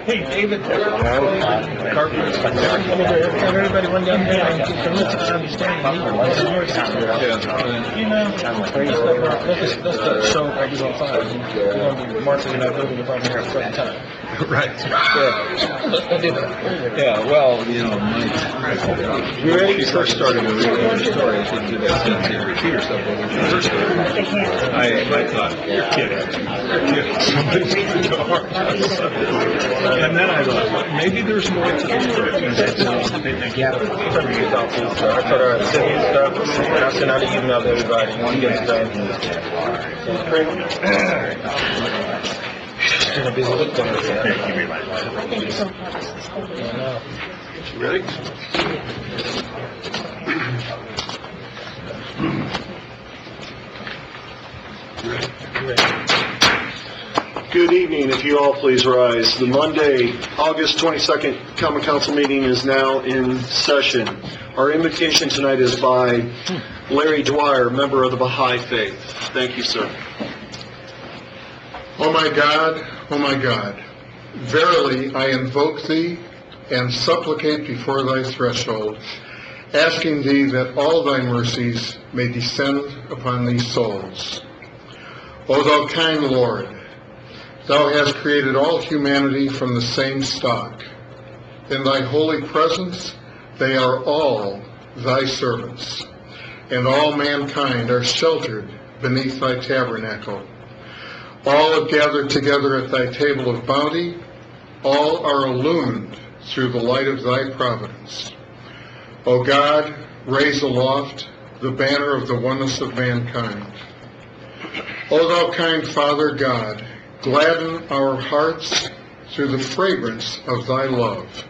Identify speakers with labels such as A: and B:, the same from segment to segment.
A: Hey, David. Everybody went down there and understand. You know, that's the show I do all the time. We're going to be marching in that building if I'm here at a certain time.
B: Right.
A: Yeah,
B: well, you know, when you first started to read the story, I didn't do that sense to repeat yourself. But when you first started, I thought, you're kidding. Somebody's going to go hard. And then I thought, maybe there's more to the story.
A: yeah. I thought I sent you stuff, and I sent out an email to everybody. One gets done. It's been a busy week. Thank you so much.
B: Ready?
C: Good evening. If you all please rise. The Monday, August 22nd Common Council meeting is now in session. Our invocation tonight is by Larry Dwyer, member of the Baha'i Faith. Thank you, sir.
D: O my God, verily I invoke thee and supplicate before thy threshold, asking thee that all thy mercies may descend upon these souls. O thou kind Lord, thou hast created all humanity from the same stock. In thy holy presence they are all thy servants, and all mankind are sheltered beneath thy tabernacle. All have gathered together at thy table of bounty. All are illumined through the light of thy providence. O God, raise aloft the banner of the oneness of mankind. O thou kind Father God, gladden our hearts through the fragrance of thy love.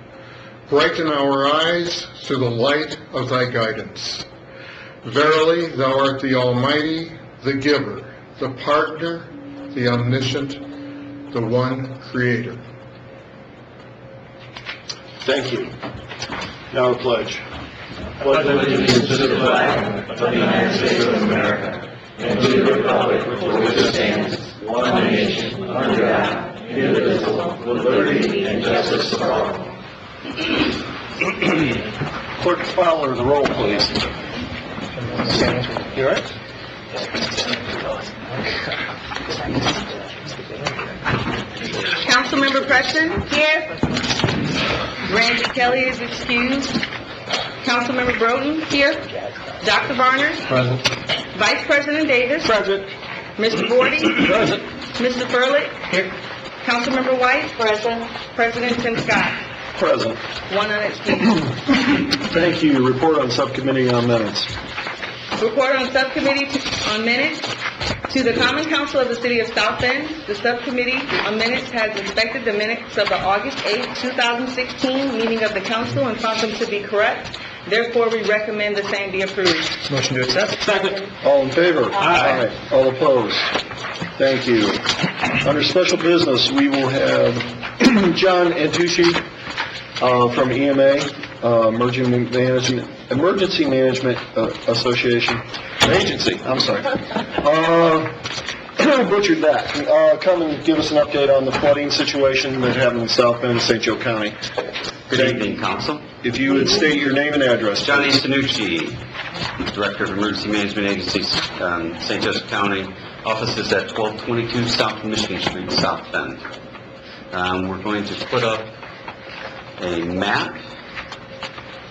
D: Brighten our eyes through the light of thy guidance. Verily, thou art the Almighty, the Giver, the Partner, the Omniscient, the One Creator.
C: Thank you. Now a pledge.
E: Pledge allegiance to the flag of the United States of America and to the republic for which it stands, one nation, under God, indivisible, with liberty and justice for all.
C: Clerk Fowler, the roll, please.
A: You all right?
F: Councilmember Preston? Here. Randy Kelly is excused. Councilmember Broughton? Here. Dr. Varner?
A: Present.
F: Vice President Davis?
A: Present.
F: Mr. Bordy?
A: Present.
F: Mr. Furlick?
A: Here.
F: Councilmember White? Present. President Tim Scott?
C: Present.
F: One unexcused.
C: Thank you. Report on subcommittee on minutes.
F: Report on subcommittee on minutes. To the Common Council of the City of South Bend, the subcommittee on minutes has inspected the minutes of the August 8, 2016 meeting of the council and found them to be correct. Therefore, we recommend the same be approved.
A: Motion to accept.
C: Second. All in favor? Aye. All opposed? Thank you. Under special business, we will have John Antucci from EMA, Emergency Management Association. Agency, I'm sorry. Butchered that. Come and give us an update on the flooding situation that happened in South Bend and St. Joe County.
G: Good evening, Council.
C: If you would state your name and address.
G: John Antonucci, Director of Emergency Management Agency, St. Joseph County. Office is at 1222 South Michigan Street, South Bend. We're going to put up a map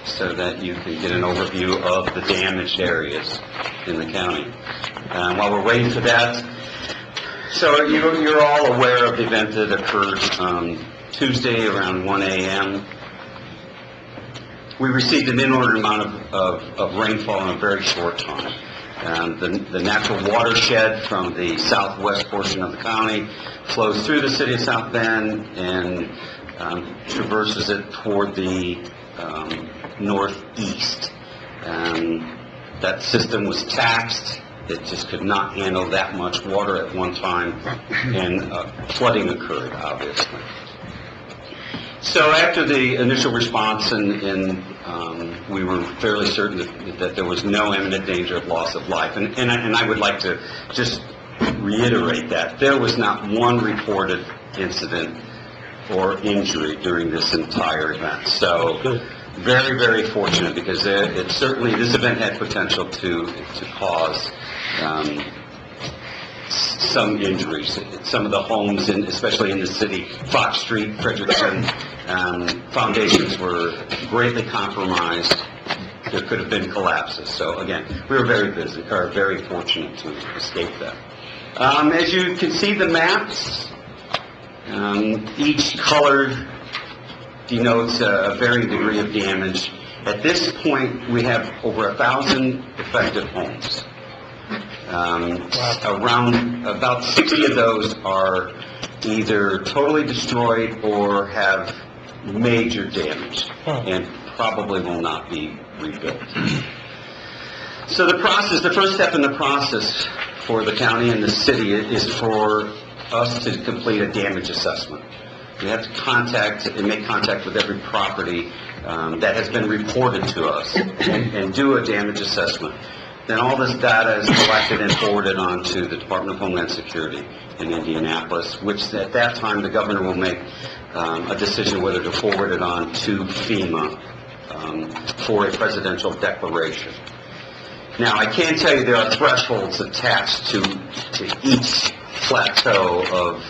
G: so that you can get an overview of the damaged areas in the county. While we're waiting for that, so you're all aware of the event that occurred Tuesday around 1 a.m. We received an inordinate amount of rainfall in a very short time. The natural watershed from the southwest portion of the county flows through the city of South Bend and traverses it toward the northeast. That system was taxed. It just could not handle that much water at one time, and flooding occurred, obviously. So after the initial response, and we were fairly certain that there was no imminent danger of loss of life, and I would like to just reiterate that. There was not one reported incident or injury during this entire event. So very, very fortunate, because it certainly, this event had potential to cause some injuries. Some of the homes, especially in the city, Fox Street, Frederickson, foundations were greatly compromised. There could have been collapses. So again, we were very fortunate to escape that. As you can see, the maps, each color denotes a varying degree of damage. At this point, we have over 1,000 affected homes. Around about 60 of those are either totally destroyed or have major damage and probably will not be rebuilt. So the first step in the process for the county and the city is for us to complete a damage assessment. We have to contact and make contact with every property that has been reported to us and do a damage assessment. Then all this data is collected and forwarded on to the Department of Homeland Security in Indianapolis, which at that time the governor will make a decision whether to forward it on to FEMA for a presidential declaration. Now, I can tell you there are thresholds attached to each plateau of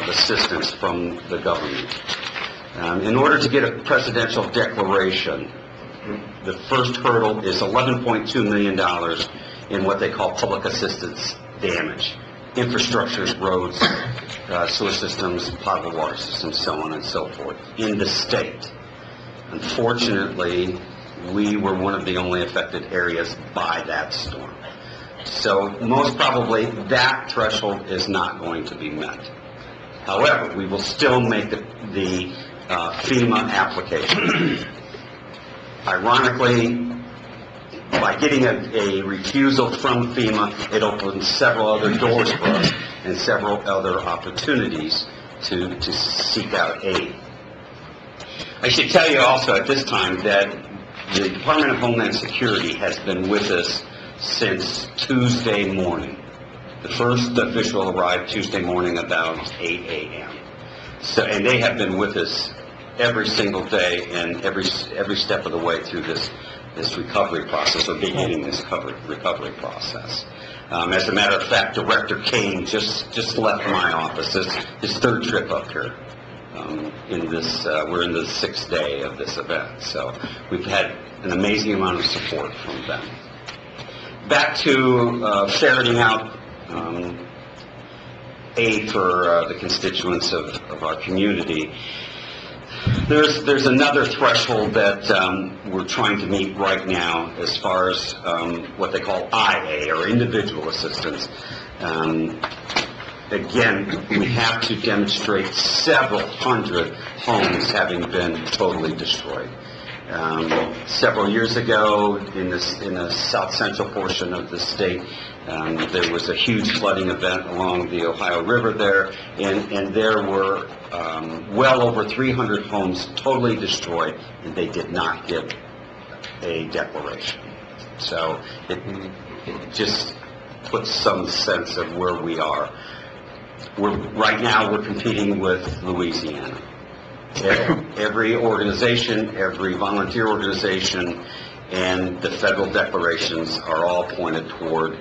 G: assistance from the government. In order to get a presidential declaration, the first hurdle is $11.2 million in what they call public assistance damage. Infrastructures, roads, sewer systems, potable water systems, so on and so forth, in the state. Unfortunately, we were one of the only affected areas by that storm. So most probably that threshold is not going to be met. However, we will still make the FEMA application. Ironically, by getting a refusal from FEMA, it opens several other doors for us and several other opportunities to seek out aid. I should tell you also at this time that the Department of Homeland Security has been with us since Tuesday morning. The first official arrived Tuesday morning about 8 a.m. So, and they have been with us every single day and every step of the way through this recovery process, or beginning this recovery process. As a matter of fact, Director Kane just left my office. It's his third trip up here. We're in the 6th day of this event, so we've had an amazing amount of support from them. Back to ferreting out aid for the constituents of our community. There's another threshold that we're trying to meet right now as far as what they call IA, or individual assistance. Again, we have to demonstrate several hundred homes having been totally destroyed. Several years ago, in the south central portion of the state, there was a huge flooding event along the Ohio River there, and there were well over 300 homes totally destroyed, and they did not give a declaration. So it just puts some sense of where we are. Right now we're competing with Louisiana. Every organization, every volunteer organization, and the federal declarations are all pointed toward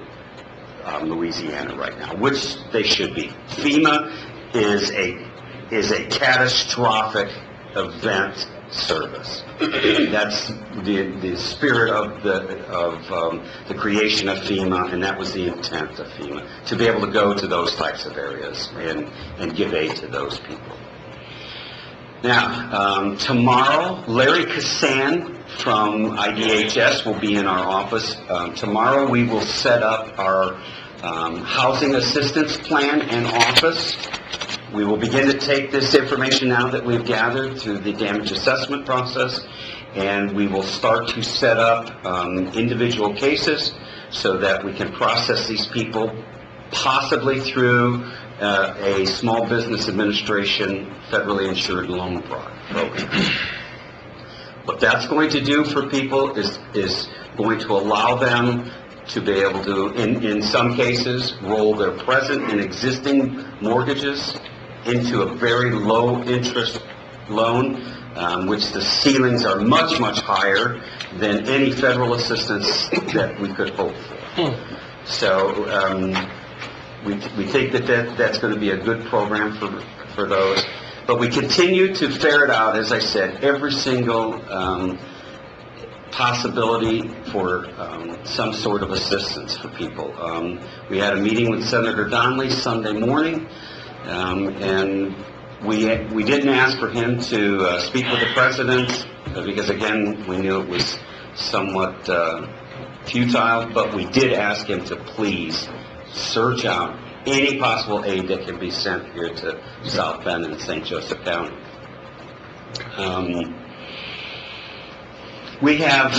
G: Louisiana right now, which they should be. FEMA is a catastrophic event service. That's the spirit of the creation of FEMA, and that was the intent of FEMA, to be able to go to those types of areas and give aid to those people. Now, tomorrow, Larry Kassan from IDHS will be in our office. Tomorrow we will set up our housing assistance plan and office. We will begin to take this information now that we've gathered through the damage assessment process, and we will start to set up individual cases so that we can process these people possibly through a Small Business Administration federally insured loan program. What that's going to do for people is going to allow them to be able to, in some cases, roll their present and existing mortgages into a very low-interest loan, which the ceilings are much, much higher than any federal assistance that we could hope for. So we think that's going to be a good program for those. But we continue to ferret out, as I said, every single possibility for some sort of assistance for people. We had a meeting with Senator Donnelly Sunday morning, and we didn't ask for him to speak with the president because, again, we knew it was somewhat futile, but we did ask him to please search out any possible aid that can be sent here to South Bend and St. Joseph County. We have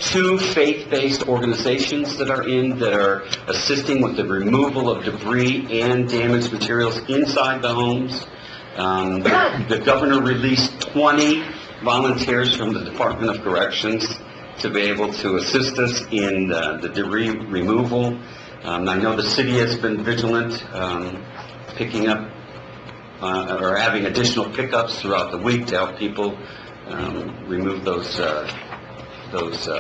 G: 2 faith-based organizations that are assisting with the removal of debris and damaged materials inside the homes. The governor released 20 volunteers from the Department of Corrections to be able to assist us in the debris removal. I know the city has been vigilant, picking up or having additional pickups throughout the week to help people remove those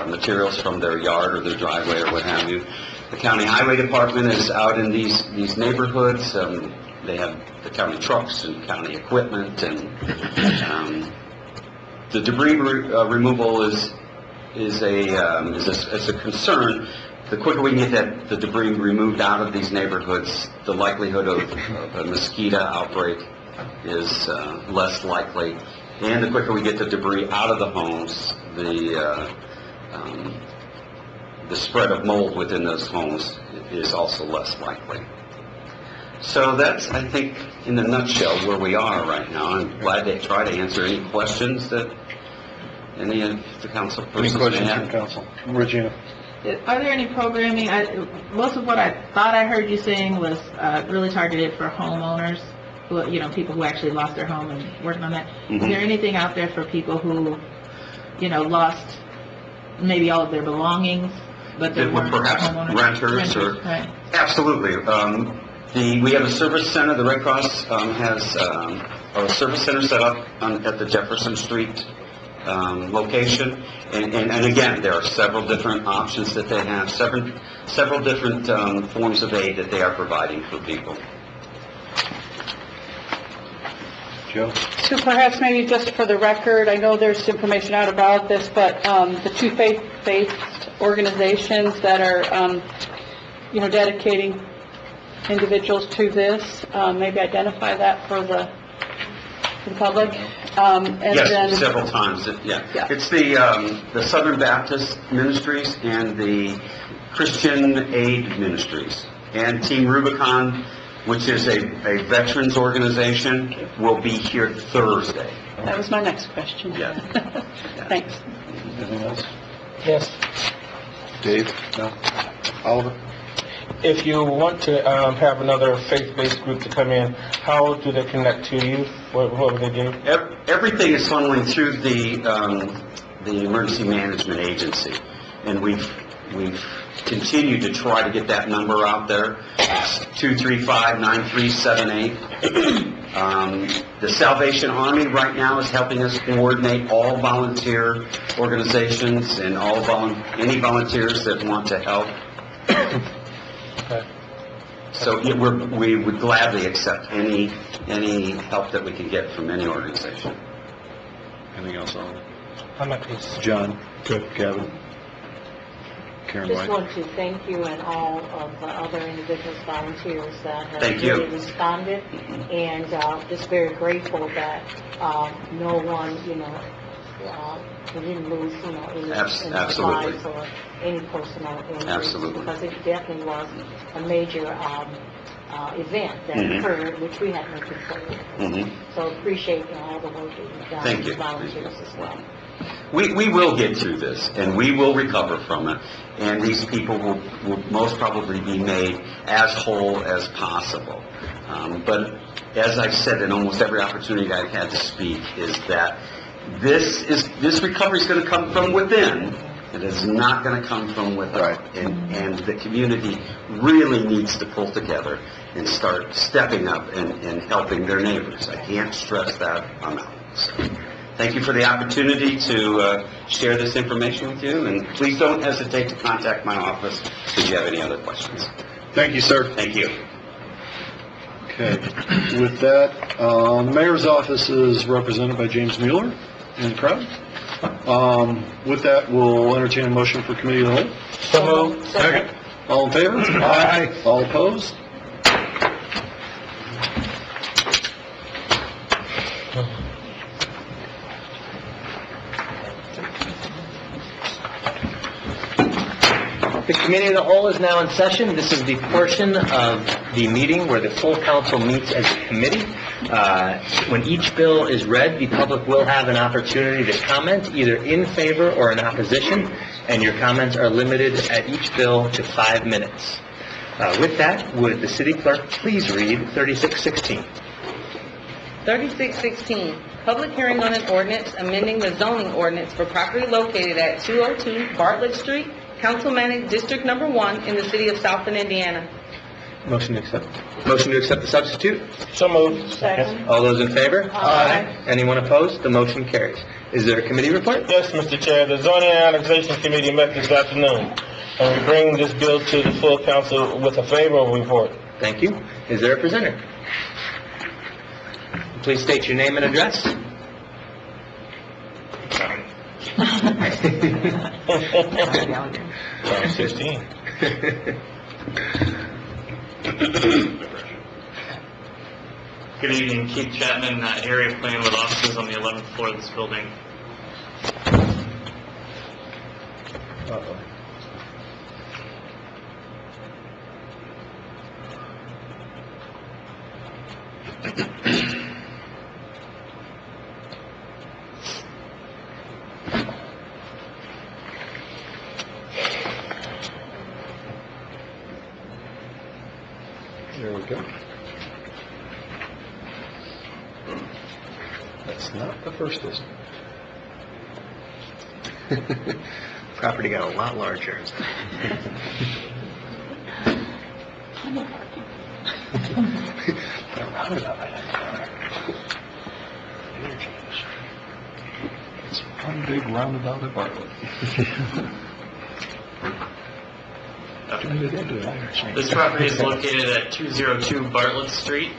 G: materials from their yard or their driveway or what have you. The county highway department is out in these neighborhoods. They have the county trucks and county equipment, and the debris removal is a concern. The quicker we can get the debris removed out of these neighborhoods, the likelihood of a mosquito outbreak is less likely. And the quicker we get the debris out of the homes, the spread of mold within those homes is also less likely. So that's, I think, in a nutshell, where we are right now. I'm glad to try to answer any questions that any of the council persons may have.
C: Any questions from council? Regina?
H: Are there any programming? Most of what I thought I heard you saying was really targeted for homeowners, people who actually lost their home and working on that. Is there anything out there for people who, lost maybe all of their belongings, but they weren't
G: perhaps
H: homeowners?
G: renters or
H: right.
G: Absolutely. We have a service center. The Red Cross has a service center set up at the Jefferson Street location, and again, there are several different options that they have, several different forms of aid that they are providing for people.
C: Joe?
I: So perhaps maybe just for the record, I know there's information out about this, but the 2 faith-based organizations that are, dedicating individuals to this, maybe identify that for the public. And
G: Yes,
I: then,
G: several times. Yeah. It's the Southern Baptist Ministries and the Christian Aid Ministries. And Team Rubicon, which is a veterans organization, will be here Thursday.
I: that was my next question.
G: Yeah.
I: Thanks.
C: Anything else?
A: Yes.
C: Dave? No? Oliver?
A: If you want to have another faith-based group to come in, how do they connect to you? What would they do?
G: Everything is funneling through the Emergency Management Agency, and we've continued to try to get that number out there. It's 235-9378. The Salvation Army right now is helping us coordinate all volunteer organizations and any volunteers that want to help.
A: Okay.
G: So we would gladly accept any help that we can get from any organization.
C: Anything else, Oliver?
A: I'm at peace.
C: John? Good. Gavin? Karen
J: Just
C: White?
J: want to thank you and all of the other individuals, volunteers that have
G: Thank you.
J: really responded, and just very grateful that no one, we didn't lose, any
G: Absolutely.
J: supplies or any personal injuries.
G: Absolutely.
J: Because it definitely was a major event that occurred, which we had no control over. So appreciate all the work that you've done
G: Thank
J: with
G: you.
J: volunteers as well.
G: We will get through this, and we will recover from it, and these people will most probably be made as whole as possible. But as I've said in almost every opportunity I've had to speak, is that this recovery is going to come from within, It is not going to come from without. And the community really needs to pull together and start stepping up and helping their neighbors. I can't stress that enough. So, thank you for the opportunity to share this information with you, and please don't hesitate to contact my office if you have any other questions.
C: Thank you, sir.
G: Thank you.
C: Okay. With that, the mayor's office is represented by James Mueller in the crowd. With that, we'll entertain a motion for committee of the whole.
A: So moved.
C: Second. All in favor? Aye. All opposed?
K: The Committee of the Whole is now in session. This is the portion of the meeting where the full council meets as a committee. When each bill is read, the public will have an opportunity to comment either in favor or in opposition, and your comments are limited at each bill to 5 minutes. With that, would the city clerk please read 3616?
F: 3616, public hearing on an ordinance amending the zoning ordinance for property located at 202 Bartlett Street, Councilmanic District Number 1 in the city of South Bend, Indiana.
K: Motion to accept. Motion to accept the substitute?
A: So moved.
I: Second.
K: All those in favor?
I: Aye.
K: Anyone opposed? The motion carries. Is there a committee report?
A: Yes, Mr. Chair, the Zoning and Annexation Committee met this afternoon, and we bring this bill to the full council with a favorable report.
K: Thank you. Is there a presenter? Please state your name and address.
A: 16.
L: Good evening, Keith Chapman, area plan with offices on the 11th floor of this building.
C: There we go. That's not the first district.
K: Property got a lot larger.
C: It's one big roundabout at Bartlett.
L: This property is located at 202 Bartlett Street.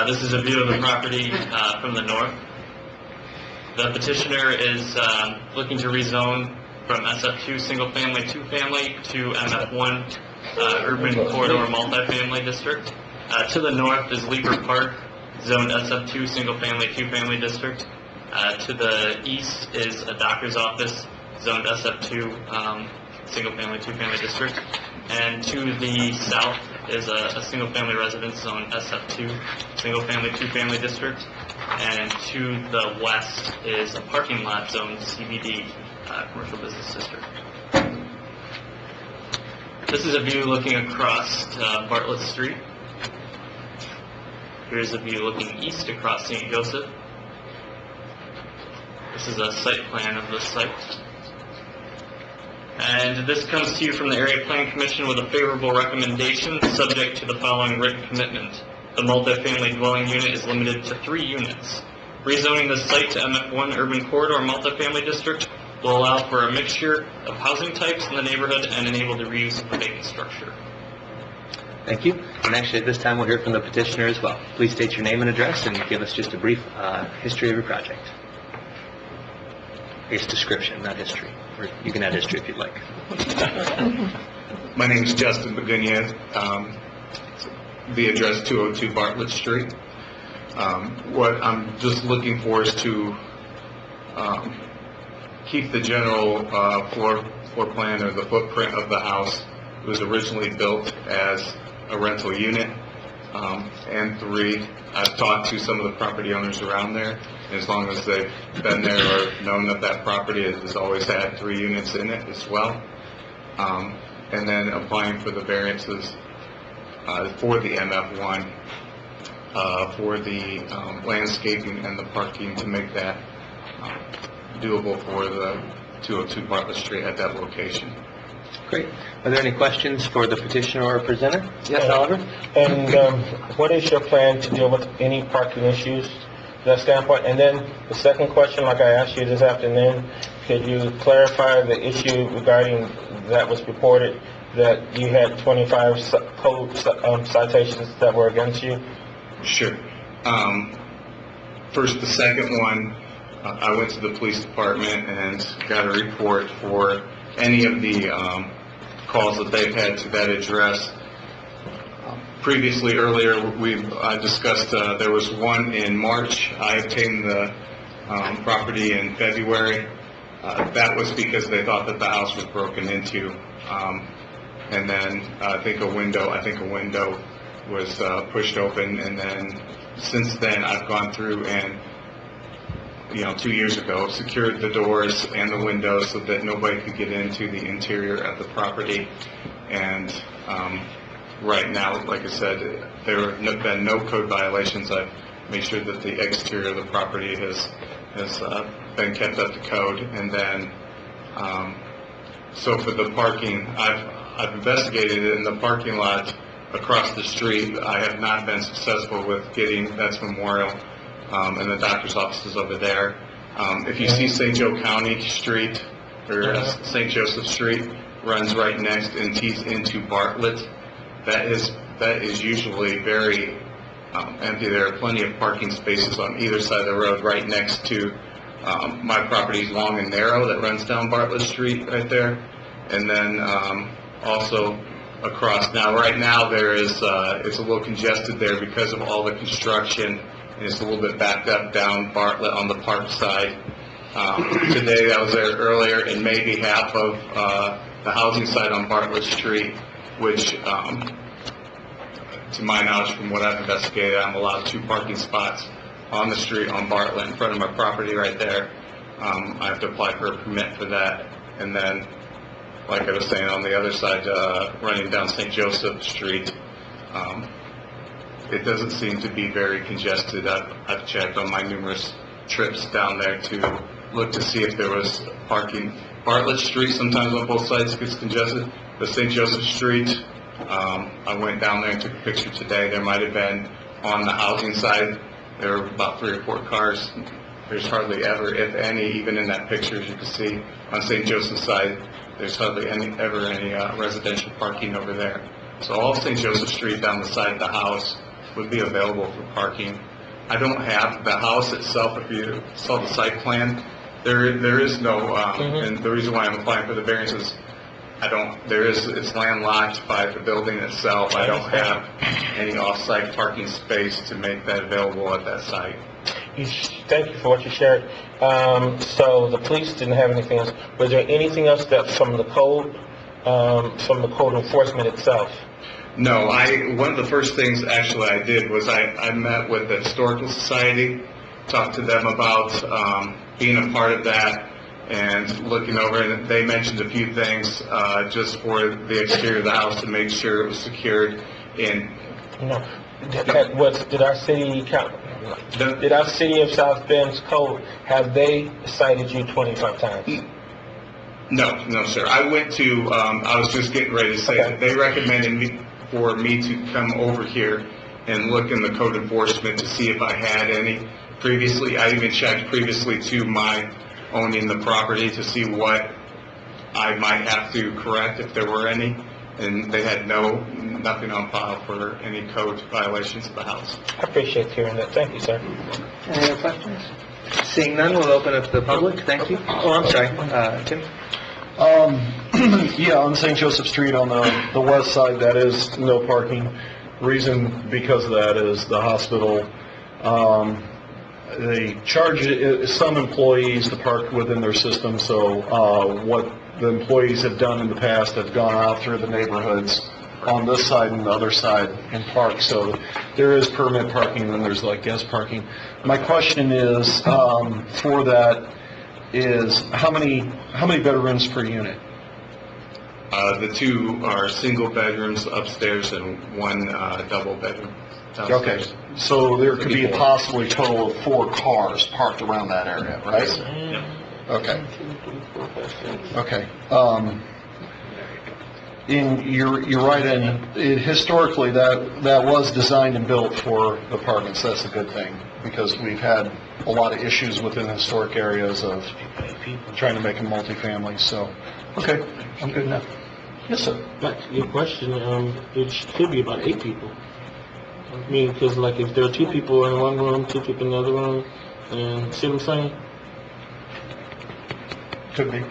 L: This is a view of the property from the north. The petitioner is looking to rezone from SF2 single-family, two-family to MF1 urban corridor multifamily district. To the north is Lever Park, zoned SF2 single-family, two-family district. To the east is a doctor's office, zoned SF2 single-family, two-family district. And to the south is a single-family residence zone SF2 single-family, two-family district. And to the west is a parking lot zone CBD commercial business district. This is a view looking across Bartlett Street. Here's a view looking east across St. Joseph. This is a site plan of the site. And this comes to you from the Area Plan Commission with a favorable recommendation subject to the following written commitment. The multifamily dwelling unit is limited to 3 units. Rezoning the site to MF1 Urban Corridor Multifamily District will allow for a mixture of housing types in the neighborhood and enable the reuse of the vacant structure.
K: Thank you. And actually, at this time, we'll hear from the petitioner as well. Please state your name and address and give us just a brief history of your project. I guess description, not history. Or you can add history if you'd like.
M: My name is Justin Begunia. The address 202 Bartlett Street. What I'm just looking for is to keep the general floor plan or the footprint of the house. It was originally built as a rental unit. And 3, I've talked to some of the property owners around there. As long as they've been there or known that that property has always had 3 units in it as well. And then applying for the variances for the MF1, for the landscaping and the parking to make that doable for 202 Bartlett Street at that location.
K: Great. Are there any questions for the petitioner or presenter? Yes, Oliver?
A: And what is your plan to deal with any parking issues from that standpoint? And then the second question, like I asked you this afternoon, could you clarify the issue regarding that was reported that you had 25 code citations that were against you?
M: Sure. First, the second one, I went to the police department and got a report for any of the calls that they've had to that address. Previously, earlier, we've discussed there was one in March. I obtained the property in February. That was because they thought that the house was broken into. And then I think a window was pushed open, and then since then I've gone through and 2 years ago secured the doors and the windows so that nobody could get into the interior of the property. And right now, like I said, there have been no code violations. I've made sure that the exterior of the property has been kept up to code. And then so for the parking, I've investigated it in the parking lot across the street. I have not been successful with getting, that's Memorial, and the doctor's offices over there. If you see St. Joe County Street, or St. Joseph Street, runs right next and tees into Bartlett, that is usually very empty. There are plenty of parking spaces on either side of the road right next to my property's long and narrow that runs down Bartlett Street right there. And then also across. Now, right now, there is it's a little congested there because of all the construction, and it's a little bit backed up down Bartlett on the park side. Today, I was there earlier, and maybe half of the housing side on Bartlett Street, which, to my knowledge, from what I've investigated, I'm allowed 2 parking spots on the street on Bartlett in front of my property right there. I have to apply for a permit for that, and then, like I was saying, on the other side, running down St. Joseph Street, it doesn't seem to be very congested. I've checked on my numerous trips down there to look to see if there was parking. Bartlett Street sometimes on both sides gets congested, but St. Joseph Street, I went down there and took a picture today. There might have been on the housing side, there were about 3 or 4 cars. There's hardly ever, if any, even in that picture, as you can see, on St. Joseph's side, there's hardly ever any residential parking over there. So all of St. Joseph Street down the side of the house would be available for parking. I don't have the house itself. If you saw the site plan, there is no, and the reason why I'm applying for the variance is it's landlocked by the building itself. I don't have any off-site parking space to make that available at that site.
A: Thank you for what you shared. So the police didn't have anything else. Was there anything else that from the code enforcement itself?
M: No, one of the first things actually I did was I met with the Historical Society, talked to them about being a part of that and looking over, and they mentioned a few things just for the exterior of the house to make sure it was secured. And did our city of South Bend's code, have they cited you 25 times? No, sir. I went to, I was just getting ready to say that they recommended for me to come over here and look in the code enforcement to see if I had any. Previously, I even checked previously to my owning the property to see what I might have to correct if there were any, and they had nothing on file for any code violations of the house.
A: I appreciate hearing that. Thank you, sir.
K: Any other questions? Seeing none, we'll open up to the public. Thank you. Oh, I'm sorry. Tim?
C: Yeah, on St. Joseph Street on the west side, that is no parking. Reason because of that is the hospital, they charge some employees to park within their system, so what the employees have done in the past have gone out through the neighborhoods on this side and the other side and park. So there is permit parking and there's like guest parking. My question is, for that, is how many bedrooms per unit?
M: The 2 are single bedrooms upstairs and 1 double bedroom downstairs.
C: Okay, so there could be a possibly total of 4 cars parked around that area, right?
M: Yeah.
C: Okay. Okay. You're right, and historically, that was designed and built for apartments. That's a good thing, because we've had a lot of issues within historic areas of trying to make them multifamily, so, okay, I'm good now. Yes, sir.
A: Back to your question, it could be about 8 people. I mean, because like if there are 2 people in one room, 2 people in the other room, and see what I'm saying?
C: Could be.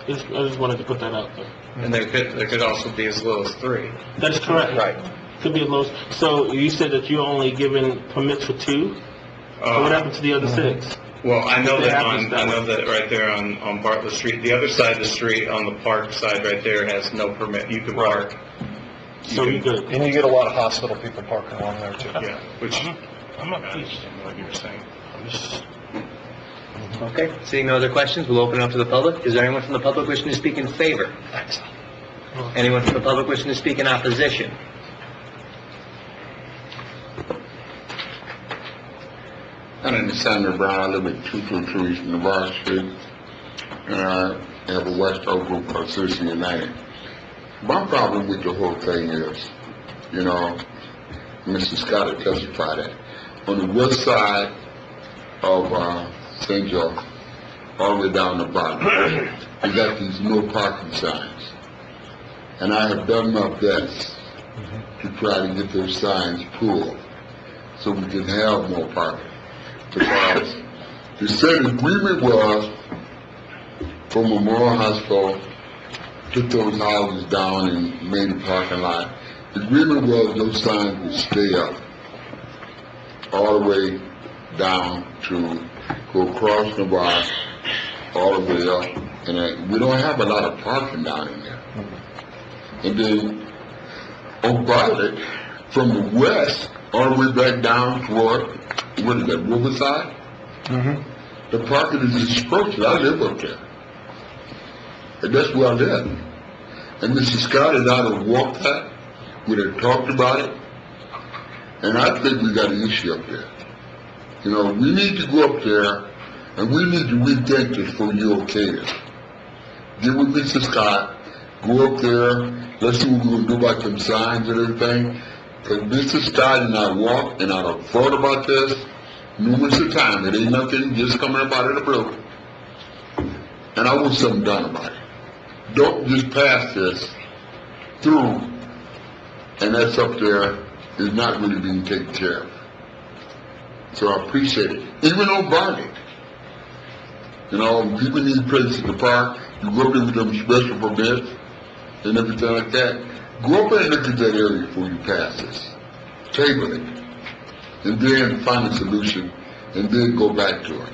A: I just wanted to put that out there.
M: And there could also be as little as 3.
A: That is correct.
K: Right.
A: Could be a low, so you said that you're only giving permits for 2? So what happened to the other 6?
M: Well, I know
A: It
M: that
A: happens that way.
M: right there on Bartlett Street, the other side of the street, on the park side right there, has no permit. You can park.
A: So you're good.
C: And you get a lot of hospital people parking along there, too.
M: Yeah, which,
A: I'm not
M: I understand what you were saying.
K: Okay, seeing no other questions, we'll open it up to the public. Is there anyone from the public wishing to speak in favor? Anyone from the public wishing to speak in opposition?
N: My name is Samuel Brown. I live at 222 East Navarre Street, and I have a West Coast group called Citizen United. My problem with the whole thing is, you know, Mr. Scott had testified that on the west side of St. Joe, all the way down the bottom, you got these no parking signs. And I have done my best to try to get those signs pulled so we can have more parking. Because the said agreement was for Memorial Hospital, took those houses down and made a parking lot. The agreement was those signs would stay up all the way down to go across Navarre, all the way up. And we don't have a lot of parking down in there. And then on Bartlett, from the west, all the way back down toward, what is that, Riverside? The parking is dispersed. I live up there. And that's where I live. And Mr. Scott and I have walked that. We have talked about it. And I think we got an issue up there. You know, we need to go up there and we need to rethink this for you okay this. Get with Mr. Scott, go up there, let's see what we're going to do about them signs and everything. Because Mr. Scott and I walked and I have thought about this numerous of times. It ain't nothing just coming up out of the blue. And I want something done about it. Don't just pass this through and that's up there is not really being taken care of. So I appreciate it. Even on Barnett, you know, people need places to park. You go up there with them special permits and everything like that. Go up there and look at that area before you pass this. Table it. And then find a solution and then go back to it.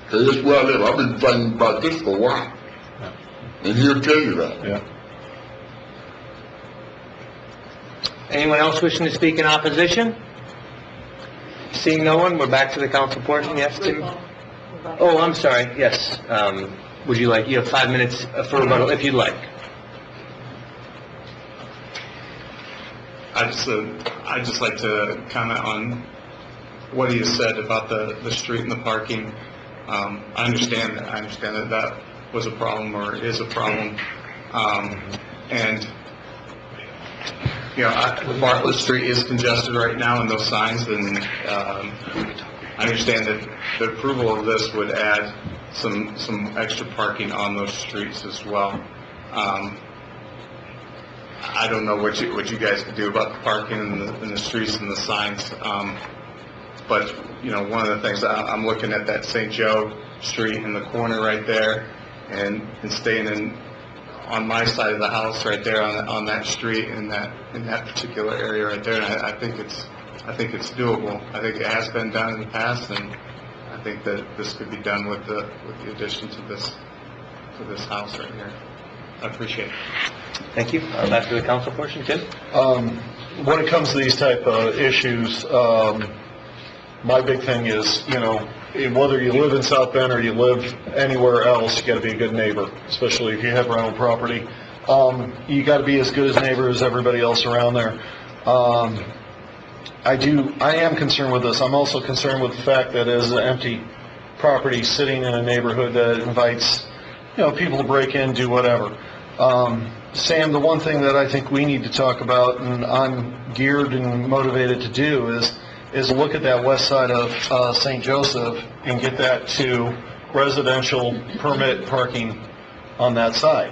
N: Because that's where I live. I've been fighting about this for a while. And he'll tell you that.
C: Yeah.
K: Anyone else wishing to speak in opposition? Seeing no one, we're back to the council portion. Yes, Tim? Oh, I'm sorry, yes. Would you like, you have 5 minutes for rebuttal, if you'd like.
M: I'd just like to comment on what he has said about the street and the parking. I understand that was a problem or is a problem. And, you know, Bartlett Street is congested right now in those signs, and I understand that the approval of this would add some extra parking on those streets as well. I don't know what you guys could do about the parking in the streets and the signs, but you know, one of the things I'm looking at that St. Joe Street in the corner right there, and staying on my side of the house right there on that street in that particular area right there, and I think it's doable. I think it has been done in the past, and I think that this could be done with the addition to this house right here. I appreciate it.
K: Thank you. Back to the council portion, Tim?
C: When it comes to these type of issues, my big thing is, you know, whether you live in South Bend or you live anywhere else, you got to be a good neighbor, especially if you have rental property. You got to be as good as neighbor as everybody else around there. I am concerned with this. I'm also concerned with the fact that as an empty property sitting in a neighborhood that invites, people to break in, do whatever. Sam, the one thing that I think we need to talk about, and I'm geared and motivated to do, is look at that west side of St. Joseph and get that to residential permit parking on that side,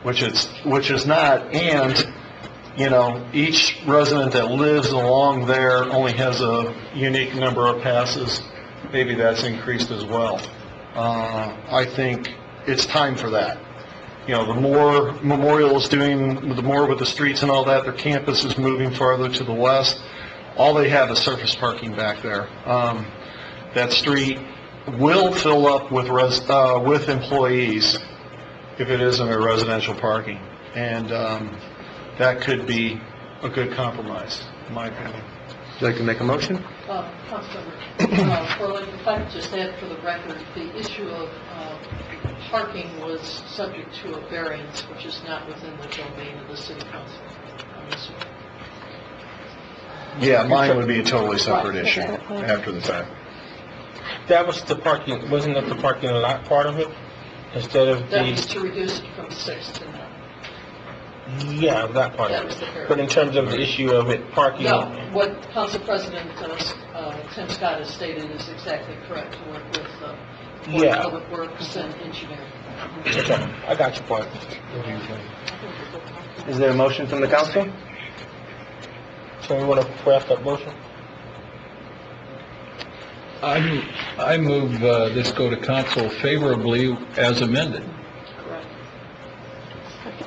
C: which is not, and, each resident that lives along there only has a unique number of passes. Maybe that's increased as well. I think it's time for that. The more Memorial is doing, the more with the streets and all that, their campus is moving farther to the west. All they have is surface parking back there. That street will fill up with employees if it isn't a residential parking. And that could be a good compromise, in my opinion.
K: Would you like to make a motion?
O: Councilmember Furley, if I could just add for the record, the issue of parking was subject to a variance, which is not within the domain of the city council on this one.
C: Yeah, mine would be a totally separate issue after the fact.
A: That was the parking, wasn't that the parking lot part of it? Instead of
O: That was to reduce it from 6 to 9.
A: Yeah, that part
O: That
A: of
O: was the
A: it.
O: variance.
A: But in terms of the issue of it parking...
O: No, what Council President Tim Scott has stated is exactly correct, to work with
A: Yeah.
O: Public Works and Engineering.
A: Okay, I got your point.
K: Is there a motion from the council?
A: So we want to craft that motion?
B: I move this go to council favorably as amended.
O: Correct.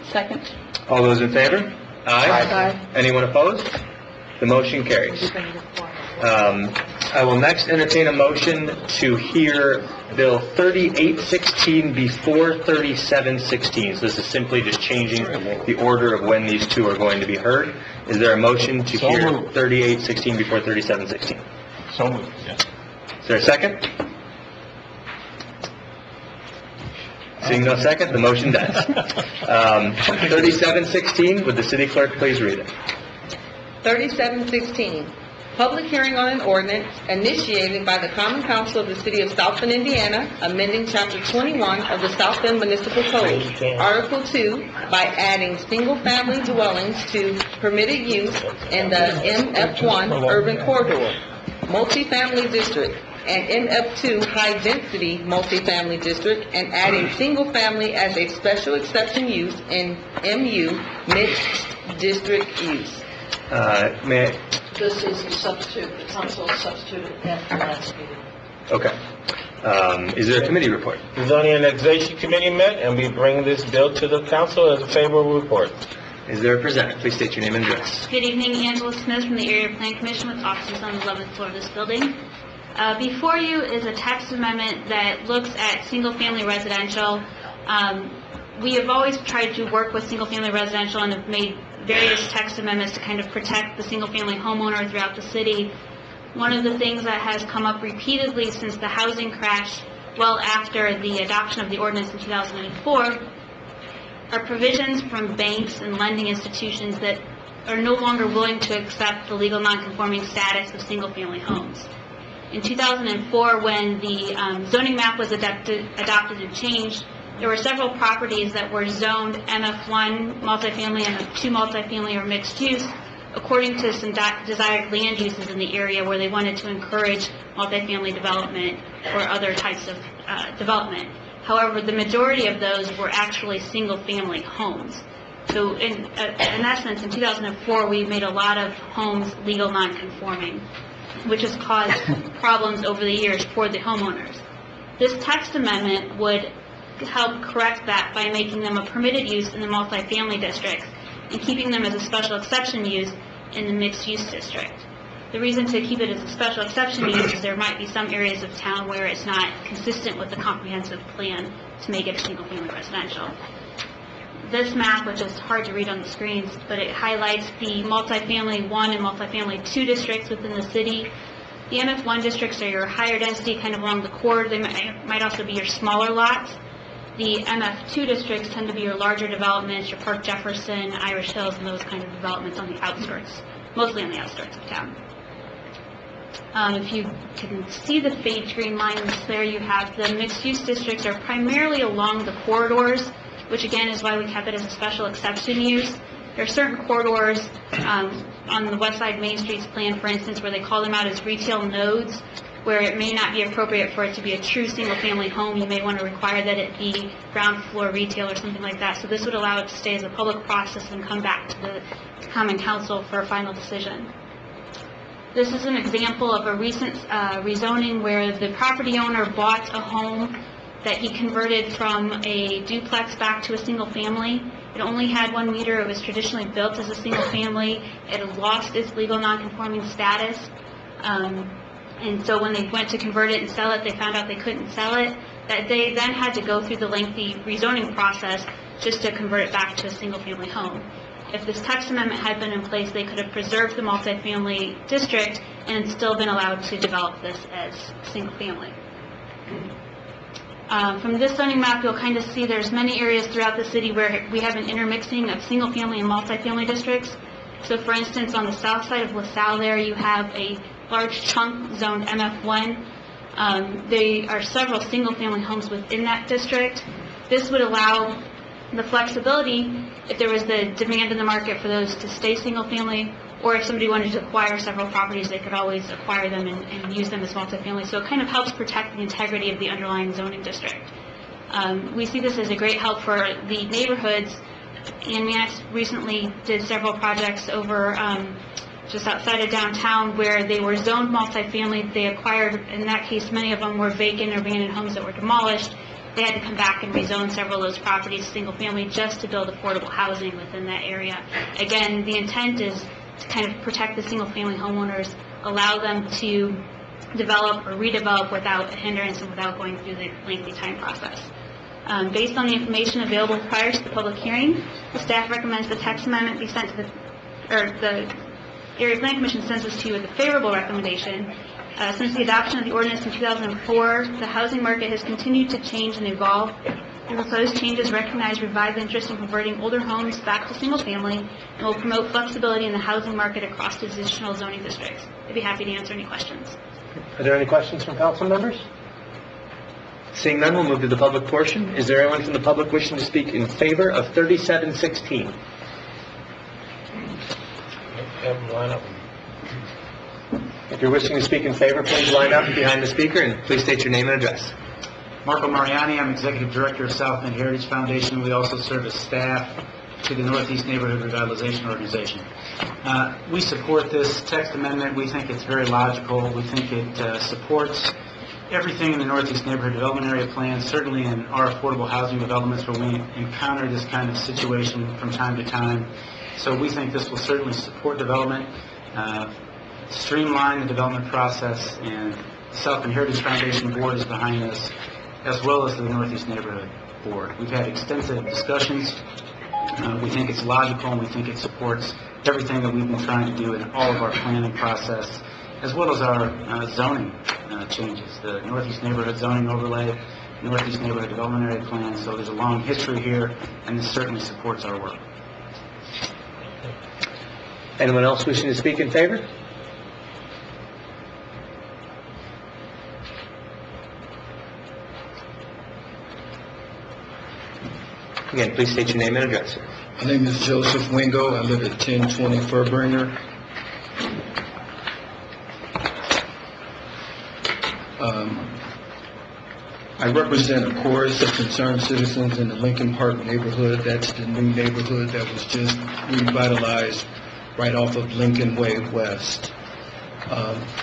I: Second.
K: All those in favor?
I: Aye.
K: Anyone opposed? The motion carries. I will next entertain a motion to hear Bill 3816 before 3716. So this is simply just changing the order of when these two are going to be heard. Is there a motion to
B: So
K: hear
B: moved.
K: 3816 before 3716?
B: So moved, yes.
K: Is there a second? Seeing no second, the motion dies. 3716, would the city clerk please read it?
F: 3716, public hearing on an ordinance initiated by the Common Council of the City of South Bend, Indiana, amending Chapter 21 of the South Bend Municipal Code, Article 2, by adding single-family dwellings to permitted use in the MF1 Urban Corridor, Multifamily District, and MF2 High-Density Multifamily District, and adding single-family as a special exception use in MU Mixed District use.
K: May I?
O: This is the substitute, the council substituted after last meeting.
K: Okay. Is there a committee report?
A: The Zoning and Annexation Committee met, and we bring this bill to the council as a favorable report.
K: Is there a presenter? Please state your name and address.
P: Good evening, Angela Smith from the Area Plan Commission with offices on the 11th floor of this building. Before you is a text amendment that looks at single-family residential. We have always tried to work with single-family residential and have made various text amendments to kind of protect the single-family homeowner throughout the city. One of the things that has come up repeatedly since the housing crash, well after the adoption of the ordinance in 2004, are provisions from banks and lending institutions that are no longer willing to accept the legal nonconforming status of single-family homes. In 2004, when the zoning map was adopted and changed, there were several properties that were zoned MF1 multifamily and MF2 multifamily or mixed use, according to some desired land uses in the area where they wanted to encourage multifamily development or other types of development. However, the majority of those were actually single-family homes. So in essence, in 2004, we made a lot of homes legal non-conforming, which has caused problems over the years for the homeowners. This text amendment would help correct that by making them a permitted use in the multifamily districts and keeping them as a special exception use in the mixed-use district. The reason to keep it as a special exception use is there might be some areas of town where it's not consistent with the comprehensive plan to make it a single-family residential. This map, which is hard to read on the screens, but it highlights the multifamily 1 and multifamily 2 districts within the city. The MF1 districts are your higher density, kind of along the core. They might also be your smaller lots. The MF2 districts tend to be your larger developments, your Park Jefferson, Irish Hills, and those kind of developments on the outskirts, mostly on the outskirts of town. If you can see the fade green lines there, you have the mixed-use districts are primarily along the corridors, which again is why we kept it as a special exception use. There are certain corridors on the West Side Main Streets plan, for instance, where they call them out as retail nodes, where it may not be appropriate for it to be a true single-family home. You may want to require that it be ground floor retail or something like that. So this would allow it to stay as a public process and come back to the Common Council for a final decision. This is an example of a recent rezoning where the property owner bought a home that he converted from a duplex back to a single family. It only had 1 meter. It was traditionally built as a single family. It had lost its legal non-conforming status. And so when they went to convert it and sell it, they found out they couldn't sell it. That they then had to go through the lengthy rezoning process just to convert it back to a single-family home. If this text amendment had been in place, they could have preserved the multifamily district and still been allowed to develop this as single-family. From this zoning map, you'll kind of see there's many areas throughout the city where we have an intermixing of single-family and multifamily districts. So for instance, on the south side of LaSalle there, you have a large chunk zoned MF1. There are several single-family homes within that district. This would allow the flexibility, if there was the demand in the market for those to stay single-family, or if somebody wanted to acquire several properties, they could always acquire them and use them as multifamily. So it kind of helps protect the integrity of the underlying zoning district. We see this as a great help for the neighborhoods. And Mannix recently did several projects over just outside of downtown where they were zoned multifamily. They acquired, in that case, many of them were vacant or abandoned homes that were demolished. They had to come back and rezone several of those properties single family just to build affordable housing within that area. Again, the intent is to kind of protect the single family homeowners, allow them to develop or redevelop without a hindrance and without going through the lengthy time process. Based on the information available prior to the public hearing, the staff recommends the text amendment be sent to the Area Plan Commission sends this to you with a favorable recommendation. Since the adoption of the ordinance in 2004, the housing market has continued to change and evolve. The proposed changes recognize revived interest in converting older homes back to single family and will promote flexibility in the housing market across the additional zoning districts. I'd be happy to answer any questions.
K: Are there any questions from council members? Seeing none, we'll move to the public portion. Is there anyone from the public wishing to speak in favor of 3716?
A: Line up.
K: If you're wishing to speak in favor, please line up behind the speaker and please state your name and address.
Q: Marco Mariani, I'm Executive Director of South Bend Heritage Foundation. We also serve as staff to the Northeast Neighborhood Revitalization Organization. We support this text amendment. We think it's very logical. We think it supports everything in the Northeast Neighborhood Development Area Plan, certainly in our affordable housing developments where we encounter this kind of situation from time to time. So we think this will certainly support development, streamline the development process, and the South Bend Heritage Foundation Board is behind this, as well as the Northeast Neighborhood Board. We've had extensive discussions. We think it's logical, and we think it supports everything that we've been trying to do in all of our planning process, as well as our zoning changes, the Northeast Neighborhood Zoning Overlay, Northeast Neighborhood Development Area Plan. So there's a long history here, and this certainly supports our work.
K: Anyone else wishing to speak in favor? Again, please state your name and address, sir.
R: My name is Joseph Wingo. I live at 1020 Furbringer. I represent a chorus of concerned citizens in the Lincoln Park neighborhood. That's the new neighborhood that was just revitalized right off of Lincoln Way West.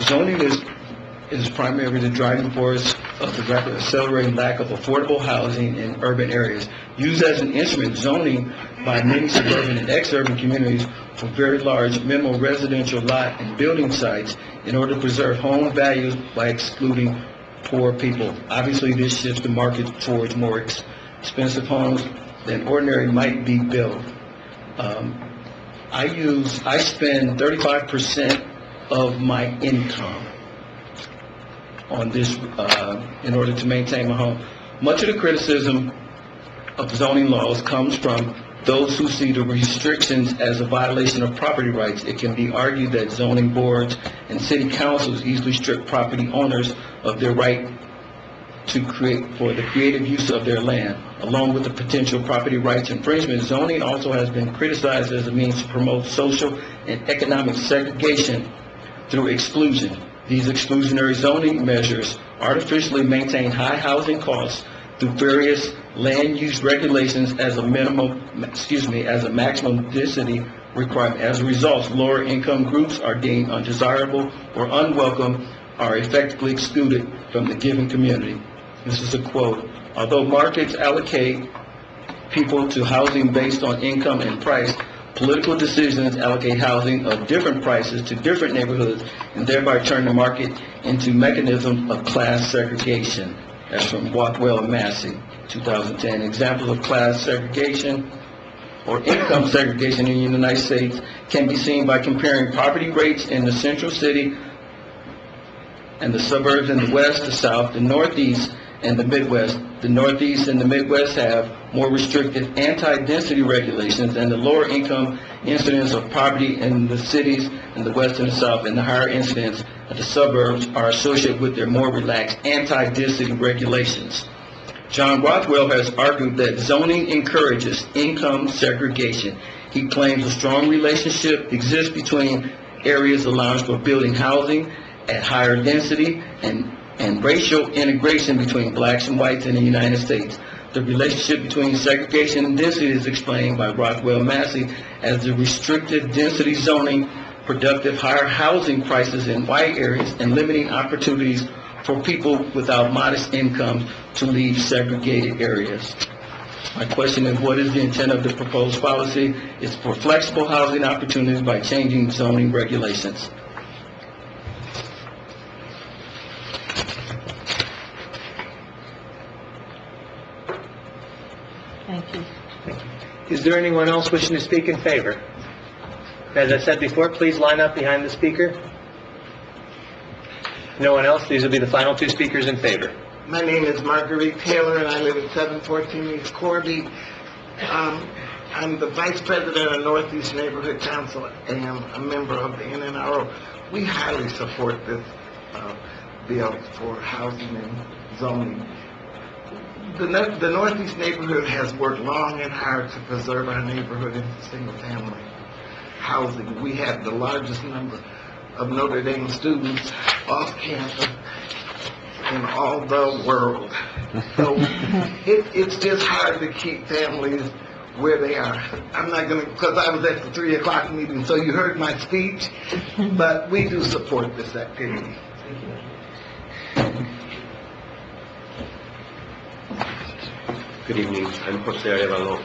R: Zoning is primarily the driving force of the rapid accelerating lack of affordable housing in urban areas. Used as an instrument, zoning by many suburban and ex-urban communities for very large minimal residential lot and building sites in order to preserve home values by excluding poor people. Obviously, this shifts the market towards more expensive homes than ordinary might be built. I spend 35% of my income on this in order to maintain my home. Much of the criticism of zoning laws comes from those who see the restrictions as a violation of property rights, it can be argued that zoning boards and city councils easily strip property owners of their right to create for the creative use of their land. Along with the potential property rights infringement, zoning also has been criticized as a means to promote social and economic segregation through exclusion. These exclusionary zoning measures artificially maintain high housing costs through various land use regulations as a maximum density requirement. As a result, lower income groups are deemed undesirable or unwelcome, are effectively excluded from the given community. This is a quote. Although markets allocate people to housing based on income and price, political decisions allocate housing of different prices to different neighborhoods and thereby turn the market into mechanisms of class segregation. That's from Bothwell and Massey, 2010. Examples of class segregation or income segregation in the United States can be seen by comparing property rates in the central city and the suburbs in the west, the south, the northeast, and the Midwest. The Northeast and the Midwest have more restrictive anti-density regulations, and the lower income incidence of poverty in the cities in the West and the South, and the higher incidence of the suburbs are associated with their more relaxed anti-density regulations. John Rothwell has argued that zoning encourages income segregation. He claims a strong relationship exists between areas allowing for building housing at higher density and racial integration between blacks and whites in the United States. The relationship between segregation and density is explained by Rothwell Massey as the restricted density zoning, productive higher housing prices in white areas, and limiting opportunities for people without modest incomes to leave segregated areas. My question is, what is the intent of the proposed policy? It's for flexible housing opportunities by changing zoning regulations.
H: Thank you.
K: Is there anyone else wishing to speak in favor? As I said before, please line up behind the speaker. No one else? These will be the final two speakers in favor.
S: My name is Marguerite Taylor, and I live at 714 East Corby. I'm the Vice President of Northeast Neighborhood Council and a member of the NNRO. We highly support this bill for housing and zoning. The Northeast neighborhood has worked long and hard to preserve our neighborhood in single-family housing. We have the largest number of Notre Dame students off campus in all the world. So it's just hard to keep families where they are. I'm not going to, because I was at the 3 o'clock meeting, so you heard my speech, but we do support this activity.
T: Good evening. I'm Jose Arevalo.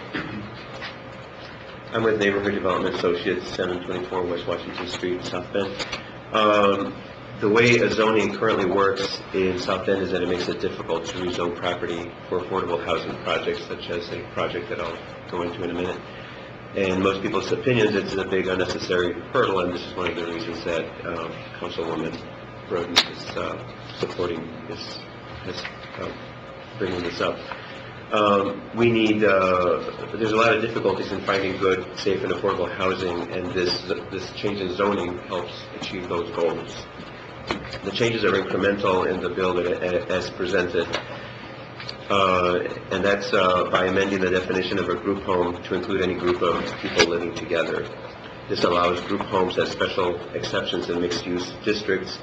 T: I'm with Neighborhood Development Associates, 724 West Washington Street, South Bend. The way a zoning currently works in South Bend is that it makes it difficult to rezone property for affordable housing projects, such as a project that I'll go into in a minute. In most people's opinions, it's a big unnecessary hurdle, and this is one of the reasons that Councilwoman Broden is supporting this, bringing this up. There's a lot of difficulties in finding good, safe, and affordable housing, and this change in zoning helps achieve those goals. The changes are incremental in the bill as presented, and that's by amending the definition of a group home to include any group of people living together. This allows group homes as special exceptions in mixed-use districts.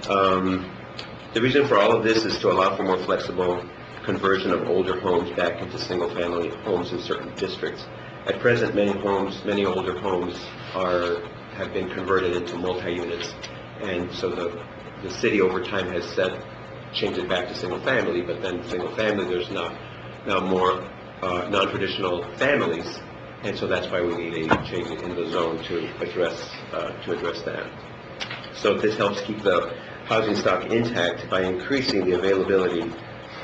T: The reason for all of this is to allow for more flexible conversion of older homes back into single-family homes in certain districts. At present, many older homes have been converted into multi-units, and so the city over time has changed it back to single-family, but then single-family, there's now more non-traditional families, and so that's why we need a change in the zone to address that. So this helps keep the housing stock intact by increasing the availability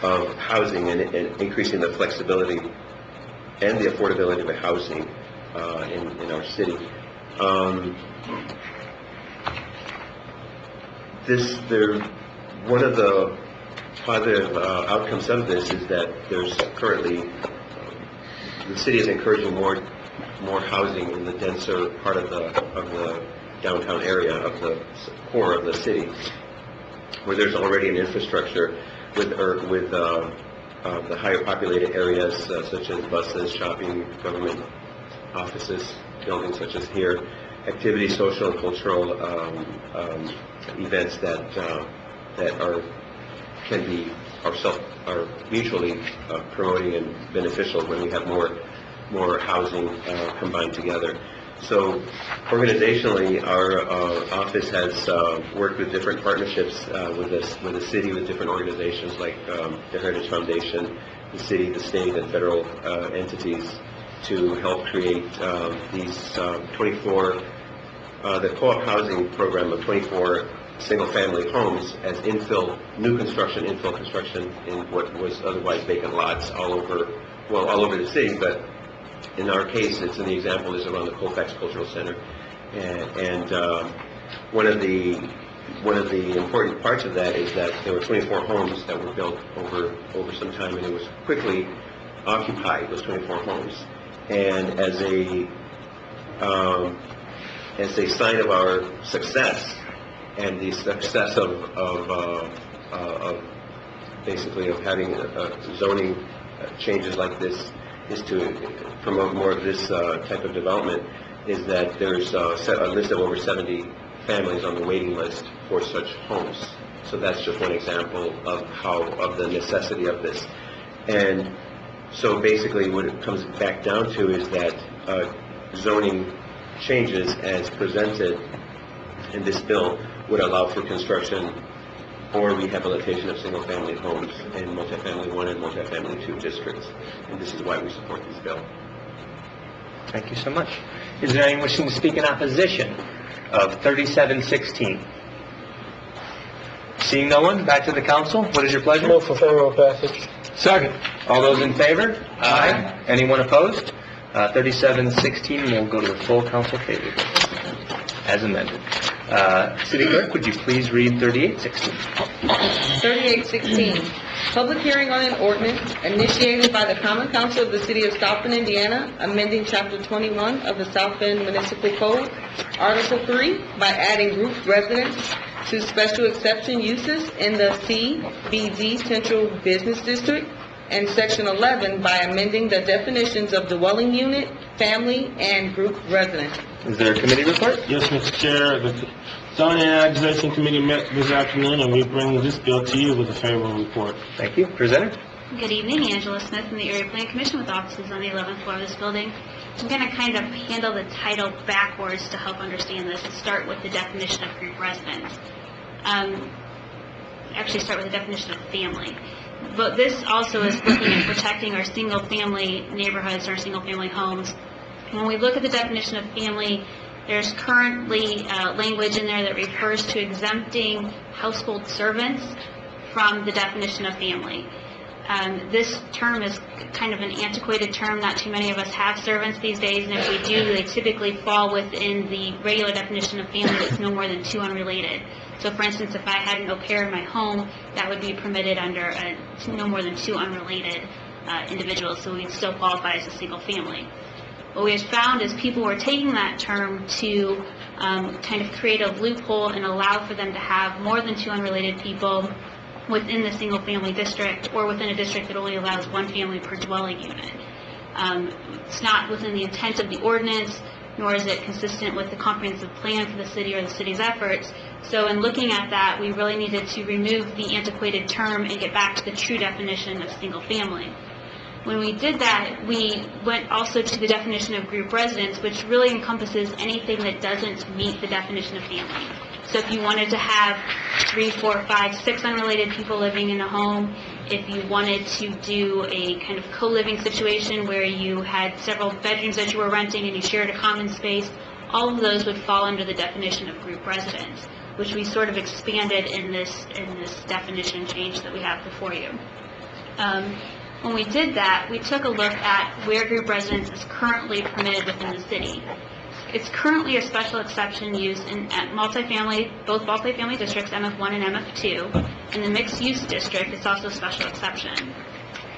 T: of housing and increasing the flexibility and the affordability of the housing in our city. One of the positive outcomes of this is that there's currently the city is encouraging more housing in the denser part of the downtown area, of the core of the city, where there's already an infrastructure with the higher populated areas such as buses, shopping, government offices, buildings such as here, activity, social and cultural events that are mutually promoting and beneficial when we have more housing combined together. So organizationally, our office has worked with different partnerships with the city, with different organizations like the Heritage Foundation, the city, the state, and federal entities to help create these 24, the co-op housing program of 24 single-family homes as new construction, infill construction in what was otherwise vacant lots all over the city, but in our case, it's in the example is around the Colfax Cultural Center, and one of the important parts of that is that there were 24 homes that were built over some time, and it was quickly occupied, those 24 homes, and as a sign of our success and the success of basically of having zoning changes like this is to promote more of this type of development, is that there's a list of over 70 families on the waiting list for such homes. So that's just one example of the necessity of this. And so basically what it comes back down to is that zoning changes as presented in this bill would allow for construction or rehabilitation of single-family homes in multifamily 1 and multifamily 2 districts. And this is why we support this bill.
K: Thank you so much. Is there anyone wishing to speak in opposition of 3716? Seeing no one, back to the council. What is your pleasure?
A: Move for favorable passage.
K: Second. All those in favor? Aye. Anyone opposed? 3716 will go to the full council favor as amended. City Clerk, would you please read 3816?
F: 3816, public hearing on an ordinance initiated by the Common Council of the City of South Bend, Indiana, amending Chapter 21 of the South Bend Municipal Code, Article 3, by adding group residence to special exception uses in the CBD Central Business District, and Section 11 by amending the definitions of dwelling unit, family, and group residence.
K: Is there a committee report?
A: Yes, Mr. Chair. The Zoning and Annexation Committee met this afternoon, and we bring this bill to you with a favorable report.
K: Thank you. Presenter?
P: Good evening, Angela Smith from the Area Plan Commission with offices on the 11th floor of this building. I'm going to kind of handle the title backwards to help understand this and start with the definition of group residence. Actually start with the definition of family. But this also is looking at protecting our single-family neighborhoods, our single-family homes. When we look at the definition of family, there's currently language in there that refers to exempting household servants from the definition of family. This term is kind of an antiquated term. Not too many of us have servants these days, and if we do, they typically fall within the regular definition of family that's no more than 2 unrelated. So, for instance, if I had an au pair in my home, that would be permitted under no more than 2 unrelated individuals, so we'd still qualify as a single family. What we have found is people were taking that term to kind of create a loophole and allow for them to have more than 2 unrelated people within the single-family district or within a district that only allows 1 family per dwelling unit. It's not within the intent of the ordinance, nor is it consistent with the comprehensive plan for the city or the city's efforts. So in looking at that, we really needed to remove the antiquated term and get back to the true definition of single family. When we did that, we went also to the definition of group residence, which really encompasses anything that doesn't meet the definition of family. So if you wanted to have 3, 4, 5, 6 unrelated people living in a home, if you wanted to do a kind of co-living situation where you had several bedrooms that you were renting and you shared a common space, all of those would fall under the definition of group residence, which we sort of expanded in this definition change that we have before you. When we did that, we took a look at where group residence is currently permitted within the city. It's currently a special exception use in multifamily, both multifamily districts, MF1 and MF2. In the mixed-use district, it's also a special exception.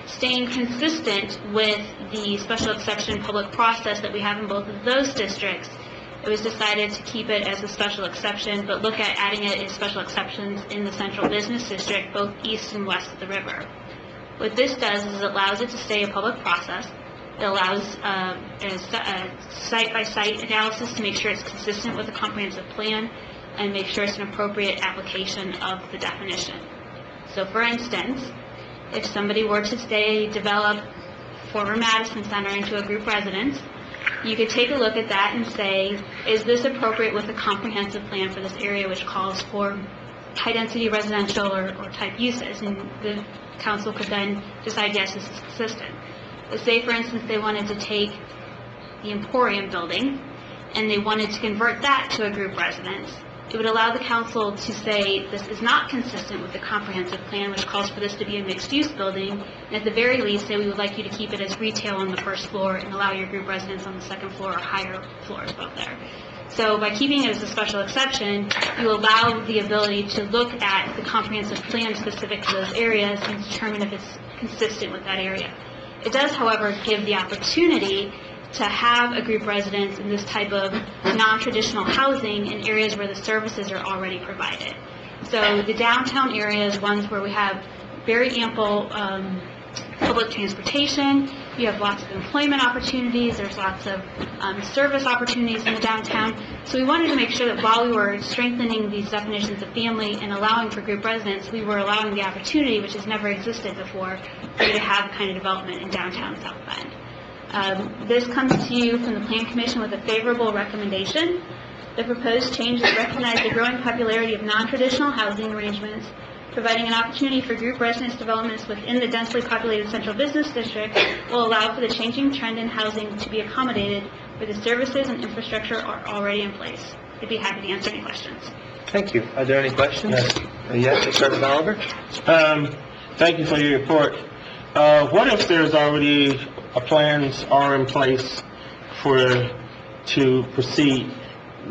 P: staying consistent with the special exception public process that we have in both of those districts, it was decided to keep it as a special exception, but look at adding it as special exceptions in the central business district, both east and west of the river. What this does is it allows it to stay a public process. It allows a site-by-site analysis to make sure it's consistent with the comprehensive plan and make sure it's an appropriate application of the definition. So for instance, if somebody were to say develop former Madison Center into a group residence, you could take a look at that and say, is this appropriate with the comprehensive plan for this area, which calls for high-density residential or type uses? And the council could then decide, yes, this is consistent. But say, for instance, they wanted to take the Emporium building and they wanted to convert that to a group residence. It would allow the council to say this is not consistent with the comprehensive plan, which calls for this to be a mixed-use building, and at the very least say we would like you to keep it as retail on the first floor and allow your group residents on the second floor or higher floors above there. So by keeping it as a special exception, you allow the ability to look at the comprehensive plan specific to those areas and determine if it's consistent with that area. It does, however, give the opportunity to have a group residence in this type of non-traditional housing in areas where the services are already provided. So the downtown area is ones where we have very ample public transportation, you have lots of employment opportunities, there's lots of service opportunities in the downtown. So we wanted to make sure that while we were strengthening these definitions of family and allowing for group residence, we were allowing the opportunity, which has never existed before, for you to have kind of development in downtown South Bend. This comes to you from the Plan Commission with a favorable recommendation. The proposed changes recognize the growing popularity of non-traditional housing arrangements, providing an opportunity for group residence developments within the densely populated central business district will allow for the changing trend in housing to be accommodated where the services and infrastructure are already in place. I'd be happy to answer any questions.
K: Thank you. Are there any questions?
A: Yes.
K: Yes, Representative Oliver?
A: Thank you for your report. What if there's already plans are in place to proceed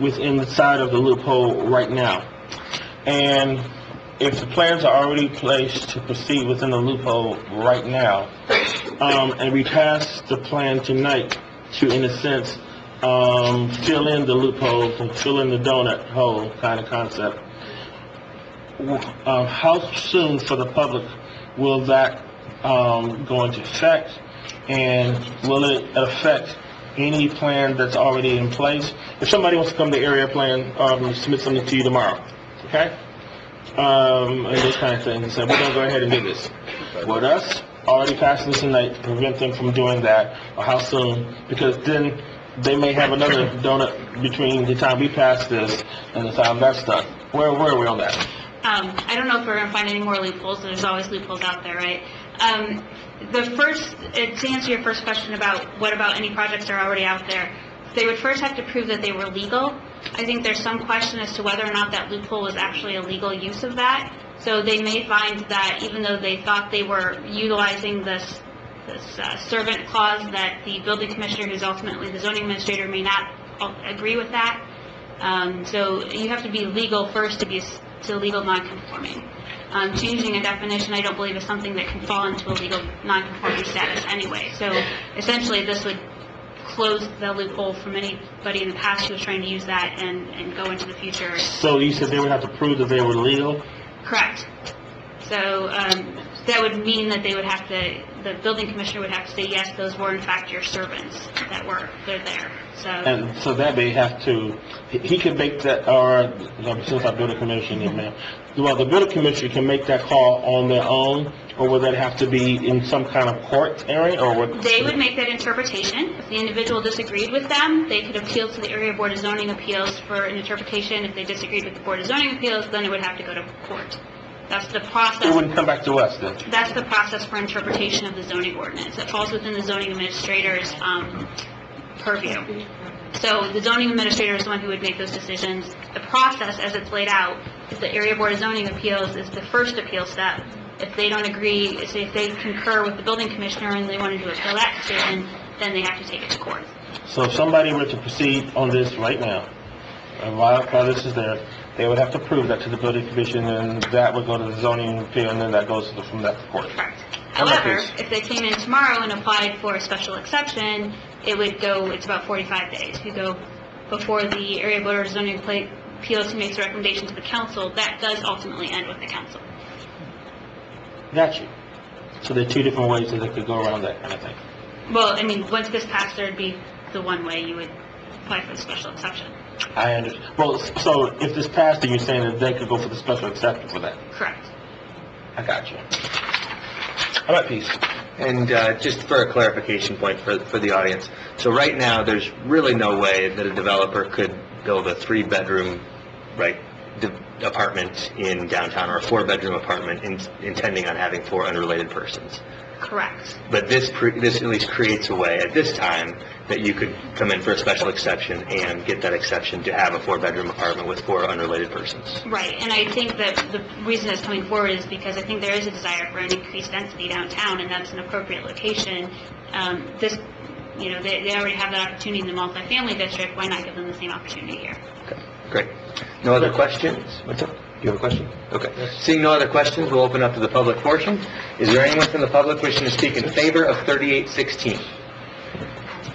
A: within the side of the loophole right now? And if the plans are already placed to proceed within the loophole right now, and we pass the plan tonight to, in a sense, fill in the loopholes and fill in the donut hole kind of concept, how soon for the public will that go into effect, and will it affect any plan that's already in place? If somebody wants to come to area plan, submit something to you tomorrow, okay? And this kind of thing, and say, we're going to go ahead and do this. Would us already passing this tonight prevent them from doing that, or how soon? Because then they may have another donut between the time we pass this and the time that's done. Where are we on that?
P: I don't know if we're going to find any more loopholes. There's always loopholes out there, right? To answer your first question about what about any projects that are already out there, they would first have to prove that they were legal. I think there's some question as to whether or not that loophole was actually a legal use of that. So they may find that even though they thought they were utilizing this servant clause, that the building commissioner, who's ultimately the zoning administrator, may not agree with that. So you have to be legal first to be legal non-conforming. Changing a definition, I don't believe, is something that can fall into a legal non-conforming status anyway. So essentially, this would close the loophole from anybody in the past who was trying to use that and go into the future.
A: So you said they would have to prove that they were legal?
P: Correct. So that would mean that they would have to, the building commissioner would have to say, yes, those were in fact your servants they're there.
A: And so that may have to, he can make that, or since I building commissioner, well, the building commissioner can make that call on their own, or would that have to be in some kind of court area, or what?
P: They would make that interpretation. If the individual disagreed with them, they could appeal to the Area Board of Zoning Appeals for an interpretation. If they disagreed with the Board of Zoning Appeals, then it would have to go to court. That's the process.
A: It wouldn't come back to us then?
P: That's the process for interpretation of the zoning ordinance. It falls within the zoning administrator's purview. So the zoning administrator is the one who would make those decisions. The process, as it's laid out, is the Area Board of Zoning Appeals is the first appeal step. If they don't agree, if they concur with the building commissioner and they want to appeal that decision, then they have to take it to court.
A: So if somebody were to proceed on this right now, while this is there, they would have to prove that to the building commission, and that would go to the zoning appeal, and then that goes from that to court.
P: Correct. However, if they came in tomorrow and applied for a special exception, it's about 45 days. You go before the area board or zoning appeals who makes a recommendation to the council, that does ultimately end with the council.
A: Got you. So there are two different ways that they could go around that kind of thing.
P: Well, I mean, once this passed, there'd be the one way you would apply for the special exception.
A: I understand. Well, so if this passed, then you're saying that they could go for the special exception for that?
P: Correct.
A: I got you. I'm at peace.
K: And just for a clarification point for the audience, so right now, there's really no way that a developer could build a 3-bedroom, apartment in downtown, or a 4-bedroom apartment intending on having 4 unrelated persons.
P: Correct.
K: But this at least creates a way at this time that you could come in for a special exception and get that exception to have a 4-bedroom apartment with 4 unrelated persons.
P: Right, and I think that the reason it's coming forward is because I think there is a desire for an increased density downtown, and that's an appropriate location. They already have that opportunity in the multifamily district. Why not give them the same opportunity here?
K: Okay, great. No other questions? What's up? You have a question? Okay. Seeing no other questions, we'll open up to the public portion. Is there anyone from the public wishing to speak in favor of 3816?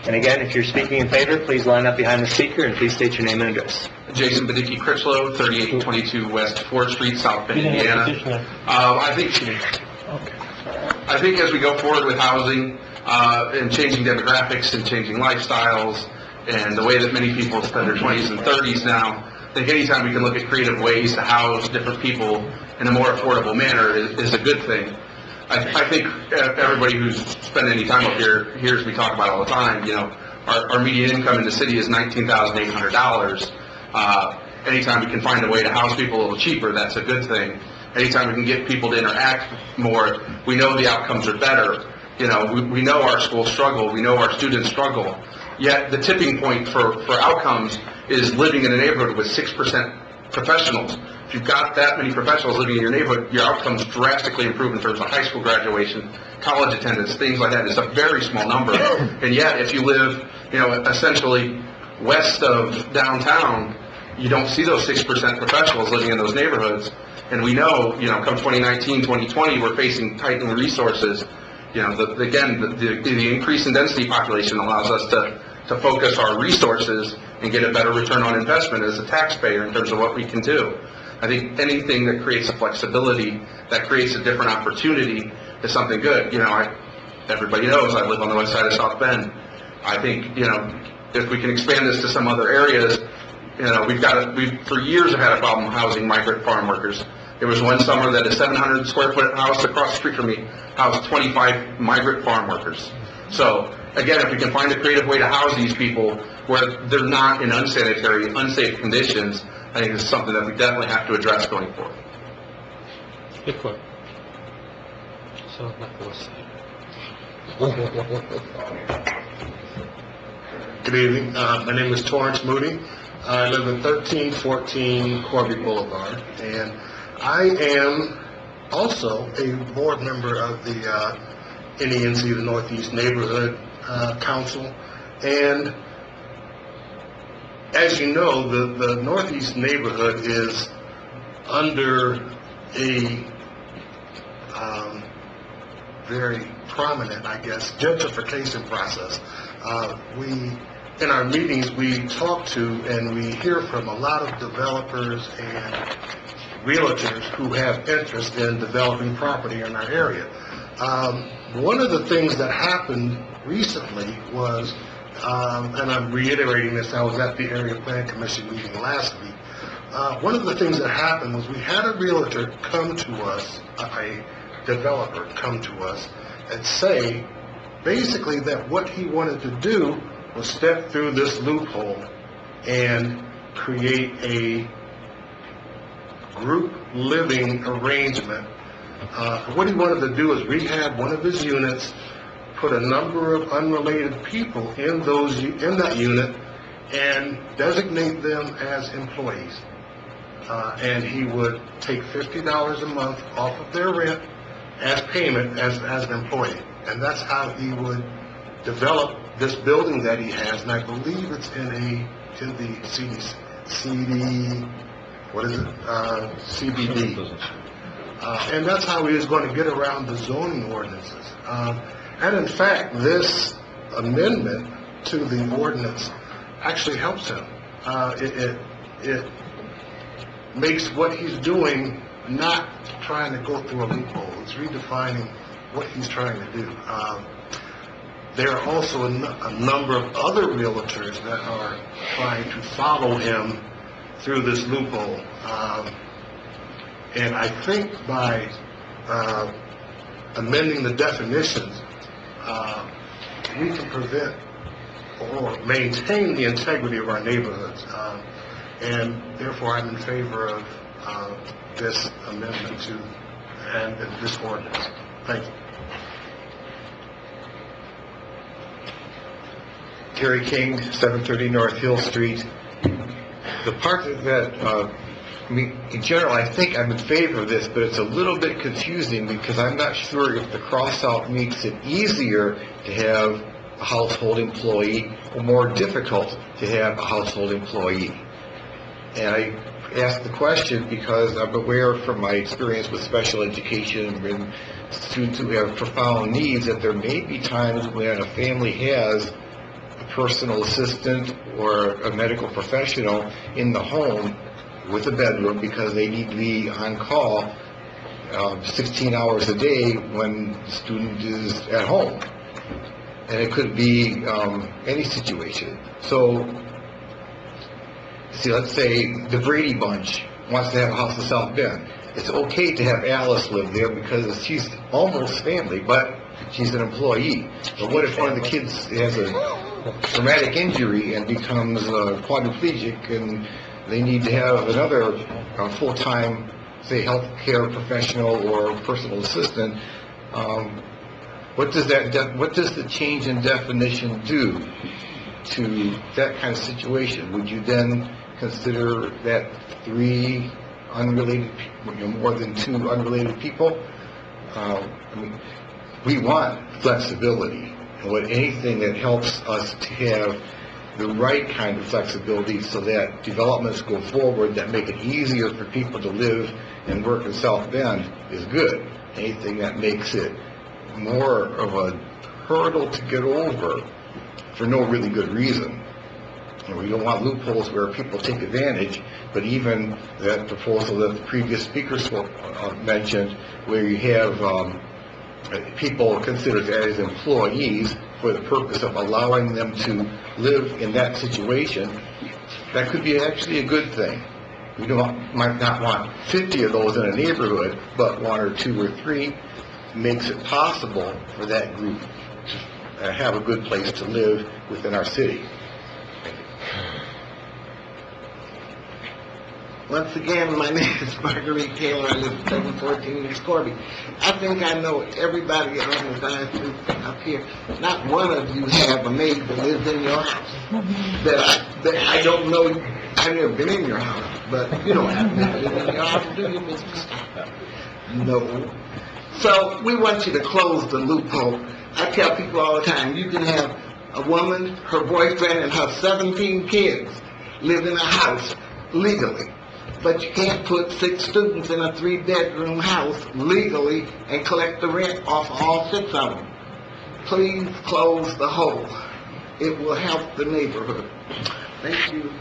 K: And again, if you're speaking in favor, please line up behind the speaker and please state your name and address.
U: Jason Badicki Critchlow, 3822 West 4th Street, South Bend, Indiana. I think as we go forward with housing and changing demographics and changing lifestyles and the way that many people spend their 20s and 30s now, I think anytime we can look at creative ways to house different people in a more affordable manner is a good thing. I think everybody who's spent any time up here hears me talk about it all the time. Our median income in the city is $19,800. Anytime we can find a way to house people a little cheaper, that's a good thing. Anytime we can get people to interact more, we know the outcomes are better. We know our schools struggle. We know our students struggle. Yet the tipping point for outcomes is living in a neighborhood with 6% professionals. If you've got that many professionals living in your neighborhood, your outcomes drastically improve in terms of high school graduation, college attendance, things like that. It's a very small number. And yet, if you live, essentially west of downtown, you don't see those 6% professionals living in those neighborhoods. And we know, come 2019, 2020, we're facing tightening resources. The increase in density population allows us to focus our resources and get a better return on investment as a taxpayer in terms of what we can do. I think anything that creates a flexibility, that creates a different opportunity is something good. Everybody knows I live on the west side of South Bend. I think, if we can expand this to some other areas, we've for years have had a problem housing migrant farm workers. There was one summer that a 700 square foot house across the street from me housed 25 migrant farm workers. So, again, if we can find a creative way to house these people where they're not in unsanitary, unsafe conditions, I think it's something that we definitely have to address going forward.
A: Good point. So, not the west side.
D: Good evening. My name is Torrance Moody. I live at 1314 Corby Boulevard, and I am also a board member of the NENC, the Northeast Neighborhood Council. And as you know, the Northeast Neighborhood is under a very prominent, gentrification process. In our meetings, we talk to and we hear from a lot of developers and realtors who have interest in developing property in our area. One of the things that happened recently was, and I'm reiterating this, I was at the Area Plan Commission meeting last week. One of the things that happened was we had a realtor come to us, a developer come to us, and say basically that what he wanted to do was step through this loophole and create a group living arrangement. What he wanted to do is rehab one of his units, put a number of unrelated people in that unit, and designate them as employees. And he would take $50 a month off of their rent as payment as an employee. And that's how he would develop this building that he has, and I believe it's in the CBD. And that's how he was going to get around the zoning ordinances. And in fact, this amendment to the ordinance actually helps him. It makes what he's doing not trying to go through a loophole. It's redefining what he's trying to do. There are also a number of other realtors that are trying to follow him through this loophole. And I think by amending the definitions, we can prevent or maintain the integrity of our neighborhoods. And therefore, I'm in favor of this amendment to and this ordinance. Thank you.
B: Terry King, 730 North Hill Street. The part that, in general, I think I'm in favor of this, but it's a little bit confusing because I'm not sure if the cross-out makes it easier to have a household employee or more difficult to have a household employee. And I ask the question because I'm aware from my experience with special education and students who have profound needs that there may be times when a family has a personal assistant or a medical professional in the home with a bedroom because they need to be on call 16 hours a day when the student is at home. And it could be any situation. So, see, let's say the Brady Bunch wants to have a house in South Bend. It's okay to have Alice live there because she's almost family, but she's an employee. But what if one of the kids has a traumatic injury and becomes quadriplegic and they need to have another full-time, say, health care professional or personal assistant? What does the change in definition do to that kind of situation? Would you then consider that three unrelated people, more than two unrelated people? We want flexibility, and anything that helps us to have the right kind of flexibility so that developments go forward that make it easier for people to live and work in South Bend is good. Anything that makes it more of a hurdle to get over for no really good reason. We don't want loopholes where people take advantage, but even that proposal that the previous speaker mentioned, where you have people considered as employees for the purpose of allowing them to live in that situation, that could be actually a good thing. We might not want 50 of those in a neighborhood, but one or two or three makes it possible for that group to have a good place to live within our city.
S: Once again, my name is Marguerite Taylor. I live at 714 East Corby. I think I know everybody on the diocese up here. Not one of you have a maid that lives in your house. That I don't know. I've never been in your house, but you don't have to live in your house, do you, Mr. Scott? No. So we want you to close the loophole. I tell people all the time, you can have a woman, her boyfriend, and her 17 kids live in a house legally. But you can't put 6 students in a 3-bedroom house legally and collect the rent off all 6 of them. Please close the hole. It will help the neighborhood. Thank you.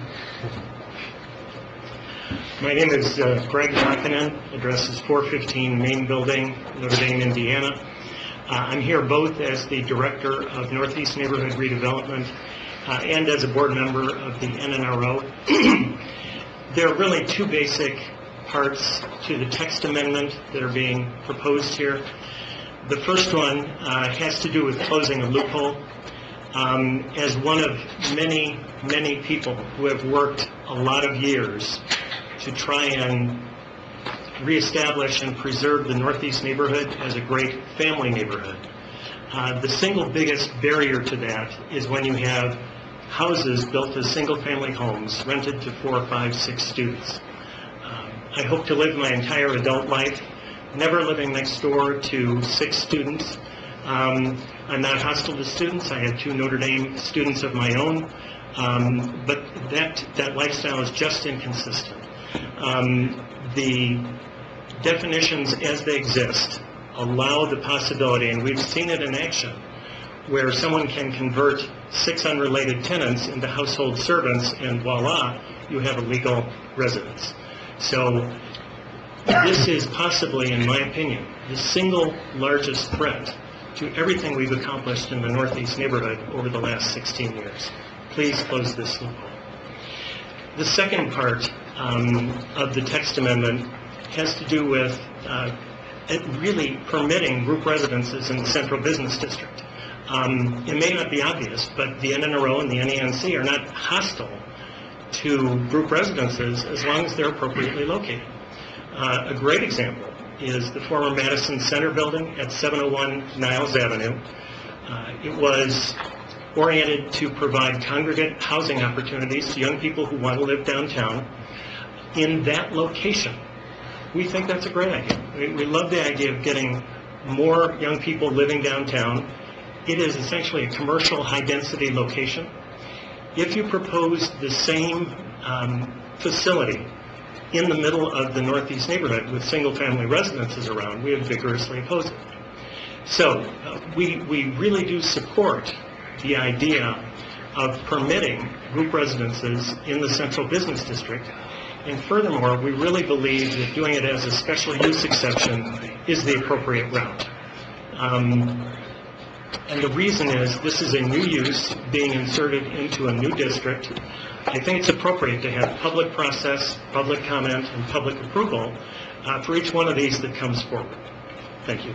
E: My name is Greg Markinen. Address is 415 Main Building, Notre Dame, Indiana. I'm here both as the Director of Northeast Neighborhood Redevelopment and as a board member of the NNRO. There are really 2 basic parts to the text amendment that are being proposed here. The first one has to do with closing a loophole. As one of many, many people who have worked a lot of years to try and reestablish and preserve the Northeast neighborhood as a great family neighborhood, the single biggest barrier to that is when you have houses built as single-family homes rented to 4, 5, 6 students. I hope to live my entire adult life never living next door to 6 students. I'm not hostile to students. I have 2 Notre Dame students of my own, but that lifestyle is just inconsistent. The definitions as they exist allow the possibility, and we've seen it in action, where someone can convert 6 unrelated tenants into household servants, and voila, you have a legal residence. So this is possibly, in my opinion, the single largest threat to everything we've accomplished in the Northeast neighborhood over the last 16 years. Please close this loophole. The second part of the text amendment has to do with really permitting group residences in the central business district. It may not be obvious, but the NNRO and the NENC are not hostile to group residences as long as they're appropriately located. A great example is the former Madison Center building at 701 Niles Avenue. It was oriented to provide congregate housing opportunities to young people who want to live downtown in that location. We think that's a great idea. We love the idea of getting more young people living downtown. It is essentially a commercial high-density location. If you propose the same facility in the middle of the Northeast neighborhood with single-family residences around, we would vigorously oppose it. So we really do support the idea of permitting group residences in the central business district. And furthermore, we really believe that doing it as a special use exception is the appropriate route. And the reason is this is a new use being inserted into a new district. I think it's appropriate to have public process, public comment, and public approval for each one of these that comes forward. Thank you.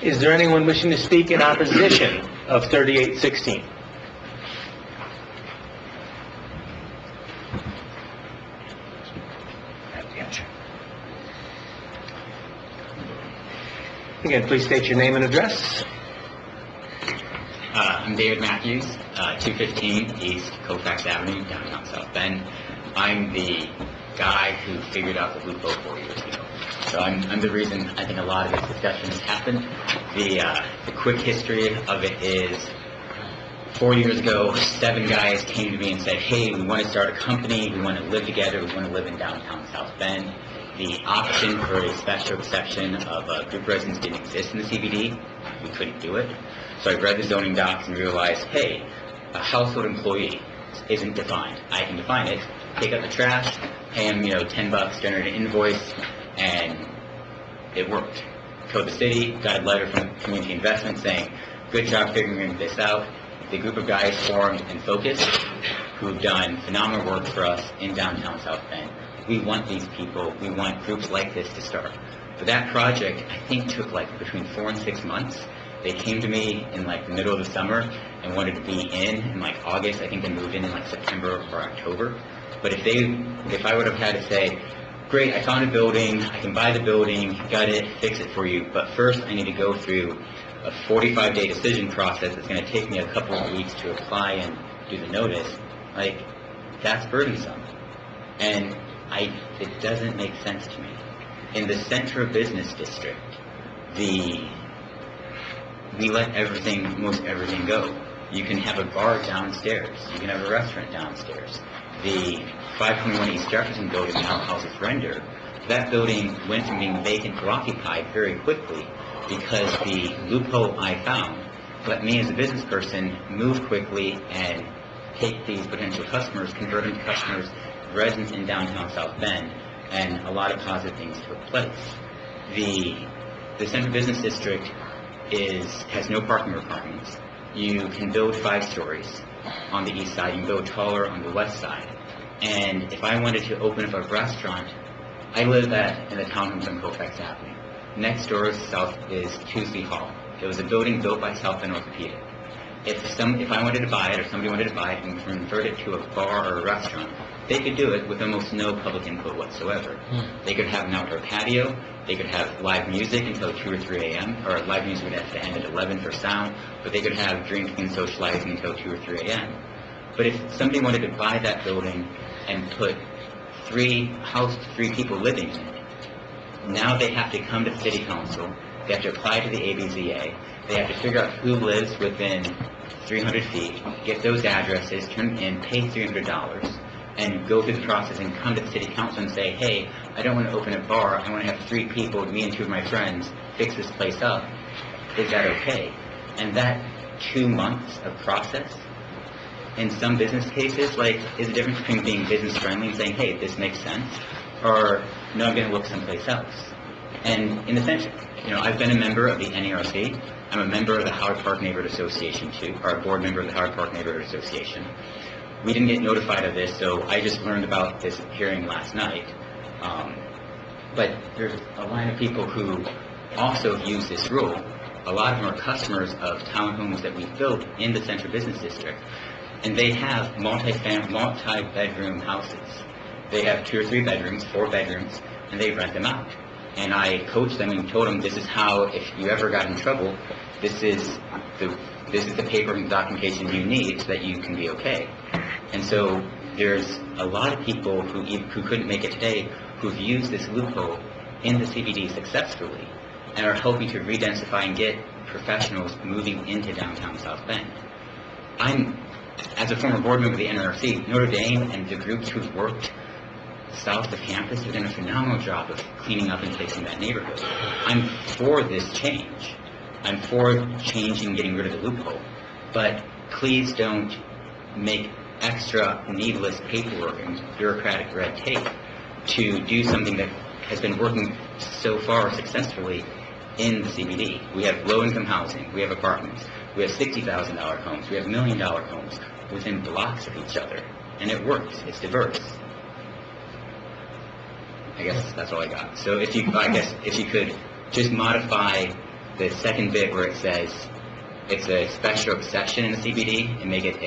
K: Is there anyone wishing to speak in opposition of 3816? Again, please state your name and address.
J: I'm David Matthews, 215 East Colfax Avenue, downtown South Bend. I'm the guy who figured out the loophole 4 years ago. So I'm the reason I think a lot of this discussion has happened. The quick history of it is 4 years ago, 7 guys came to me and said, hey, we want to start a company, we want to live together, we want to live in downtown South Bend. The option for a special exception of group residence didn't exist in the CBD. We couldn't do it. So I read the zoning docs and realized, hey, a household employee isn't defined. I can define it, take out the trash, pay him, $10, generate an invoice, and it worked. Called the city, got a letter from Community Investment saying, good job figuring this out. The group of guys formed and focused who've done phenomenal work for us in downtown South Bend. We want these people, we want groups like this to start. But that project, I think, took between 4 and 6 months. They came to me in the middle of the summer and wanted to be in August. I think they moved in September or October. But if I would have had to say, great, I found a building, I can buy the building, gut it, fix it for you, but first I need to go through a 45-day decision process that's going to take me a couple of weeks to apply and do the notice, that's burdensome. And it doesn't make sense to me. In the Central Business District, we let most everything go. You can have a bar downstairs. You can have a restaurant downstairs. The 521 East Jefferson building now houses Render. That building went from being vacant to occupied very quickly because the loophole I found let me as a business person move quickly and take these potential customers, convert them to customers, residents in downtown South Bend, and a lot of positive things took place. The Central Business District has no parking requirements. You can build 5 stories on the east side, you can build taller on the west side. And if I wanted to open up a restaurant, I live in the townhomes on Colfax Avenue. Next door is Tuesday Hall. It was a building built by South Bend Orthopedic. If I wanted to buy it, or somebody wanted to buy it and convert it to a bar or a restaurant, they could do it with almost no public input whatsoever. They could have an outdoor patio, they could have live music until 2 or 3 a.m., or live music would have to end at 11 for sound, but they could have drinking and socializing until 2 or 3 a.m. But if somebody wanted to buy that building and put 3 people living in it, now they have to come to the city council, they have to apply to the ABZA, they have to figure out who lives within 300 feet, get those addresses, turn them in, pay $300, and go through the process and come to the city council and say, hey, I don't want to open a bar, I want to have 3 people, me and 2 of my friends, fix this place up. Is that okay? And that 2 months of process, in some business cases, like, is the difference between being business friendly and saying, hey, this makes sense, or no, I'm going to look someplace else. And in the sense, I've been a member of the NARC. I'm a member of the Howard Park Neighborhood Association too, or a board member of the Howard Park Neighborhood Association. We didn't get notified of this, so I just learned about this hearing last night. But there's a line of people who also use this rule. A lot of them are customers of townhomes that we've built in the Central Business District. And they have multi-bedroom houses. They have 2 or 3 bedrooms, 4 bedrooms, and they rent them out. And I coached them and told them, this is how, if you ever got in trouble, this is the paper and documentation you need so that you can be okay. And so there's a lot of people who couldn't make it today who've used this loophole in the CBD successfully and are helping to re-densify and get professionals moving into downtown South Bend. As a former board member of the NRC, Notre Dame and the groups who've worked south of campus have done a phenomenal job of cleaning up and fixing that neighborhood. I'm for this change. I'm for changing, getting rid of the loophole. But please don't make extra needless paperwork and bureaucratic red tape to do something that has been working so far successfully in the CBD. We have low-income housing, we have apartments, we have $60,000 homes, we have $1 million homes within blocks of each other. And it works, it's diverse. I guess that's all I got. So if you could just modify the second bit where it says it's a special exception in the CBD and make it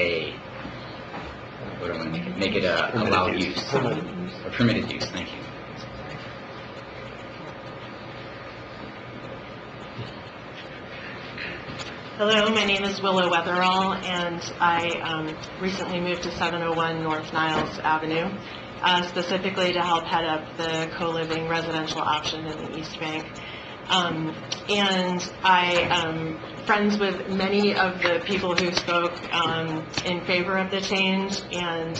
J: make it a allowed use, a permitted use. Thank you.
G: Hello, my name is Willow Weatherall, and I recently moved to 701 North Niles Avenue, specifically to help head up the co-living residential option in the East Bank. And I am friends with many of the people who spoke in favor of the change, and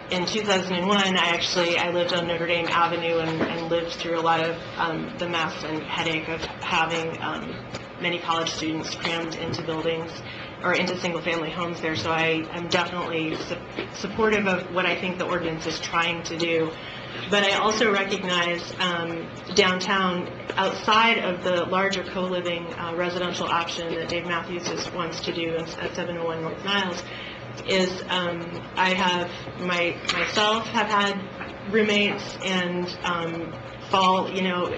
G: in 2001, I lived on Notre Dame Avenue and lived through a lot of the mess and headache of having many college students crammed into buildings or into single-family homes there. So I am definitely supportive of what I think the ordinance is trying to do. But I also recognize downtown, outside of the larger co-living residential option that Dave Matthews wants to do at 701 North Niles, is myself have had roommates and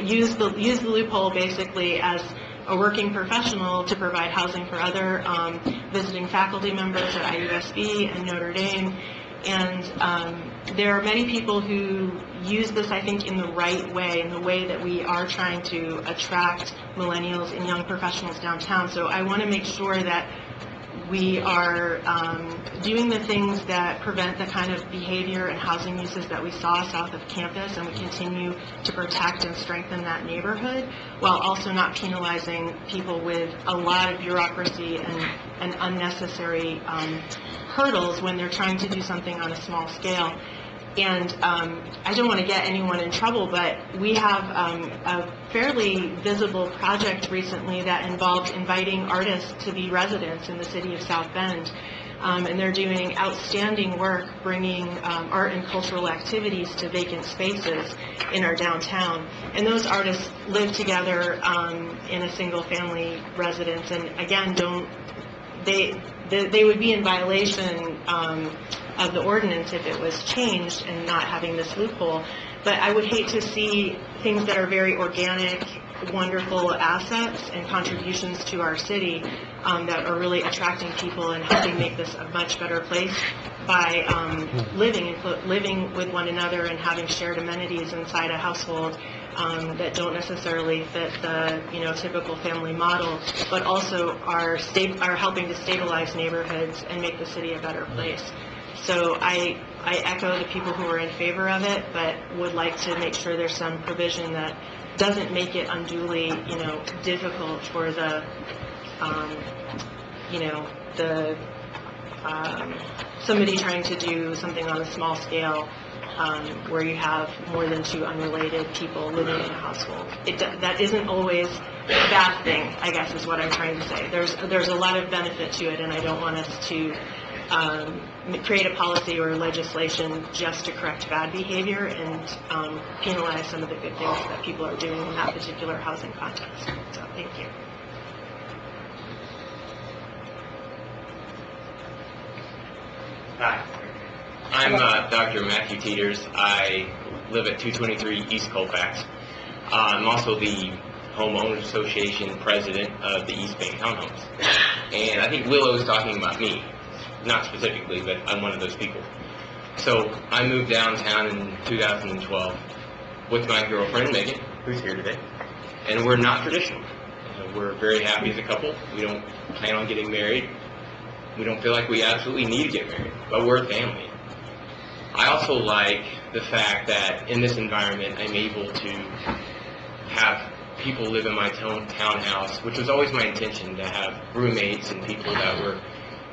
G: use the loophole basically as a working professional to provide housing for other visiting faculty members at IUSB and Notre Dame. And there are many people who use this, I think, in the right way, in the way that we are trying to attract millennials and young professionals downtown. So I want to make sure that we are doing the things that prevent the kind of behavior and housing uses that we saw south of campus, and we continue to protect and strengthen that neighborhood while also not penalizing people with a lot of bureaucracy and unnecessary hurdles when they're trying to do something on a small scale. And I don't want to get anyone in trouble, but we have a fairly visible project recently that involved inviting artists to be residents in the city of South Bend. And they're doing outstanding work bringing art and cultural activities to vacant spaces in our downtown. And those artists live together in a single-family residence, and again, they would be in violation of the ordinance if it was changed and not having this loophole. But I would hate to see things that are very organic, wonderful assets and contributions to our city that are really attracting people and helping make this a much better place by living with one another and having shared amenities inside a household that don't necessarily fit the typical family model, but also are helping to stabilize neighborhoods and make the city a better place. So I echo the people who are in favor of it, but would like to make sure there's some provision that doesn't make it unduly, difficult for the somebody trying to do something on a small scale where you have more than two unrelated people living in a household. That isn't always a bad thing, I guess, is what I'm trying to say. There's a lot of benefit to it, and I don't want us to create a policy or legislation just to correct bad behavior and penalize some of the good things that people are doing in that particular housing context. So, thank you.
L: Hi, I'm Dr. Matthew Teeters. I live at 223 East Colfax. I'm also the Homeowners Association president of the East Bank Townhomes. And I think Willow's talking about me, not specifically, but I'm one of those people. So I moved downtown in 2012 with my girlfriend, Megan, who's here today. And we're not traditional. We're very happy as a couple. We don't plan on getting married. We don't feel like we absolutely need to get married, but we're a family. I also like the fact that in this environment, I'm able to have people live in my townhouse, which was always my intention, to have roommates and people that were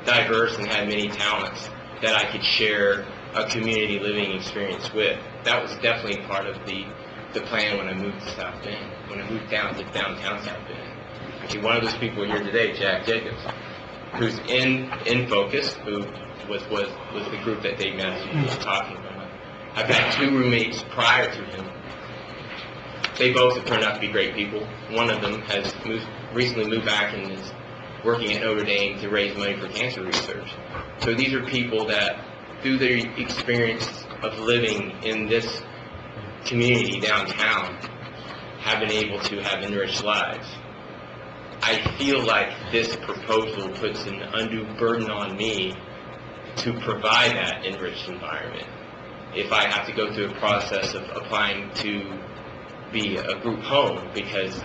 L: diverse and had many talents that I could share a community living experience with. That was definitely part of the plan when I moved to South Bend, when I moved down to downtown South Bend. Actually, one of those people here today, Jack Jacobs, who's in Focus, who was the group that Dave Matthews was talking about. I've had two roommates prior to him. They both have turned out to be great people. One of them has recently moved back and is working at Notre Dame to raise money for cancer research. So these are people that, through their experience of living in this community downtown, have been able to have enriched lives. I feel like this proposal puts an undue burden on me to provide that enriched environment. If I have to go through a process of applying to be a group home because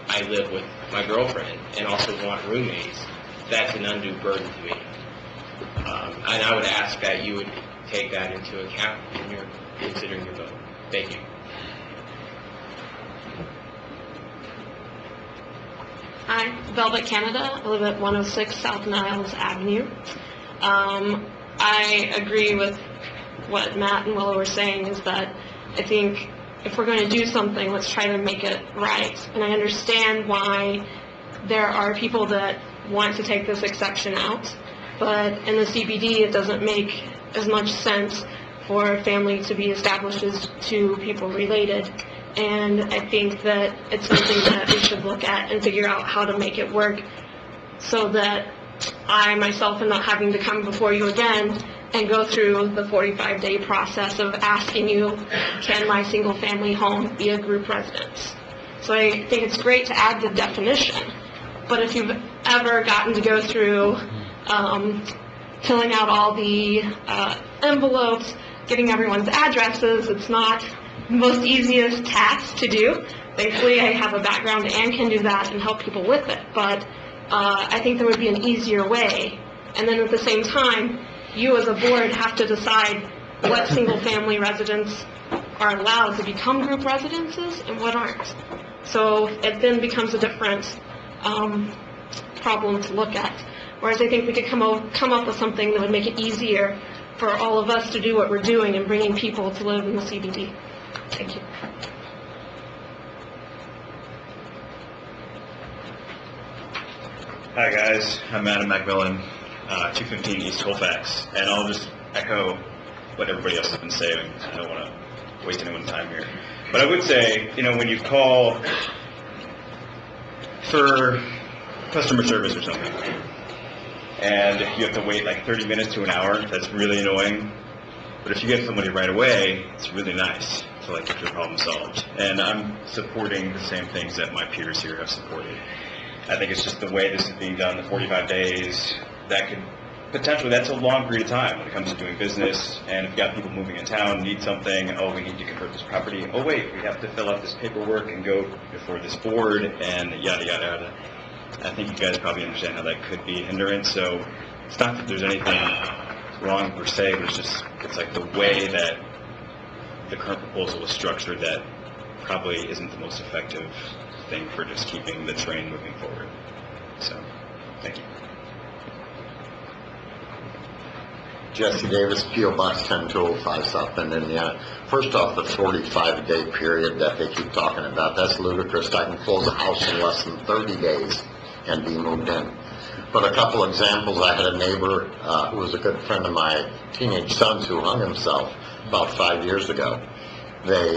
L: I live with my girlfriend and also want roommates, that's an undue burden to me. And I would ask that you would take that into account when you're considering your vote. Thank you.
G: Hi, Velvet Canada. I live at 106 South Niles Avenue. I agree with what Matt and Willow were saying, is that I think if we're going to do something, let's try to make it right. And I understand why there are people that want to take this exception out, but in the CBD it doesn't make as much sense for a family to be established as two people related. And I think that it's something that we should look at and figure out how to make it work so that I myself am not having to come before you again and go through the 45-day process of asking you, can my single-family home be a group residence? So I think it's great to add the definition, but if you've ever gotten to go through filling out all the envelopes, getting everyone's addresses, it's not the most easiest task to do. Thankfully, I have a background and can do that and help people with it, but I think there would be an easier way. And then at the same time, you as a board have to decide what single-family residents are allowed to become group residences and what aren't. So it then becomes a different problem to look at. Whereas I think we could come up with something that would make it easier for all of us to do what we're doing and bringing people to live in the CBD. Thank you.
V: Hi guys, I'm Adam McMillan, 215 East Colfax, and I'll just echo what everybody else has been saying. I don't want to waste anyone's time here. But I would say, when you call for customer service or something, and you have to wait like 30 minutes to an hour, that's really annoying. But if you get somebody right away, it's really nice to get your problem solved. And I'm supporting the same things that my peers here have supported. I think it's just the way this is being done, the 45 days, that could potentially, that's a long period of time when it comes to doing business. And if you've got people moving in town, need something, oh, we need to convert this property. Oh, wait, we have to fill out this paperwork and go before this board and yada, yada, yada. I think you guys probably understand how that could be a hindrance. So it's not that there's anything wrong per se, but it's like the way that the current proposal is structured that probably isn't the most effective thing for just keeping the train moving forward. So, thank you.
M: Jesse Davis, P.O. Box 10205, South Bend, Indiana. First off, the 45-day period that they keep talking about, that's ludicrous. I can close a house in less than 30 days and be moved in. But a couple examples, I had a neighbor who was a good friend of my teenage son's who hung himself about 5 years ago. They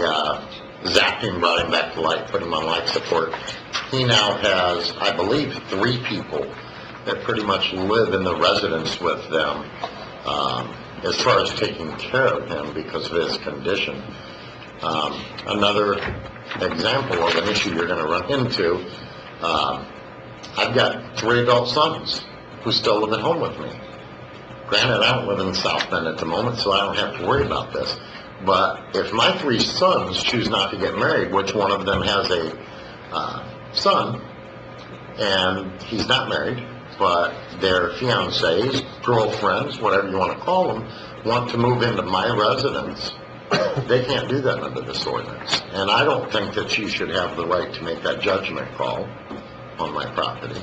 M: zapped him, brought him back to life, put him on life support. He now has, I believe, 3 people that pretty much live in the residence with them as far as taking care of him because of his condition. Another example of an issue you're going to run into, I've got 3 adult sons who still live at home with me. Granted, I don't live in South Bend at the moment, so I don't have to worry about this. But if my 3 sons choose not to get married, which one of them has a son, and he's not married, but their fiancés, girlfriends, whatever you want to call them, want to move into my residence, they can't do that under this ordinance. And I don't think that you should have the right to make that judgment call on my property.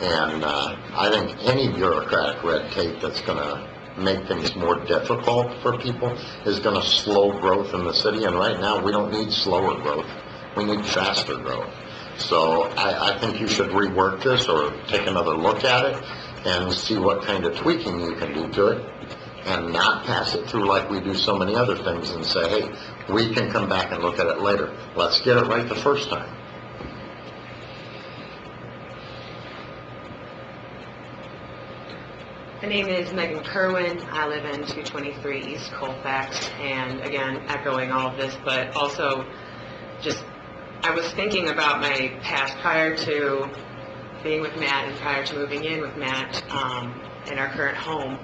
M: And I think any bureaucratic red tape that's going to make things more difficult for people is going to slow growth in the city. And right now, we don't need slower growth. We need faster growth. So I think you should rework this or take another look at it and see what kind of tweaking you can do to it and not pass it through like we do so many other things and say, hey, we can come back and look at it later. Let's get it right the first time.
N: My name is Megan Kerwin. I live in 223 East Colfax, and again, echoing all of this, but also just, I was thinking about my past prior to being with Matt and prior to moving in with Matt in our current home.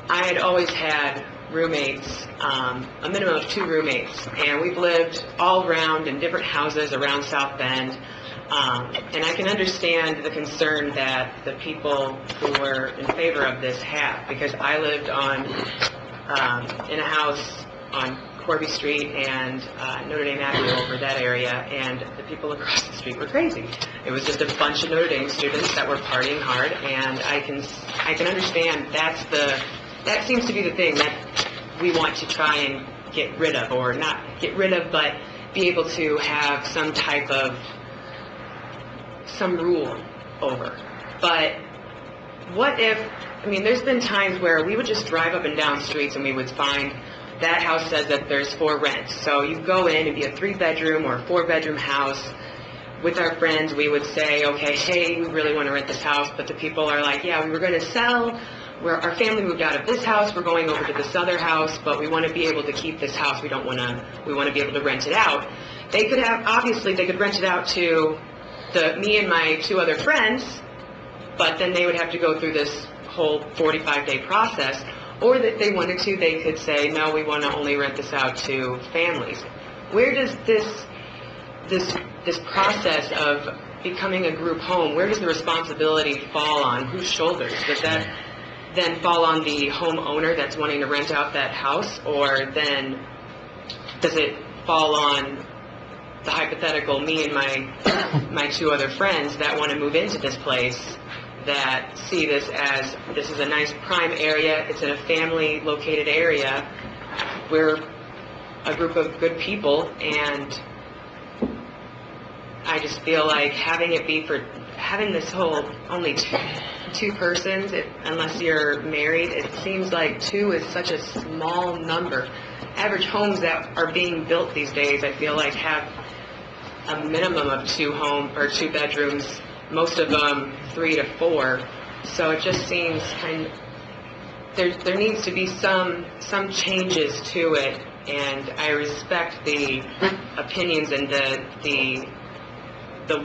N: I had always had roommates, a minimum of 2 roommates, and we've lived all around in different houses around South Bend. And I can understand the concern that the people who were in favor of this have, because I lived in a house on Corby Street and Notre Dame Avenue over that area, and the people across the street were crazy. It was just a bunch of Notre Dame students that were partying hard, and I can understand that seems to be the thing that we want to try and get rid of, or not get rid of, but be able to have some type of some rule over. But what if, there's been times where we would just drive up and down streets and we would find that house says that there's 4 rents. So you go in, it'd be a 3-bedroom or a 4-bedroom house. With our friends, we would say, okay, hey, we really want to rent this house, but the people are like, yeah, we were going to sell. Our family moved out of this house, we're going over to this other house, but we want to be able to keep this house. We want to be able to rent it out. They could rent it out to me and my 2 other friends, but then they would have to go through this whole 45-day process. Or that they wanted to, they could say, no, we want to only rent this out to families. Where does this process of becoming a group home, where does the responsibility fall on? Whose shoulders? Does that then fall on the homeowner that's wanting to rent out that house? Or then does it fall on the hypothetical me and my 2 other friends that want to move into this place, that see this as, this is a nice prime area, it's in a family located area, we're a group of good people, and I just feel like having this whole only two persons, unless you're married, it seems like 2 is such a small number. Average homes that are being built these days, I feel like, have a minimum of 2 bedrooms, most of them 3 to 4. So it just seems there needs to be some changes to it, and I respect the opinions and the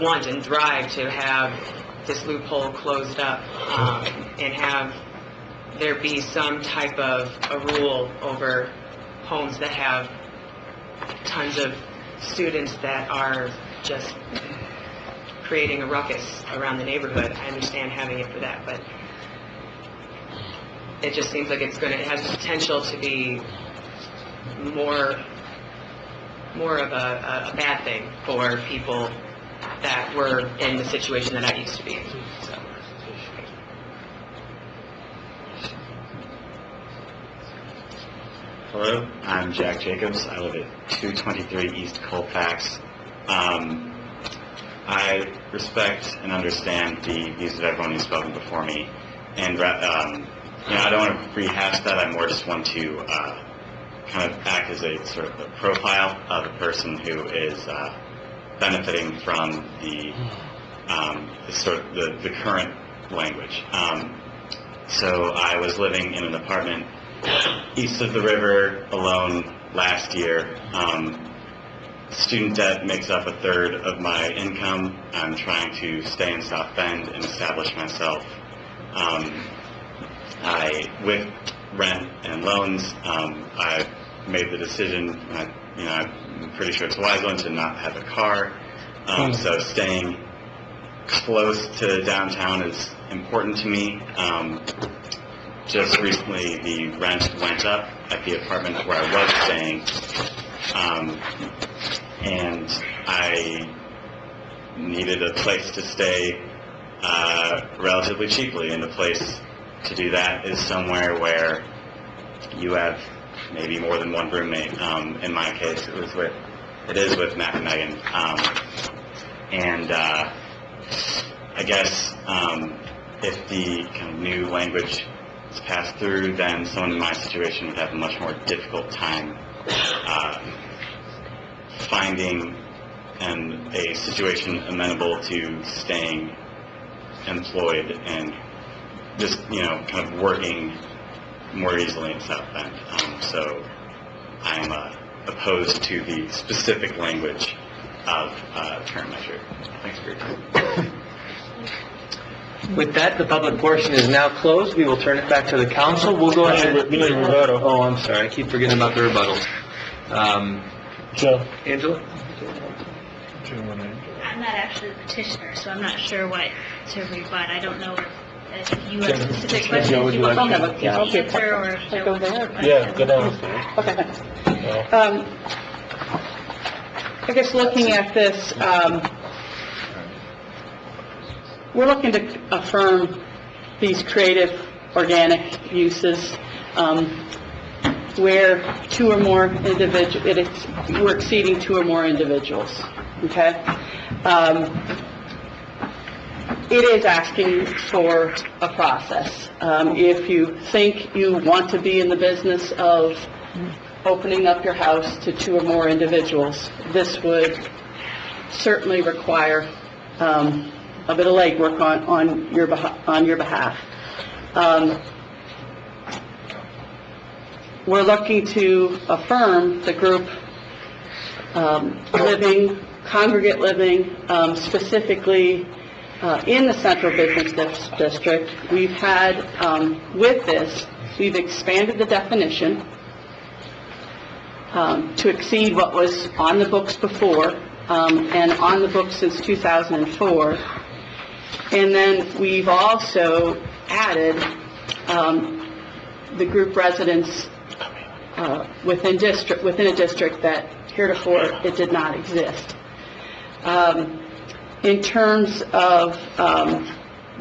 N: want and drive to have this loophole closed up, and have there be some type of a rule over homes that have tons of students that are just creating a ruckus around the neighborhood. I understand having it for that, but it just seems like it has the potential to be more of a bad thing for people that were in the situation that I used to be in. So.
C: Hello, I'm Jack Jacobs. I live at 223 East Colfax. I respect and understand the views of everyone who's spoken before me, and I don't want to rehash that. I more just want to kind of act as a sort of a profile of a person who is benefiting from the current language. So I was living in an apartment east of the river alone last year. Student debt makes up a third of my income. I'm trying to stay in South Bend and establish myself. With rent and loans, I made the decision, I'm pretty sure it's a wise one, to not have a car. So staying close to downtown is important to me. Just recently, the rent went up at the apartment where I was staying, and I needed a place to stay relatively cheaply, and a place to do that is somewhere where you have maybe more than one roommate. In my case, it is with Matt and Megan, and I guess if the kind of new language is passed through, then someone in my situation would have a much more difficult time finding a situation amenable to staying employed and just, kind of working more easily in South Bend. So I'm opposed to the specific language of the current measure. Thanks for your time.
K: With that, the public portion is now closed. We will turn it back to the council. We'll go ahead. Oh, I'm sorry. I keep forgetting about the rebuttals. Angela?
P: I'm not actually the petitioner, so I'm not sure what to rebut. I don't know if you have specific questions you want me to answer, or if there was...
A: Yeah, go down.
I: Okay. I guess looking at this, we're looking to affirm these creative organic uses where two or more individuals, we're exceeding two or more individuals, okay? It is asking for a process. If you think you want to be in the business of opening up your house to two or more individuals, this would certainly require a bit of legwork on your behalf. We're looking to affirm the group living, congregate living, specifically in the Central Business District. We've had, with this, we've expanded the definition to exceed what was on the books before, and on the books since 2004. And then we've also added the group residents within a district that heretofore it did not exist. In terms of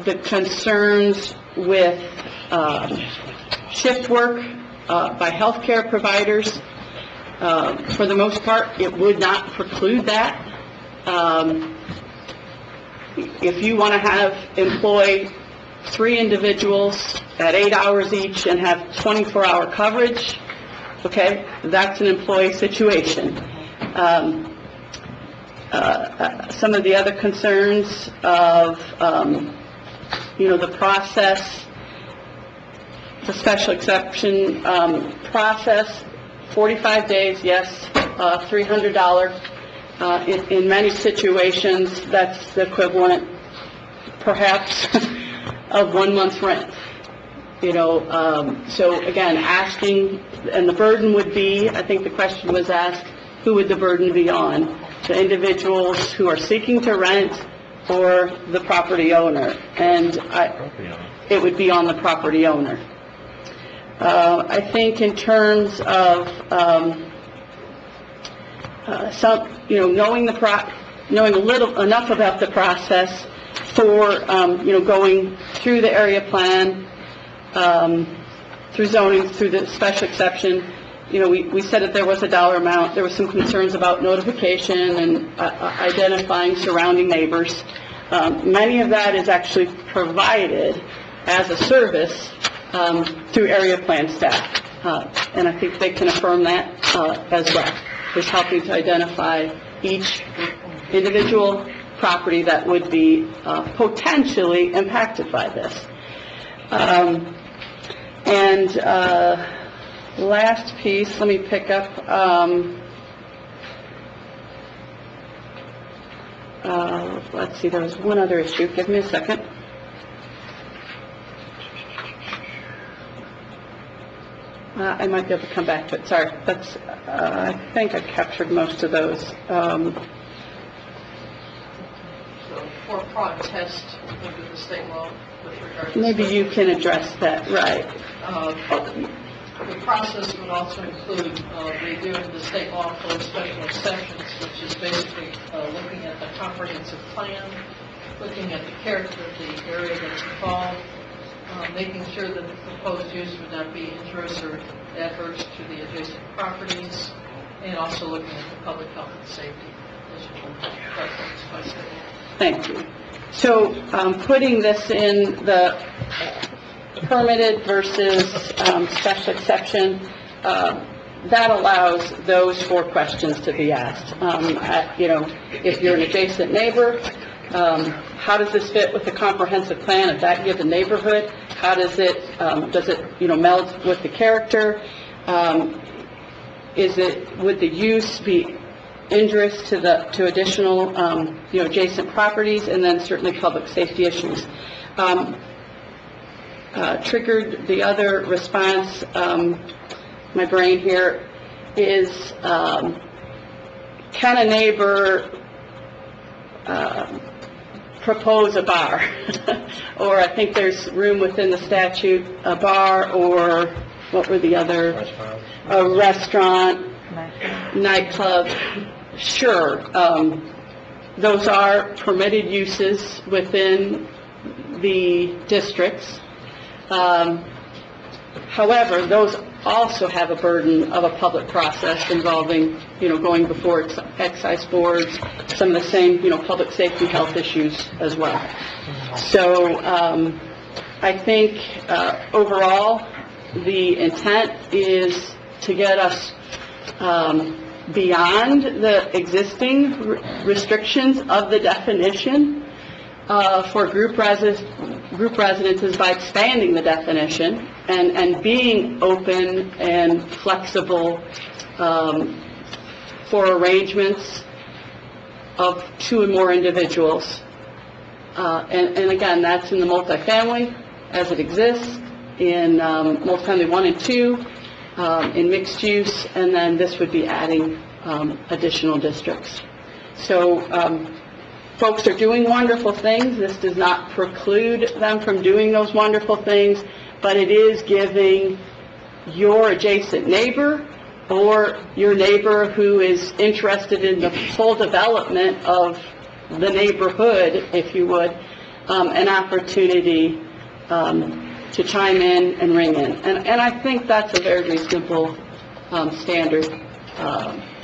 I: the concerns with shift work by healthcare providers, for the most part, it would not preclude that. If you want to employ 3 individuals at 8 hours each and have 24-hour coverage, okay, that's an employee situation. Some of the other concerns of, the process, the special exception process, 45 days, yes, $300. In many situations, that's the equivalent, perhaps, of 1 month's rent. So again, asking, and the burden would be, I think the question was asked, who would the burden be on? The individuals who are seeking to rent or the property owner? And it would be on the property owner. I think in terms of knowing enough about the process for going through the area plan, through zoning, through the special exception, we said that there was a dollar amount. There was some concerns about notification and identifying surrounding neighbors. Many of that is actually provided as a service through area plan staff. And I think they can affirm that as well. Is helping to identify each individual property that would be potentially impacted by this. And last piece, let me pick up, let's see, there was one other issue. Give me a second. I might be able to come back to it. Sorry, that's, I think I captured most of those.
O: So for-profit test under the state law with regard to...
I: Maybe you can address that, right.
O: The process would also include reviewing the state law for special exceptions, which is basically looking at the comprehensive plan, looking at the character of the area that's involved, making sure that the proposed use would not be injurious or adverse to the adjacent properties, and also looking at the public health and safety as referenced by state law.
I: Thank you. So putting this in the permitted versus special exception, that allows those 4 questions to be asked. If you're an adjacent neighbor, how does this fit with the comprehensive plan of that given neighborhood? How does it meld with the character? Would the use be injurious to additional, adjacent properties? And then certainly public safety issues. Triggered the other response, my brain here, is can a neighbor propose a bar? Or I think there's room within the statute, a bar, or what were the other? A restaurant, nightclub. Sure. Those are permitted uses within the districts. However, those also have a burden of a public process involving, going before excise boards, some of the same, public safety health issues as well. So I think overall, the intent is to get us beyond the existing restrictions of the definition for group residences by expanding the definition and being open and flexible for arrangements of 2 or more individuals. And again, that's in the multifamily as it exists, in multifamily 1 and 2, in mixed use, and then this would be adding additional districts. So folks are doing wonderful things. This does not preclude them from doing those wonderful things, but it is giving your adjacent neighbor or your neighbor who is interested in the full development of the neighborhood, if you would, an opportunity to chime in and ring in. And I think that's a very reasonable standard,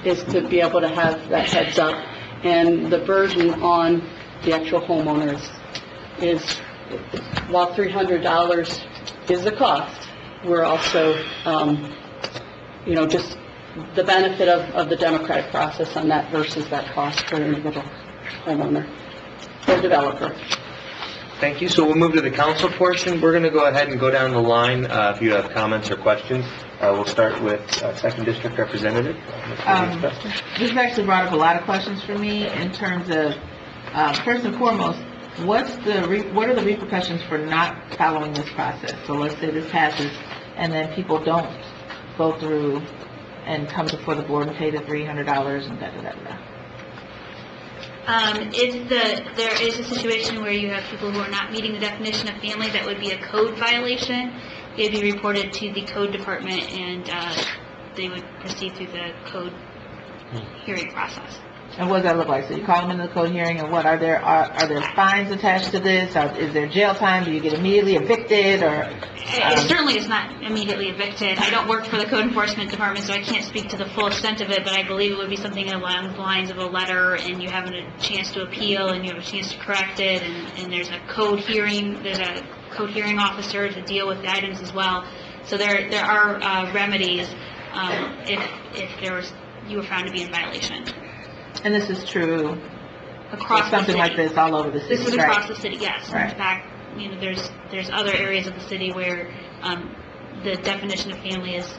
I: is to be able to have that heads up. And the burden on the actual homeowners is, while $300 is the cost, we're also, just the benefit of the democratic process on that versus that cost for an individual homeowner or developer.
K: Thank you. So we'll move to the council portion. We're going to go ahead and go down the line if you have comments or questions. We'll start with 2nd District Representative.
H: This has actually brought up a lot of questions for me in terms of, first and foremost, what are the repercussions for not following this process? So let's say this passes and then people don't go through and come before the board and pay the $300 and da-da-da-da.
P: If there is a situation where you have people who are not meeting the definition of family, that would be a code violation. It'd be reported to the code department, and they would proceed through the code hearing process.
H: And what does that look like? So you call them into the code hearing, and what, are there fines attached to this? Is there jail time? Do you get immediately evicted, or?
P: It certainly is not immediately evicted. I don't work for the code enforcement department, so I can't speak to the full extent of it, but I believe it would be something along the lines of a letter, and you have a chance to appeal, and you have a chance to correct it, and there's a code hearing, there's a code hearing officer to deal with the items as well. So there are remedies if you were found to be in violation.
H: And this is true
P: across
H: something
P: the city.
H: like this all over the city,
P: This is
H: right?
P: across the city, yes.
H: Right.
P: In fact, there's other areas of the city where the definition of family has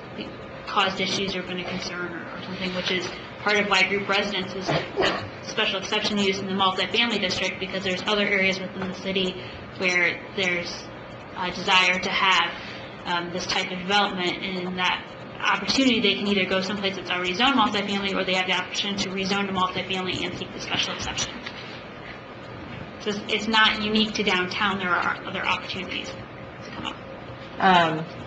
P: caused issues or been a concern or something, which is part of why group residence is a special exception use in the multifamily district, because there's other areas within the city where there's a desire to have this type of development, and that opportunity, they can either go someplace that's already zoned multifamily, or they have the option to rezone to multifamily and seek the special exception. So it's not unique to downtown. There are other opportunities to come up.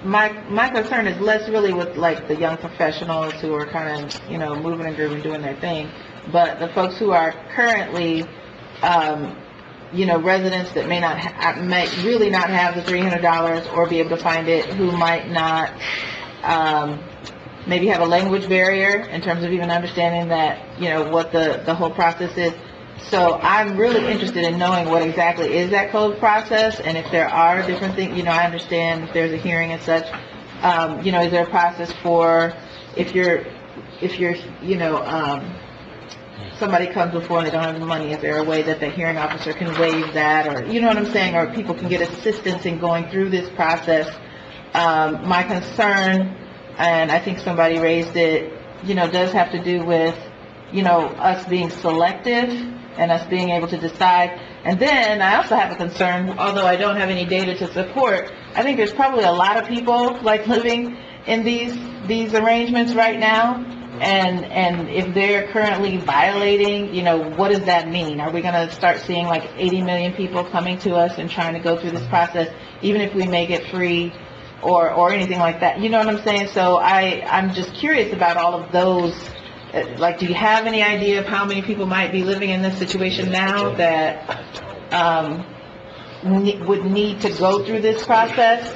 H: My concern is less really with like the young professionals who are kind of, moving and grooving, doing their thing, but the folks who are currently, residents that might really not have the $300 or be able to find it, who might not, maybe have a language barrier in terms of even understanding that, what the whole process is. So I'm really interested in knowing what exactly is that code process, and if there are different things, I understand if there's a hearing and such, is there a process for if you're, somebody comes before and they don't have the money, is there a way that the hearing officer can waive that, or, you know what I'm saying, or people can get assistance in going through this process? My concern, and I think somebody raised it, does have to do with, us being selective and us being able to decide. And then I also have a concern, although I don't have any data to support, I think there's probably a lot of people like living in these arrangements right now. And if they're currently violating, what does that mean? Are we going to start seeing like 80 million people coming to us and trying to go through this process, even if we make it free or anything like that? You know what I'm saying? So I'm just curious about all of those. Like, do you have any idea of how many people might be living in this situation now that would need to go through this process?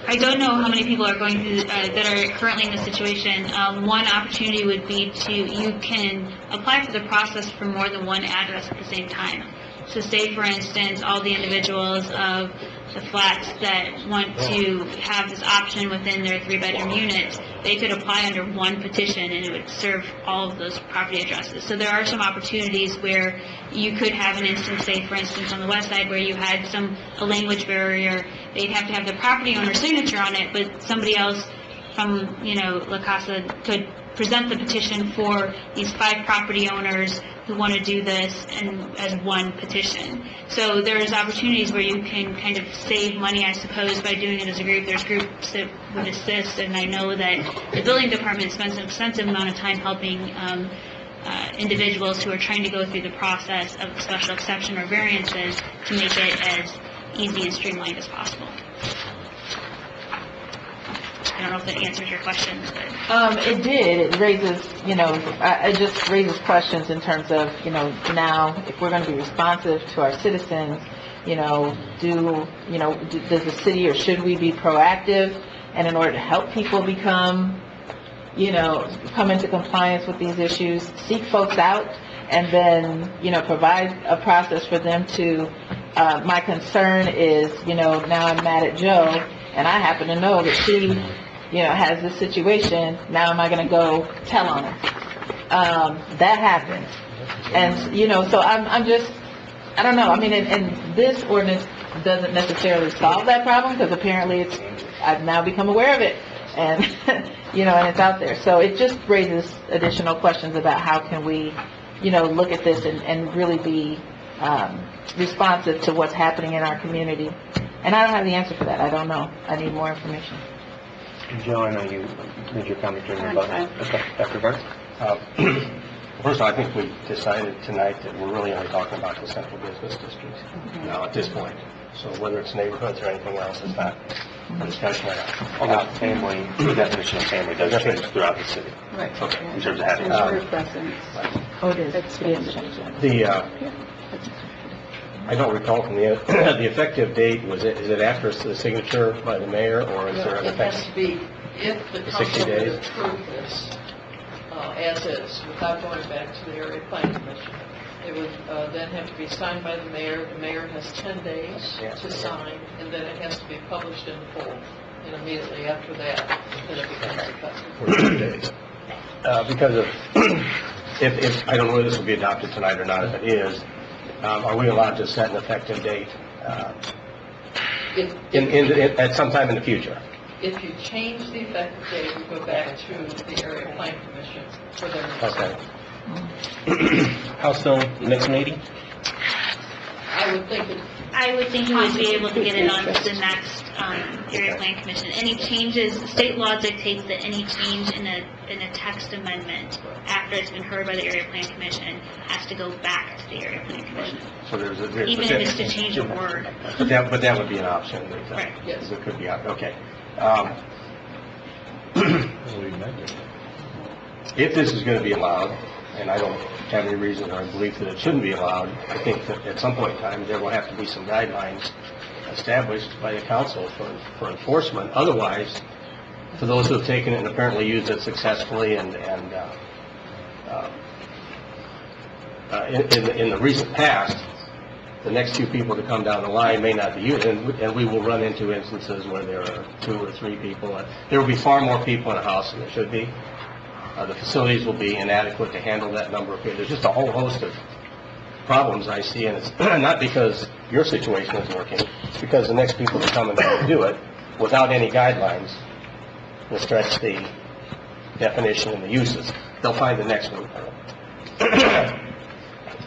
P: I don't know how many people are going through that are currently in this situation. One opportunity would be you can apply for the process for more than one address at the same time. So say, for instance, all the individuals of the flats that want to have this option within their 3-bedroom unit, they could apply under one petition and it would serve all of those property addresses. So there are some opportunities where you could have an instance, say, for instance, on the west side where you had a language barrier. They'd have to have the property owner's signature on it, but somebody else from, La Casa could present the petition for these 5 property owners who want to do this and as one petition. So there's opportunities where you can kind of save money, I suppose, by doing it as a group. There's groups that would assist, and I know that the building department spends an extensive amount of time helping individuals who are trying to go through the process of special exception or variances to make it as easy and streamlined as possible. I don't know if that answers your questions, but...
H: It did. It raises, it just raises questions in terms of, now, if we're going to be responsive to our citizens, does the city or should we be proactive? And in order to help people come into compliance with these issues, seek folks out, and then, provide a process for them to, my concern is, now I'm mad at Joe, and I happen to know that she, has this situation. Now am I going to go tell on her? That happens. And, so I'm just, I don't know. I mean, and this ordinance doesn't necessarily solve that problem, because apparently I've now become aware of it. And, and it's out there. So it just raises additional questions about how can we, look at this and really be responsive to what's happening in our community. And I don't have the answer for that. I don't know. I need more information.
K: Joe, I know you made your comment during your vote. Okay, Dr. Burns?
Q: First of all, I think we decided tonight that we're really only talking about the central business district now at this point. So whether it's neighborhoods or anything else, it's not discussion about family, the definition of family does change throughout the city.
I: Right.
Q: Okay, in terms of having.
H: Oh, it is.
Q: I don't recall from the, the effective date, is it after the signature by the mayor, or is there an
O: It has
Q: effective?
O: to be, if the
Q: 60
O: council would
Q: days?
O: approve this as is, without going back to the area planning commission, it would then have to be signed by the mayor. The mayor has 10 days to sign, and then it has to be published in full. And immediately after that, then it becomes effective.
Q: 14 days. Because of, if, I don't know whether this will be adopted tonight or not, if it is, are we allowed to set an effective date at some time in the future?
O: If you change the effective date, you go back to the area planning commission for their next.
Q: Okay.
A: How soon? Next meeting?
O: I would think it.
P: I would think we would be able to get it on to the next area plan commission. Any changes, state law dictates that any change in a text amendment after it's been heard by the area plan commission has to go back to the area plan commission.
Q: So there's
P: Even if it's to change a word.
Q: But that would be an option.
P: Right.
Q: Yes. It could be, okay. If this is going to be allowed, and I don't have any reason or belief that it shouldn't be allowed, I think that at some point in time, there will have to be some guidelines established by the council for enforcement. Otherwise, for those who have taken it and apparently used it successfully in the recent past, the next few people to come down the line may not be used, and we will run into instances where there are 2 or 3 people. There will be far more people in a house than there should be. The facilities will be inadequate to handle that number of people. There's just a whole host of problems I see, and it's not because your situation is working, it's because the next people to come and do it without any guidelines will stretch the definition and the uses. They'll find the next one.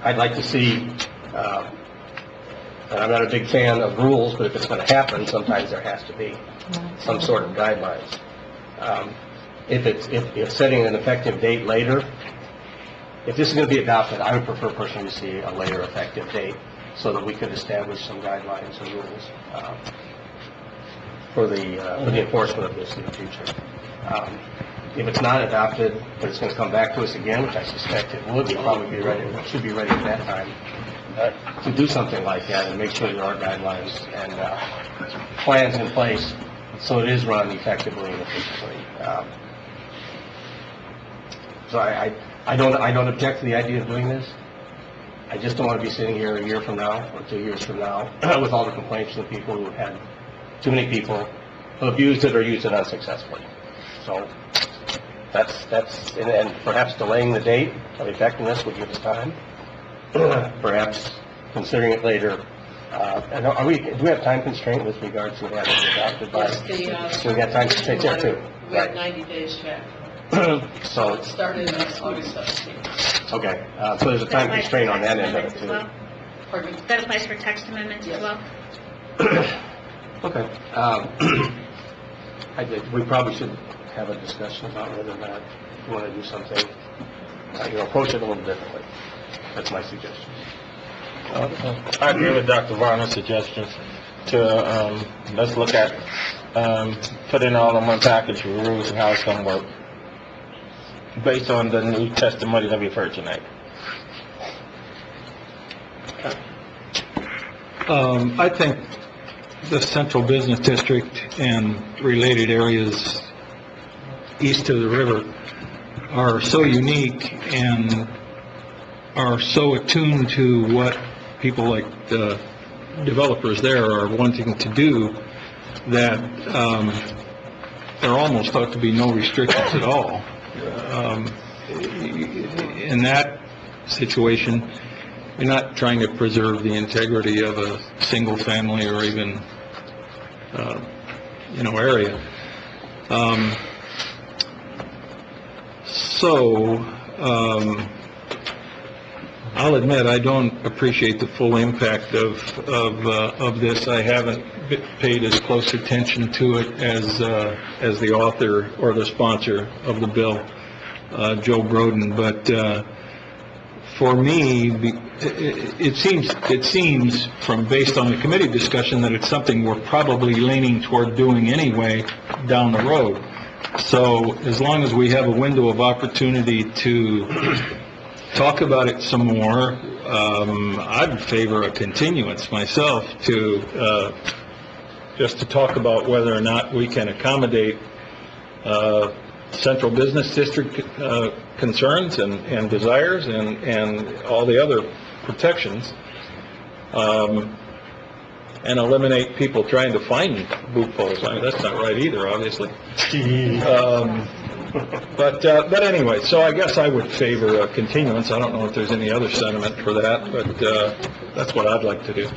Q: I'd like to see, and I'm not a big fan of rules, but if it's going to happen, sometimes there has to be some sort of guidelines. If setting an effective date later, if this is going to be adopted, I would prefer personally to see a later effective date so that we could establish some guidelines and rules for the enforcement of this in the future. If it's not adopted, but it's going to come back to us again, which I suspect it would, we'll probably be ready, should be ready at that time, to do something like that and make sure there are guidelines and plans in place so it is run effectively and efficiently. So I don't object to the idea of doing this. I just don't want to be sitting here a year from now or 2 years from now with all the complaints of the people who have had, too many people who have used it or used it unsuccessfully. So that's and perhaps delaying the date of effectiveness would give us time. Perhaps considering it later. Do we have time constraint with regard to having it adopted by?
O: Yes,
Q: So we got time constraint there too.
O: We have 90 days to act.
Q: So
O: It started on August 17th.
Q: okay, so there's a time constraint on that end of it too.
O: Pardon me?
P: That applies for text amendments as well?
Q: Okay. We probably should have a discussion about whether or not you want to do something, approach it a little differently. That's my suggestion.
A: I agree with Dr. Varner's suggestions to, let's look at, putting it all in one package with rules of how it's going to work, based on the new testimony that we've heard tonight.
R: I think the central business district and related areas east of the river are so unique and are so attuned to what people like the developers there are wanting to do that there almost ought to be no restrictions at all. In that situation, you're not trying to preserve the integrity of a single family or even, area. I'll admit I don't appreciate the full impact of this. I haven't paid as close attention to it as the author or the sponsor of the bill, Joe Broden. But for me, it seems from, based on the committee discussion, that it's something we're probably leaning toward doing anyway down the road. So as long as we have a window of opportunity to talk about it some more, I'd favor a continuance myself to, just to talk about whether or not we can accommodate Central Business District concerns and desires and all the other protections, and eliminate people trying to find loopholes. I mean, that's not right either, obviously. But anyway, so I guess I would favor a continuance. I don't know if there's any other sentiment for that, but that's what I'd like to do.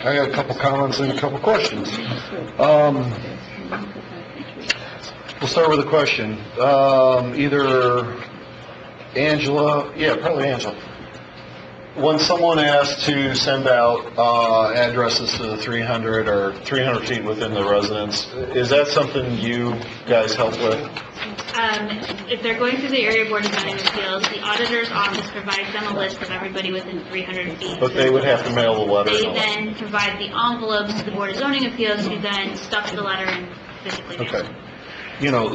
F: I got a couple comments and a couple questions. We'll start with a question. Either Angela, probably Angela. When someone asks to send out addresses to the 300 or 300 feet within the residence, is that something you guys help with?
P: If they're going through the area board of zoning appeals, the auditor's office provides them a list of everybody within 300 feet.
F: But they would have to mail the letter.
P: They then provide the envelopes to the board of zoning appeals, who then stuff the letter and physically mail it.
F: Okay. You know,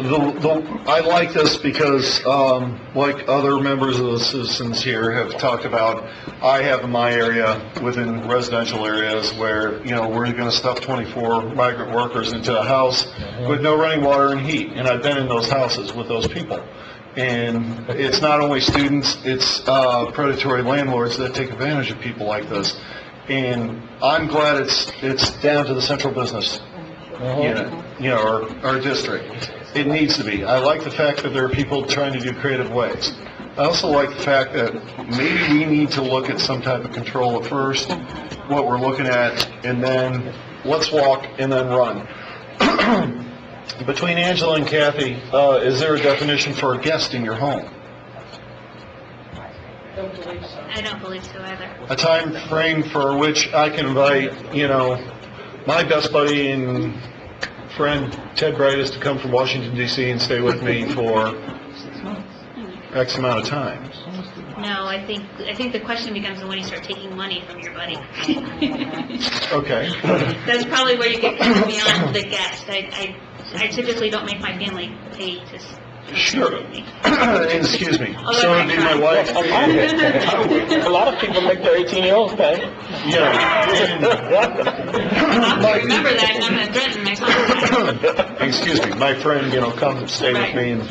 F: I like this because, like other members of the citizens here have talked about, I have in my area, within residential areas, where, you know, we're going to stuff 24 migrant workers into a house with no running water and heat. And I've been in those houses with those people. And it's not only students, it's predatory landlords that take advantage of people like this. And I'm glad it's down to the central business unit, you know, our district. It needs to be. I like the fact that there are people trying to do creative ways. I also like the fact that maybe we need to look at some type of control at first, what we're looking at, and then let's walk and then run. Between Angela and Kathy, is there a definition for a guest in your home?
P: I don't believe so either.
F: A time frame for which I can invite, you know, my best buddy and friend Ted Brightis to come from Washington, D.C. and stay with me for X amount of time.
P: No, I think the question becomes when you start taking money from your buddy.
F: Okay.
P: That's probably where you get kind of beyond the guest. I typically don't make my family pay to.
F: Sure. Excuse me. So would be my wife.
A: A lot of people make their 18-year-olds pay.
F: Yeah.
P: Remember that, I'm going to threaten my son.
F: Excuse me. My friend, you know, come and stay with me. And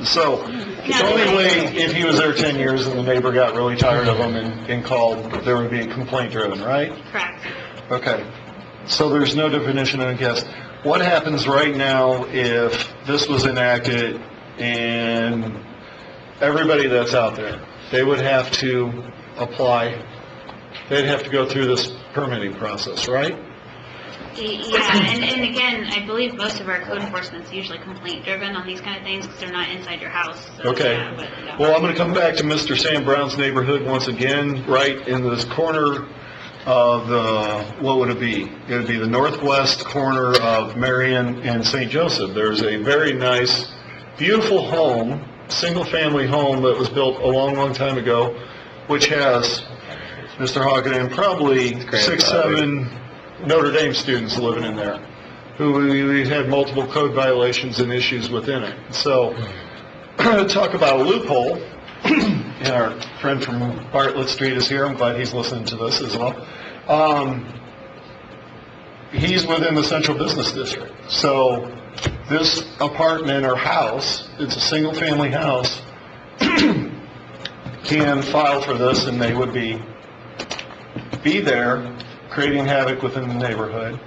F: so, the only way, if he was there 10 years and the neighbor got really tired of him and called, there would be a complaint driven, right?
P: Correct.
F: Okay. So there's no definition of a guest. What happens right now if this was enacted and everybody that's out there, they would have to apply, they'd have to go through this permitting process, right?
P: Yeah, and again, I believe most of our code enforcement is usually complaint driven on these kind of things because they're not inside your house. So,
F: Okay.
P: yeah, but, yeah.
F: Well, I'm going to come back to Mr. Sam Brown's neighborhood once again, right in this corner of the, what would it be? It would be the northwest corner of Marion and St. Joseph. There's a very nice, beautiful home, single-family home that was built a long, long time ago, which has, Mr. Hockenham, probably 6, 7 Notre Dame students living in there, who we had multiple code violations and issues within it. So, talk about a loophole. And our friend from Bartlett Street is here. I'm glad he's listening to this as well. He's within the central business district. So this apartment or house, it's a single-family house, can file for this, and they would be there creating havoc within the neighborhood.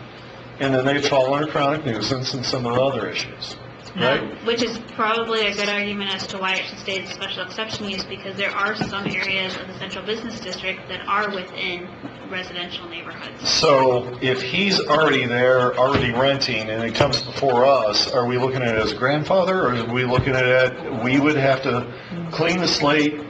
F: And then they'd fall under chronic nuisance and some of the other issues. Right.
P: Which is probably a good argument as to why it should stay as a special exception use, because there are some areas of the central business district that are within residential neighborhoods.
F: So if he's already there, already renting, and it comes before us, are we looking at it as a grandfather, or are we looking at it, we would have to clean the slate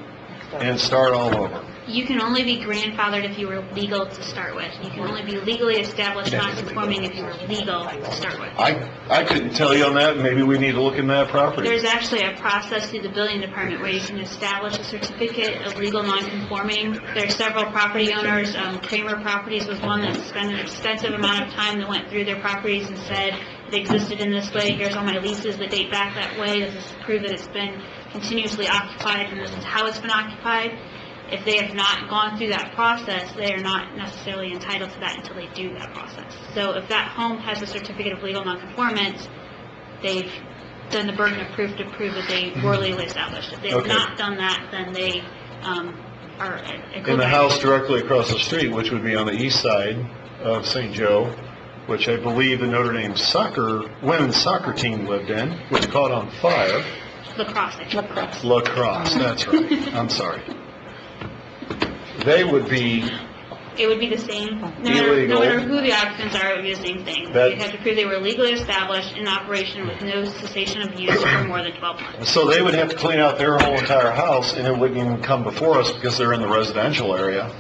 F: and start all over?
P: You can only be grandfathered if you were legal to start with. You can only be legally established non-conforming if you were legal to start with.
F: I couldn't tell you on that. Maybe we need to look in that property.
P: There's actually a process through the building department where you can establish a certificate of legal non-conforming. There are several property owners. Kramer Properties was one that spent an extensive amount of time that went through their properties and said it existed in this way. Here's all my leases that date back that way. This is to prove that it's been continuously occupied and this is how it's been occupied. If they have not gone through that process, they are not necessarily entitled to that until they do that process. So if that home has a certificate of legal nonconformance, they've done the burden of proof to prove that they were legally established. If they have not done that, then they are
F: in the house directly across the street, which would be on the east side of St. Joe, which I believe the Notre Dame women's soccer team lived in, which caught on fire. Lacrosse, that's right. I'm sorry. They would be...
P: It would be the same.
F: Illegal.
P: No matter who the occupants are, it would be the same thing. You'd have to prove they were legally established in operation with no cessation of use for more than 12 months.
F: So they would have to clean out their whole entire house, and it wouldn't even come before us because they're in the residential area.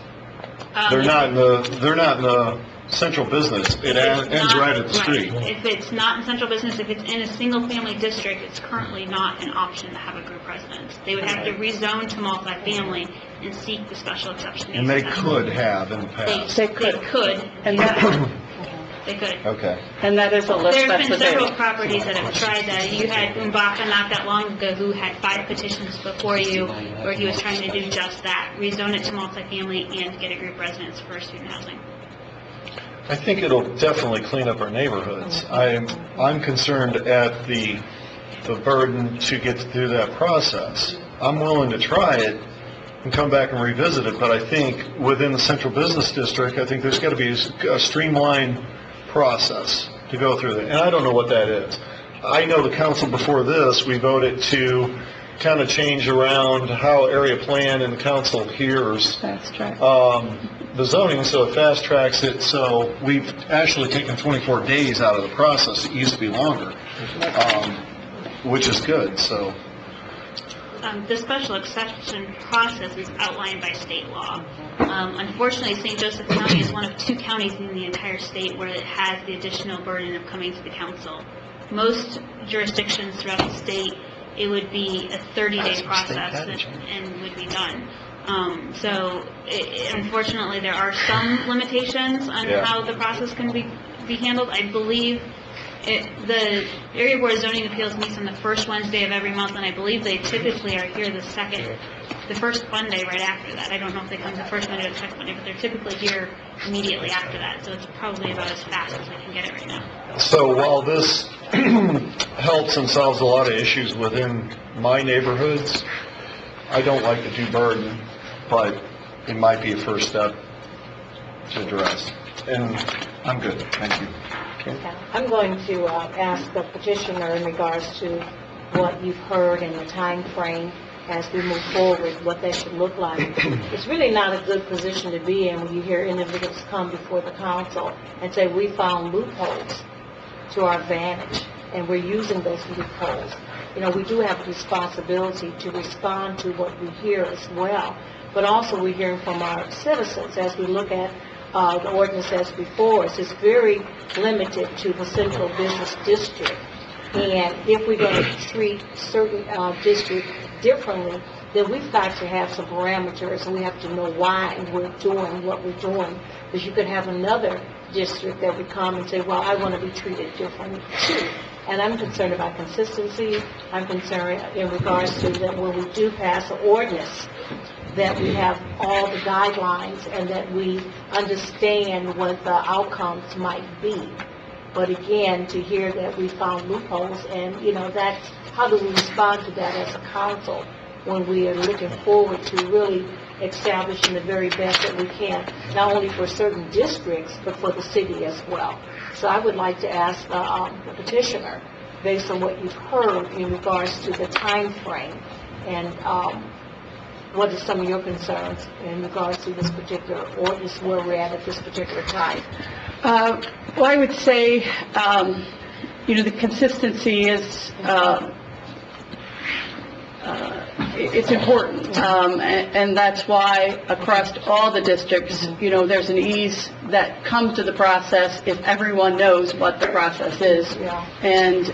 F: They're not in the central business. It ends right at the street.
P: If it's not in central business, if it's in a single-family district, it's currently not an option to have a group residence. They would have to rezone to multifamily and seek the special exception.
F: And they could have in the past.
P: They could.
I: And
P: They could.
F: Okay.
I: And that is a list
P: There's
I: that's
P: been several
I: available.
P: properties that have tried that. You had Umbaka not that long ago who had 5 petitions before you where he was trying to do just that, rezone it to multifamily and get a group residence for student housing.
F: I think it'll definitely clean up our neighborhoods. I'm concerned at the burden to get through that process. I'm willing to try it and come back and revisit it, but I think within the central business district, I think there's got to be a streamlined process to go through that. And I don't know what that is. I know the council before this, we voted to kind of change around how area plan and the council hears the zoning, so it fast tracks it. So we've actually taken 24 days out of the process. It used to be longer, which is good. So
P: The special exception process is outlined by state law. Unfortunately, St. Joseph County is one of 2 counties in the entire state where it has the additional burden of coming to the council. Most jurisdictions throughout the state, it would be a 30-day process and would be done. Unfortunately, there are some limitations on how the process can be handled. I believe the Area Board of Zoning Appeals meets on the first Wednesday of every month, and I believe they typically are here the first Monday right after that. I don't know if they come the first Monday or the second Monday, but they're typically here immediately after that, so it's probably about as fast as we can get it right now.
F: So while this helps and solves a lot of issues within my neighborhoods, I don't like the due burden, but it might be a first step to address. And I'm good. Thank you.
T: I'm going to ask the petitioner in regards to what you've heard and the time frame as we move forward, what that should look like. It's really not a good position to be in when you hear individuals come before the council and say, we found loopholes to our advantage, and we're using those loopholes. You know, we do have a responsibility to respond to what we hear as well, but also we're hearing from our citizens as we look at the ordinance as before us. It's very limited to the central business district. And if we're going to treat certain districts differently, then we've got to have some parameters, and we have to know why we're doing what we're doing. Because you could have another district that would come and say, well, I want to be treated differently too. And I'm concerned about consistency. I'm concerned in regards to that when we do pass an ordinance, that we have all the guidelines and that we understand what the outcomes might be. But again, to hear that we found loopholes, and that's how do we respond to that as a council when we are looking forward to really establishing the very best that we can, not only for certain districts, but for the city as well. So I would like to ask the petitioner, based on what you've heard in regards to the time frame, and what are some of your concerns in regards to this particular ordinance, where we're at this particular time?
I: Well, I would say, the consistency is it's important, and that's why across all the districts, you know, there's an ease that comes to the process if everyone knows what the process is. And,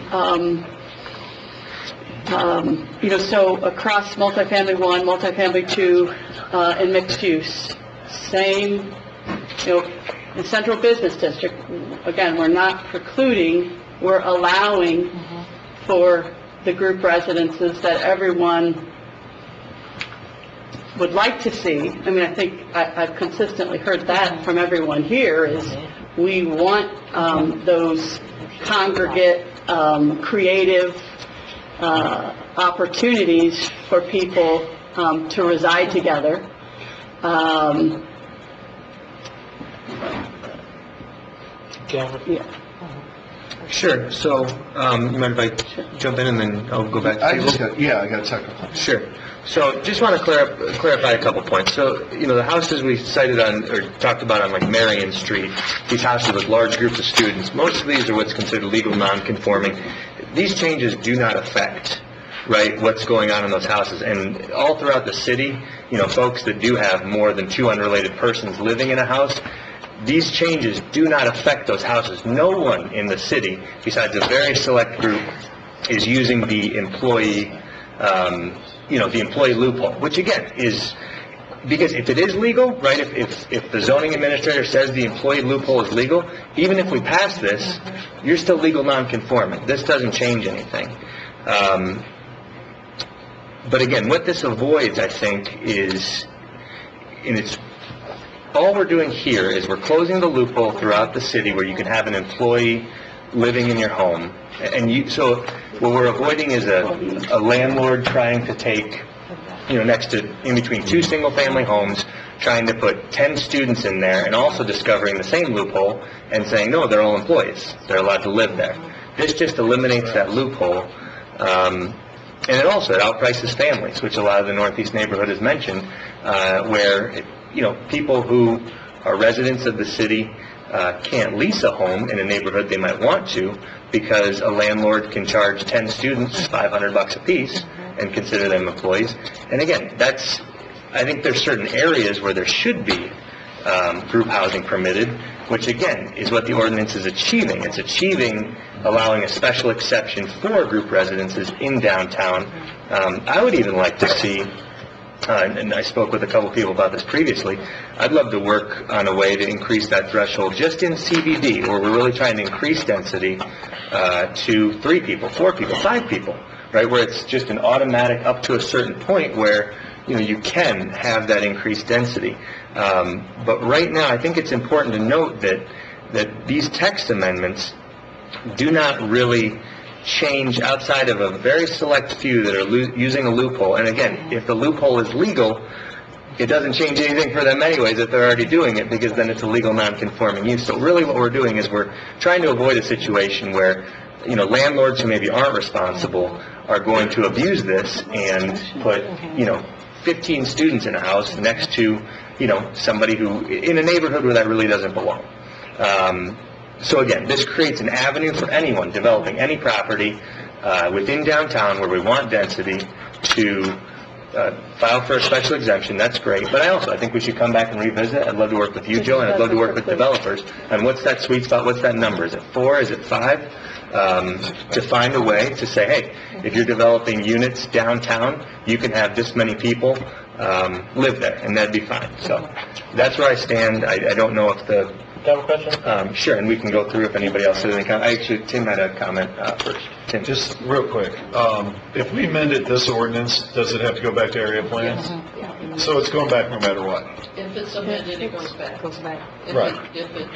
I: you know, so across multifamily 1, multifamily 2, and mixed use, same, you know, in central business district, again, we're not precluding, we're allowing for the group residences that everyone would like to see. I mean, I think I've consistently heard that from everyone here, is we want those congregate, creative opportunities for people to reside together. Yeah.
K: Sure. So, you mind if I jump in and then I'll go back to you?
F: I got technical.
K: Sure. So, just want to clarify a couple points. So, you know, the houses we cited on, or talked about on, like, Marion Street, these houses with large groups of students, most of these are what's considered legal non-conforming. These changes do not affect, right, what's going on in those houses. And all throughout the city, you know, folks that do have more than 2 unrelated persons living in a house, these changes do not affect those houses. No one in the city, besides a very select group, is using the employee, the employee loophole, which again is, because if it is legal, right, if the zoning administrator says the employee loophole is legal, even if we pass this, you're still legal non-conforming. This doesn't change anything. But again, what this avoids, I think, is, and it's, all we're doing here is we're closing the loophole throughout the city where you can have an employee living in your home. And so what we're avoiding is a landlord trying to take, you know, in between 2 single-family homes, trying to put 10 students in there, and also discovering the same loophole and saying, no, they're all employees. They're allowed to live there. This just eliminates that loophole. And it outprices families, which a lot of the Northeast neighborhood has mentioned, where people who are residents of the city can't lease a home in a neighborhood they might want to, because a landlord can charge 10 students $500 a piece and consider them employees. And again, I think there's certain areas where there should be group housing permitted, which again is what the ordinance is achieving. It's achieving allowing a special exception for group residences in downtown. I would even like to see, and I spoke with a couple people about this previously, I'd love to work on a way to increase that threshold just in CBD, where we're really trying to increase density to 3 people, 4 people, 5 people, right, where it's just an automatic up to a certain point where, you know, you can have that increased density. But right now, I think it's important to note that these text amendments do not really change outside of a very select few that are using a loophole. And again, if the loophole is legal, it doesn't change anything for them anyways if they're already doing it, because then it's a legal non-conforming use. So really what we're doing is we're trying to avoid a situation where, you know, landlords who maybe aren't responsible are going to abuse this and put, 15 students in a house next to, somebody who, in a neighborhood where that really doesn't belong. So again, this creates an avenue for anyone developing any property within downtown where we want density to file for a special exemption. That's great. But I think we should come back and revisit. I'd love to work with you, Joe, and I'd love to work with developers. And what's that sweet spot? What's that number? Is it 4? Is it 5? To find a way to say, hey, if you're developing units downtown, you can have this many people live there, and that'd be fine. So that's where I stand. I don't know if the...
A: Do you have a question?
K: Sure, and we can go through if anybody else has any comment. Actually, Tim had a comment first. Tim.
F: Just real quick, if we amended this ordinance, does it have to go back to area plans? So it's going back no matter what?
O: If it's amended, it goes back.
F: Right.
O: If it...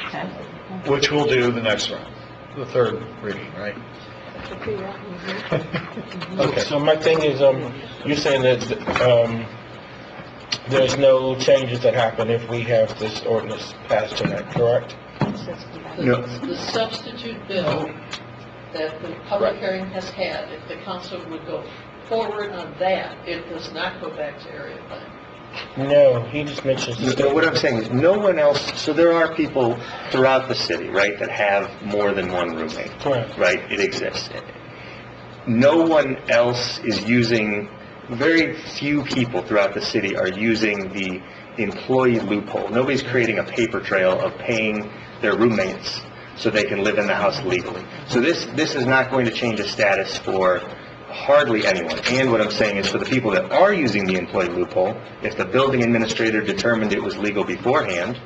F: Which we'll do the next round, the 3rd reading, right?
A: Okay. So my thing is, you're saying that there's no changes that happen if we have this ordinance passed tonight, correct?
F: No.
O: The substitute bill that the public hearing has had, if the council would go forward on that, it does not go back to area plan.
A: No, he just mentions...
K: What I'm saying is no one else... So there are people throughout the city, right, that have more than one roommate.
A: Correct.
K: Right? It exists. No one else is using very few people throughout the city are using the employee loophole. Nobody's creating a paper trail of paying their roommates so they can live in the house legally. So this is not going to change the status for hardly anyone. And what I'm saying is for the people that are using the employee loophole, if the building administrator determined it was legal beforehand,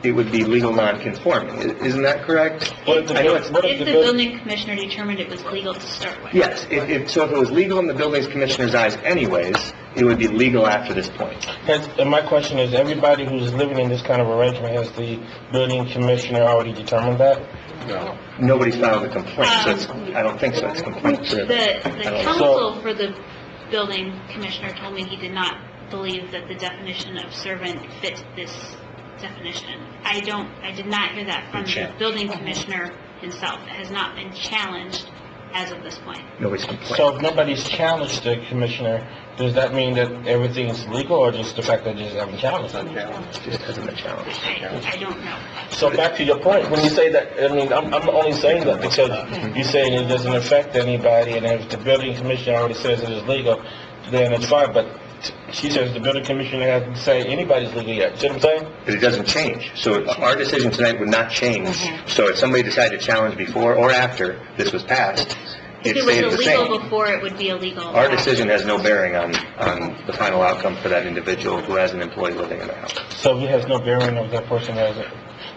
K: it would be legal non-conforming. Isn't that correct?
P: If the building commissioner determined it was legal to start with.
K: Yes, so if it was legal in the building commissioner's eyes anyways, it would be legal after this point.
A: And my question is, everybody who's living in this kind of arrangement, has the building commissioner already determined that?
K: No. Nobody filed a complaint, so I don't think so. It's complaint driven.
P: The counsel for the building commissioner told me he did not believe that the definition of servant fit this definition. I did not hear that from the building commissioner himself. It has not been challenged as of this point.
K: Nobody's complained.
A: So if nobody's challenged the commissioner, does that mean that everything is legal, or just the fact that they just haven't challenged it?
K: Just hasn't been challenged.
P: I don't know.
A: So back to your point, when you say that, I mean, I'm only saying that because you're saying it doesn't affect anybody, and if the building commissioner already says it is legal, then it's fine, but she says the building commissioner hasn't said anybody's legal yet. See what I'm saying?
K: But it doesn't change. So our decision tonight would not change. So if somebody decided to challenge before or after this was passed,
P: If
K: it
P: it
K: stays
P: was
K: the same.
P: illegal before, it would be illegal.
K: Our decision has no bearing on the final outcome for that individual who has an employee living in the house.
A: So it has no bearing of that person has it.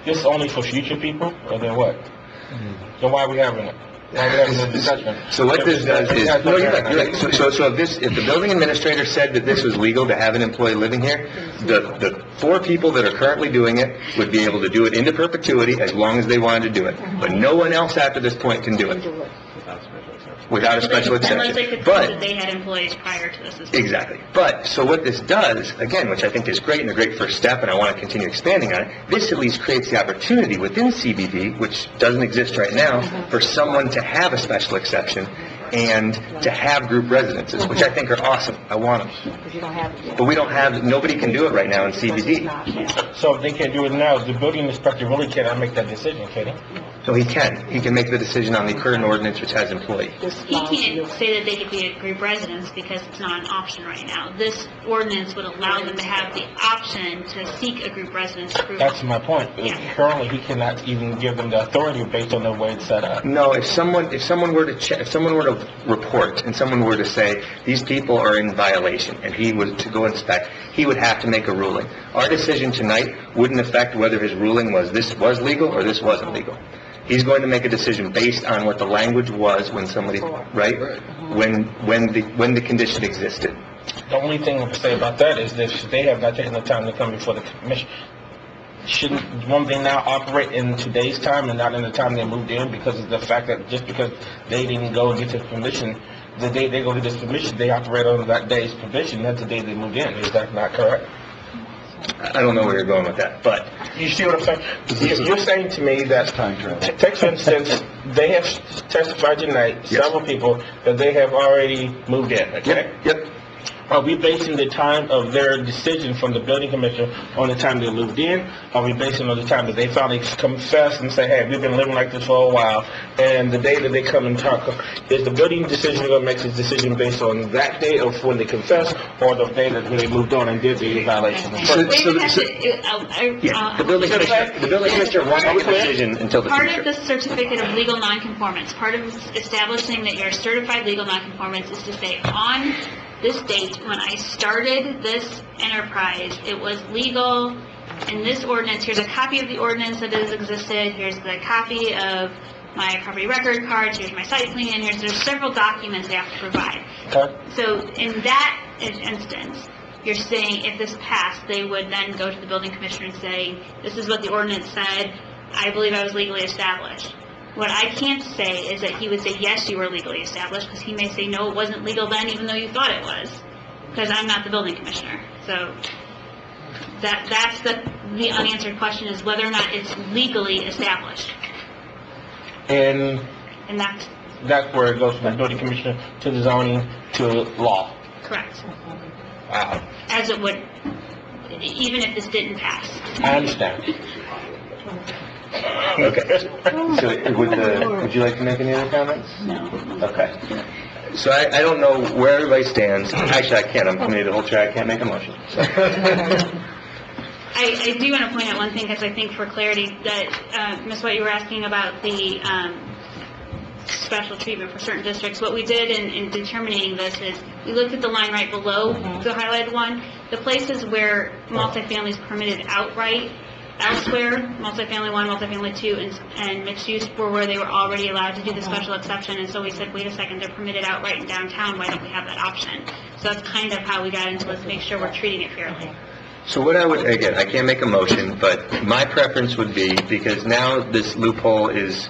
A: This is only for future people, or then what? Then why are we having it? Why are we having this discussion?
K: So what this does is, no, you're right. So if the building administrator said that this was legal to have an employee living here, the 4 people that are currently doing it would be able to do it into perpetuity as long as they wanted to do it. But no one else after this point can do it. Without a special exception.
P: Unless they could prove that they had employees prior to this as well.
K: Exactly. But, so what this does, again, which I think is great and a great first step, and I want to continue expanding on it, this at least creates the opportunity within CBD, which doesn't exist right now, for someone to have a special exception and to have group residences, which I think are awesome. I want them. But we don't have, nobody can do it right now in CBD.
A: So if they can't do it now, the building inspector really cannot make that decision, can he?
K: So he can. He can make the decision on the current ordinance, which has employee.
P: He can't say that they could be a group residence because it's not an option right now. This ordinance would allow them to have the option to seek a group residence approval.
A: That's my point. Currently, he cannot even give them the authority based on the way it's set up.
K: No, if someone were to report and someone were to say these people are in violation and he was to go inspect, he would have to make a ruling. Our decision tonight wouldn't affect whether his ruling was this was legal or this wasn't legal. He's going to make a decision based on what the language was when somebody, right? When the condition existed.
A: The only thing I can say about that is that they have not taken the time to come before the commission. Won't they now operate in today's time and not in the time they moved in, because of the fact that just because they didn't go and get the permission, the day they go to this permission, they operate on that day's permission, not the day they moved in. Is that not correct?
K: I don't know where you're going with that, but...
A: You see what I'm saying? You're saying to me that, take for instance, they have testified tonight, several people, that they have already moved in, okay?
K: Yep.
A: Are we basing the time of their decision from the building commissioner on the time they moved in? Are we basing on the time that they finally confess and say, hey, we've been living like this for a while, and the day that they come and talk, is the building decision going to make his decision based on that day of when they confess, or the day that when they moved on and did the violation?
K: The building commissioner won't make a decision until the
P: Part
K: future.
P: of the certificate of legal nonconformance, part of establishing that you're certified legal nonconformance is to say, on this date, when I started this enterprise, it was legal in this ordinance. Here's a copy of the ordinance that has existed. Here's the copy of my property record cards. Here's my site plan. There's several documents they have to provide. So in that instance, you're saying if this passed, they would then go to the building commissioner and say, this is what the ordinance said. I believe I was legally established. What I can't say is that he would say, yes, you were legally established, because he may say, no, it wasn't legal then, even though you thought it was, because I'm not the building commissioner. So that's the unanswered question, is whether or not it's legally established.
A: And
P: that's
A: where it goes from the building commissioner to the zoning to law.
P: correct.
A: Wow.
P: As it would, even if this didn't pass.
A: I understand.
K: Okay. So would you like to make any other comments?
P: No.
K: Okay. So I don't know where everybody stands. Actually, I can't. I'm committee of the whole chair. I can't make a motion. So.
P: I do want to point out one thing, because I think for clarity, that, Ms. White, you were asking about the special treatment for certain districts. What we did in determining this is, we looked at the line right below the highlighted one. The places where multifamily is permitted outright, elsewhere, multifamily 1, multifamily 2, and mixed use were where they were already allowed to do the special exception. And so we said, wait a second, they're permitted outright in downtown, why don't we have that option? So that's kind of how we got into this, make sure we're treating it fairly.
K: So what I would, again, I can't make a motion, but my preference would be, because now this loophole is,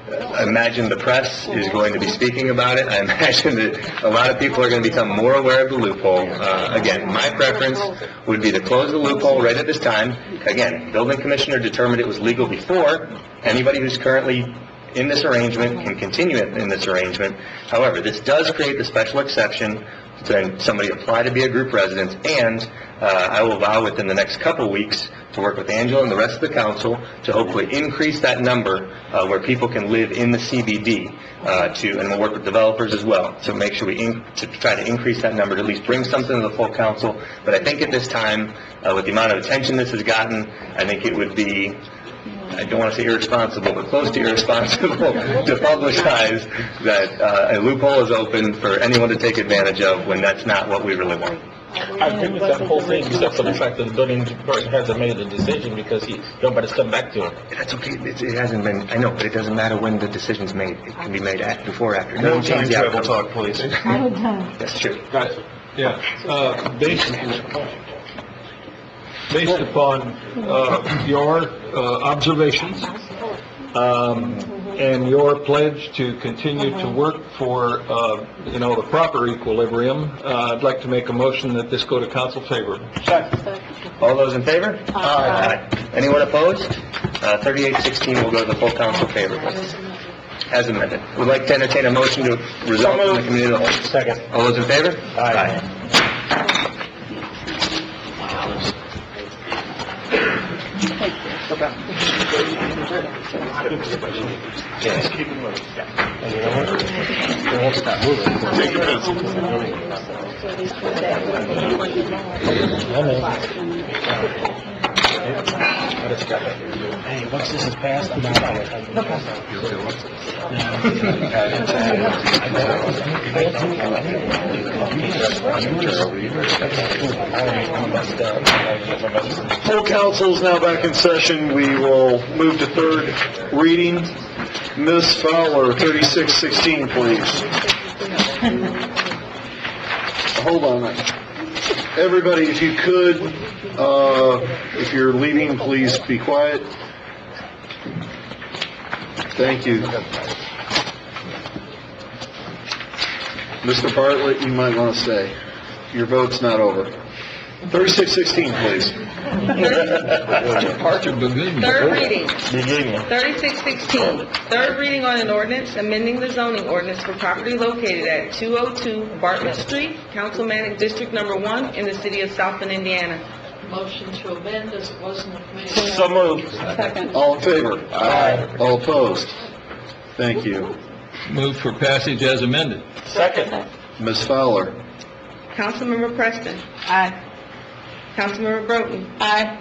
K: I imagine the press is going to be speaking about it. I imagine that a lot of people are going to become more aware of the loophole. Again, my preference would be to close the loophole right at this time. Again, building commissioner determined it was legal before. Anybody who's currently in this arrangement can continue it in this arrangement. However, this does create the special exception to somebody apply to be a group residence, and I will vow within the next couple weeks to work with Angela and the rest of the council to hopefully increase that number where people can live in the CBD, and we'll work with developers as well to make sure to try to increase that number, to at least bring something to the full council. But I think at this time, with the amount of attention this has gotten, I think it would be, I don't want to say irresponsible, but close to irresponsible to publicize that a loophole is open for anyone to take advantage of when that's not what we really want.
A: I agree with that whole thing, except for the fact that the building person hasn't made the decision because nobody's come back to him.
K: That's okay. It hasn't been, I know, but it doesn't matter when the decision's made. It can be made before or after. It
F: No
K: doesn't change
F: time
K: the
F: travel
K: outcome.
F: talk, please.
K: That's true.
R: Yeah, based upon your observations and your pledge to continue to work for, the proper equilibrium, I'd like to make a motion that this go to council favor.
K: All those in favor? Aye. Anyone opposed? 3816 will go to the full council favor. As amended. Would like to entertain a motion to resolve from the committee of the whole.
A: Second.
K: All those in favor? Aye.
A: Yes. Keep it moving. And you know what? They won't stop moving. Take your Hey, once this is passed, I'm
F: Full council is now back in session. We will move to third reading. Ms. Fowler, 3616, please. Hold on. Everybody, if you could, if you're leaving, please be quiet. Thank you. Mr. Bartlett, you might want to stay. Your vote's not over. 3616, please.
D: Third reading. 3616. Third reading on an ordinance amending the zoning ordinance for property located at 202 Bartlett Street, Councilmanic District Number 1 in the city of South Bend, Indiana.
O: Motion to amend as it was in the committee.
F: So moved. All in favor? Aye. All opposed? Thank you.
R: Move for passage as amended.
A: Second.
F: Ms. Fowler?
D: Councilmember Preston.
H: Aye.
D: Councilmember Broughton.
H: Aye.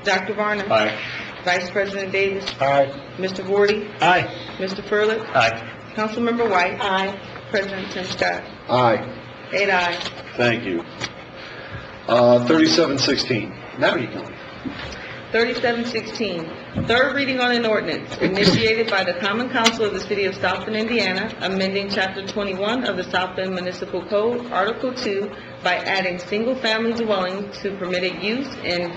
D: Dr. Varner.
F: Aye.
D: Vice President Davis.
A: Aye.
D: Mr. Vorty.
A: Aye.
D: Mr. Furlick.
K: Aye.
D: Councilmember White.
T: Aye.
D: President Tim Scott.
F: Aye.
D: 8 ayes.
F: Thank you. 3716. Now you can.
D: 3716, third reading on an ordinance initiated by the Common Council of the City of South Bend, Indiana, amending Chapter 21 of the South Bend Municipal Code, Article 2, by adding single-family dwelling to permitted use in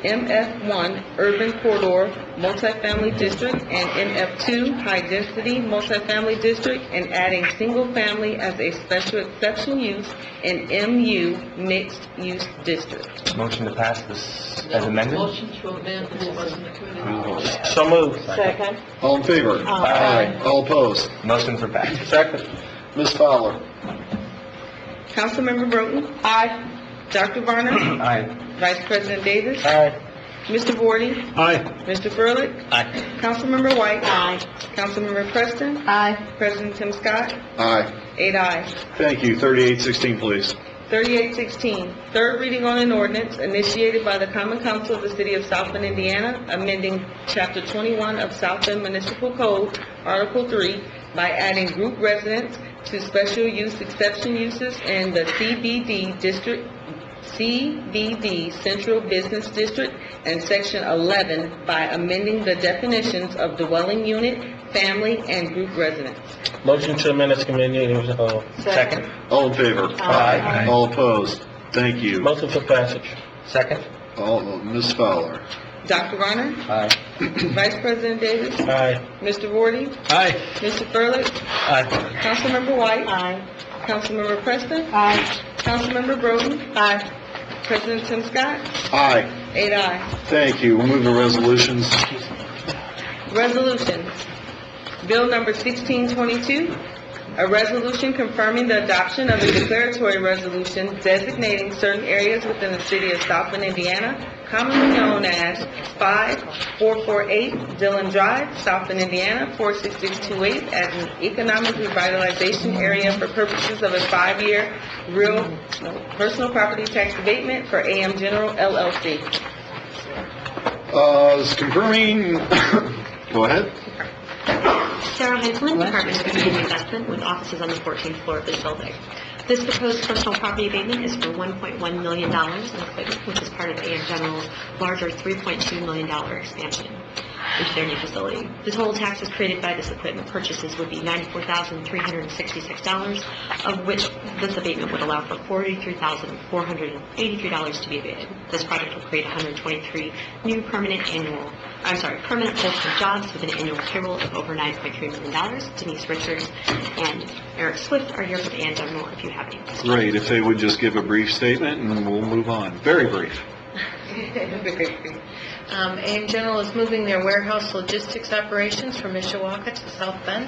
D: MF1 Urban Corridor Multifamily District and MF2 High Density Multifamily District, and adding single-family as a special exception use in MU Mixed Use District.
K: Motion to pass this as amended?
O: Motion to amend as it was in the committee.
F: So moved.
T: Second.
F: All in favor?
T: Aye.
F: All opposed?
K: Motion for passage.
F: Second. Ms. Fowler?
D: Councilmember Broughton. Aye. Dr. Varner.
K: Aye.
D: Vice President Davis.
A: Aye.
D: Mr. Vorty?
F: Aye.
D: Mr. Furlick?
K: Aye.
D: Councilmember White? Aye. Councilmember Preston?
H: Aye.
D: President Tim Scott?
F: Aye.
D: 8 ayes.
F: Thank you. 3816, please.
D: 3816, third reading on an ordinance initiated by the Common Council of the City of South Bend, Indiana, amending Chapter 21 of South Bend Municipal Code, Article 3, by adding group residence to special use exception uses in the CBD District, CBD Central Business District, and Section 11 by amending the definitions of dwelling unit, family, and group residence.
A: Motion to amend as committee of the whole.
D: Second.
F: All in favor?
D: Aye.
F: All opposed? Thank you.
A: Motion for passage.
K: Second.
F: Ms. Fowler?
D: Dr. Garner?
K: Aye.
D: Vice President Davis?
A: Aye.
D: Mr. Vorty?
K: Aye.
D: Mr. Furlick?
K: Aye.
D: Councilmember White? Aye. Councilmember Preston?
H: Aye.
D: Councilmember Broden? Aye. President Tim Scott?
F: Aye.
D: 8 ayes.
F: Thank you. We'll move to resolutions.
D: Resolutions. Bill number 1622, a resolution confirming the adoption of a declaratory resolution designating certain areas within the city of South Bend, Indiana, commonly known as 5448 Dillon Drive, South Bend, Indiana, 46628, as an economic revitalization area for purposes of a 5-year personal property tax abatement for AM General LLC.
F: Is confirming, go ahead.
B: Sarah Heisman, Department of Community Investment, with offices on the 14th floor of this building. This proposed personal property abatement is for $1.1 million in equipment, which is part of AM General's larger $3.2 million expansion into their new facility. The total taxes created by this equipment purchases would be $94,366, of which this abatement would allow for $43,483 to be abated. This project will create 123 new permanent full-time jobs with an annual payroll of over $9.3 million. Denise Richards and Eric Swift are here for the AM General if you have any questions.
F: Great. If they would just give a brief statement and we'll move on. Very brief.
U: AM General is moving their warehouse logistics operations from Mishawaka to South Bend,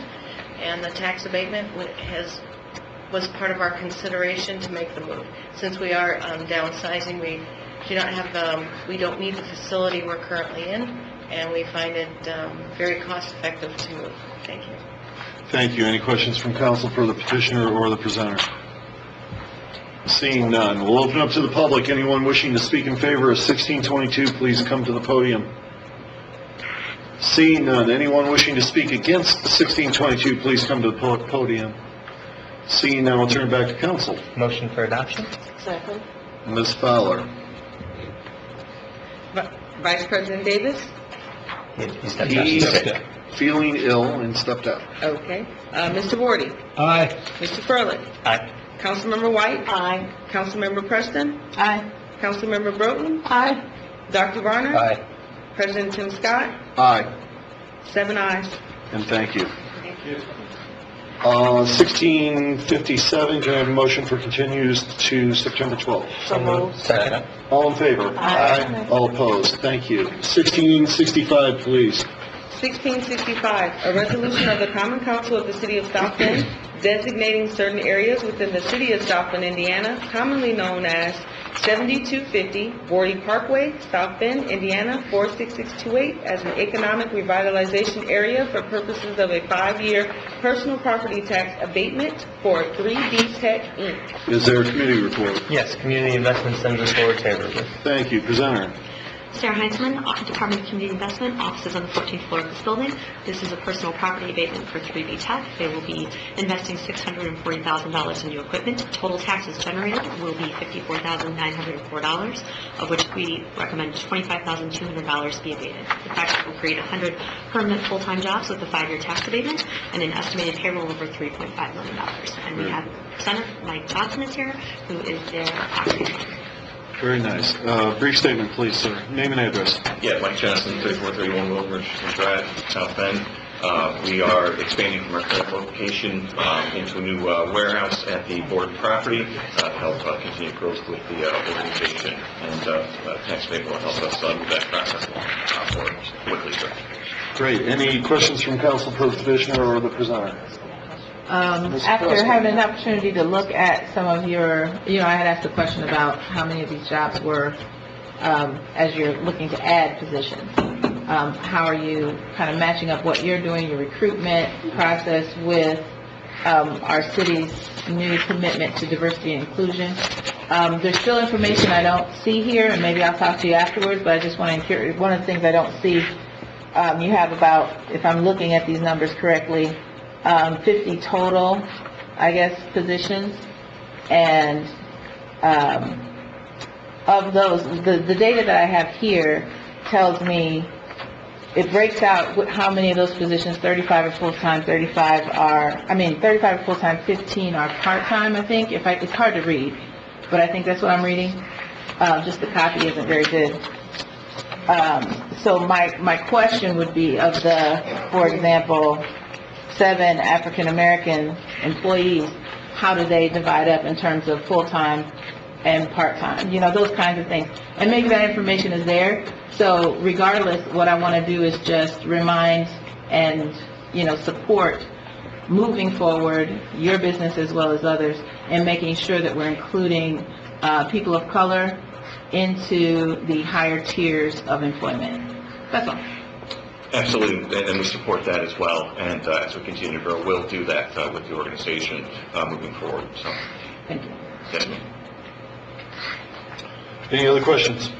U: and the tax abatement was part of our consideration to make the move. Since we are downsizing, we don't need the facility we're currently in, and we find it very cost effective to move. Thank you.
F: Thank you. Any questions from council for the petitioner or the presenter? Seeing none, we'll open up to the public. Anyone wishing to speak in favor of 1622, please come to the podium. Seeing none, anyone wishing to speak against 1622, please come to the podium. Seeing none, we'll turn it back to council.
K: Motion for adoption.
T: Second.
F: Ms. Fowler?
D: Vice President Davis?
F: He's feeling ill and stepped out.
D: Okay. Mr. Vorty?
R: Aye.
D: Mr. Furlick?
K: Aye.
D: Councilmember White?
T: Aye.
D: Councilmember Preston?
H: Aye.
D: Councilmember Broden?
H: Aye.
D: Dr. Garner?
K: Aye.
D: President Tim Scott?
F: Aye.
D: 7 ayes.
F: And thank you. 1657, can I have a motion for continues to September 12th?
T: So moved.
K: Second.
F: All in favor?
T: Aye.
F: All opposed? Thank you. 1665, please.
D: 1665, a resolution of the Common Council of the City of South Bend designating certain areas within the City of South Bend, Indiana, commonly known as 7250 Vorty Parkway, South Bend, Indiana, 46628, as an economic revitalization area for purposes of a 5-year personal property tax abatement for 3D Tech, Inc.
F: Is there a committee report?
K: Yes, Community Investment sends this forward favorably.
F: Thank you. Presenter?
B: Sarah Heinzman, Department of Community Investment, offices on the 14th floor of this building. This is a personal property abatement for 3B Tech. They will be investing $640,000 in new equipment. Total taxes generated will be $54,904, of which we recommend $25,200 be abated. The project will create 100 permanent full-time jobs with a 5-year tax abatement and an estimated payroll over $3.5 million. And we have Senator Mike Johnson is here, who is their acting.
F: Very nice. Brief statement, please, sir. Name and address.
W: Yeah, Mike Johnson, 3431 Wilbur Drive, South Bend. We are expanding from our current location into a new warehouse at the board property to help continue growth with the organization, and tax abatement will help us move that process more quickly, sir.
F: Great. Any questions from council for the petitioner or the presenter?
H: After having an opportunity to look at some of your, I had asked a question about how many of these jobs were as you're looking to add positions? How are you kind of matching up what you're doing, your recruitment process, with our city's new commitment to diversity and inclusion? There's still information I don't see here, and maybe I'll talk to you afterwards, but I just want to, one of the things I don't see, you have about, if I'm looking at these numbers correctly, 50 total, I guess, positions, and of those, the data that I have here tells me, it breaks out how many of those positions, 35 are full-time, 35 are full-time, 15 are part-time, I think. It's hard to read, but I think that's what I'm reading. Just the copy isn't very good. So my question would be, of the, for example, 7 African-American employees, how do they divide up in terms of full-time and part-time? You know, those kinds of things. And maybe that information is there. So regardless, what I want to do is just remind and, support moving forward your business as well as others, and making sure that we're including people of color into the higher tiers of employment. That's all.
V: Absolutely, and we support that as well. And as we continue to grow, we'll do that with the organization moving forward. So,
H: thank you.
V: Yes, ma'am.
F: Any other questions?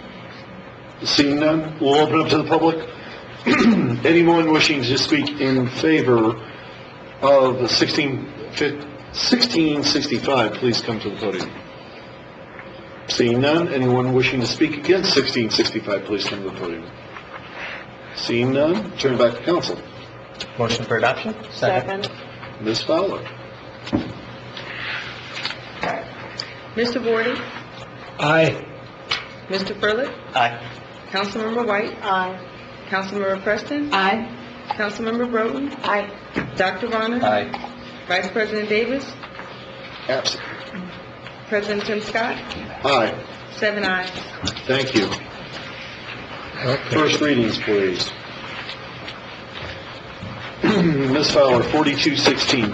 F: Seeing none, we'll open up to the public. Anyone wishing to speak in favor of 1665, please come to the podium. Seeing none, anyone wishing to speak against 1665, please come to the podium. Seeing none, turn back to council.
K: Motion for adoption?
T: Second.
F: Ms. Fowler?
D: Mr. Vorty?
R: Aye.
D: Mr. Furlick?
K: Aye.
D: Councilmember White?
T: Aye.
D: Councilmember Preston?
H: Aye.
D: Councilmember Broden?
T: Aye.
D: Dr. Varner?
K: Aye.
D: Vice President Davis?
F: Absent.
D: President Tim Scott?
F: Aye.
D: 7 ayes.
F: Thank you. First readings, please. Ms. Fowler, 4216.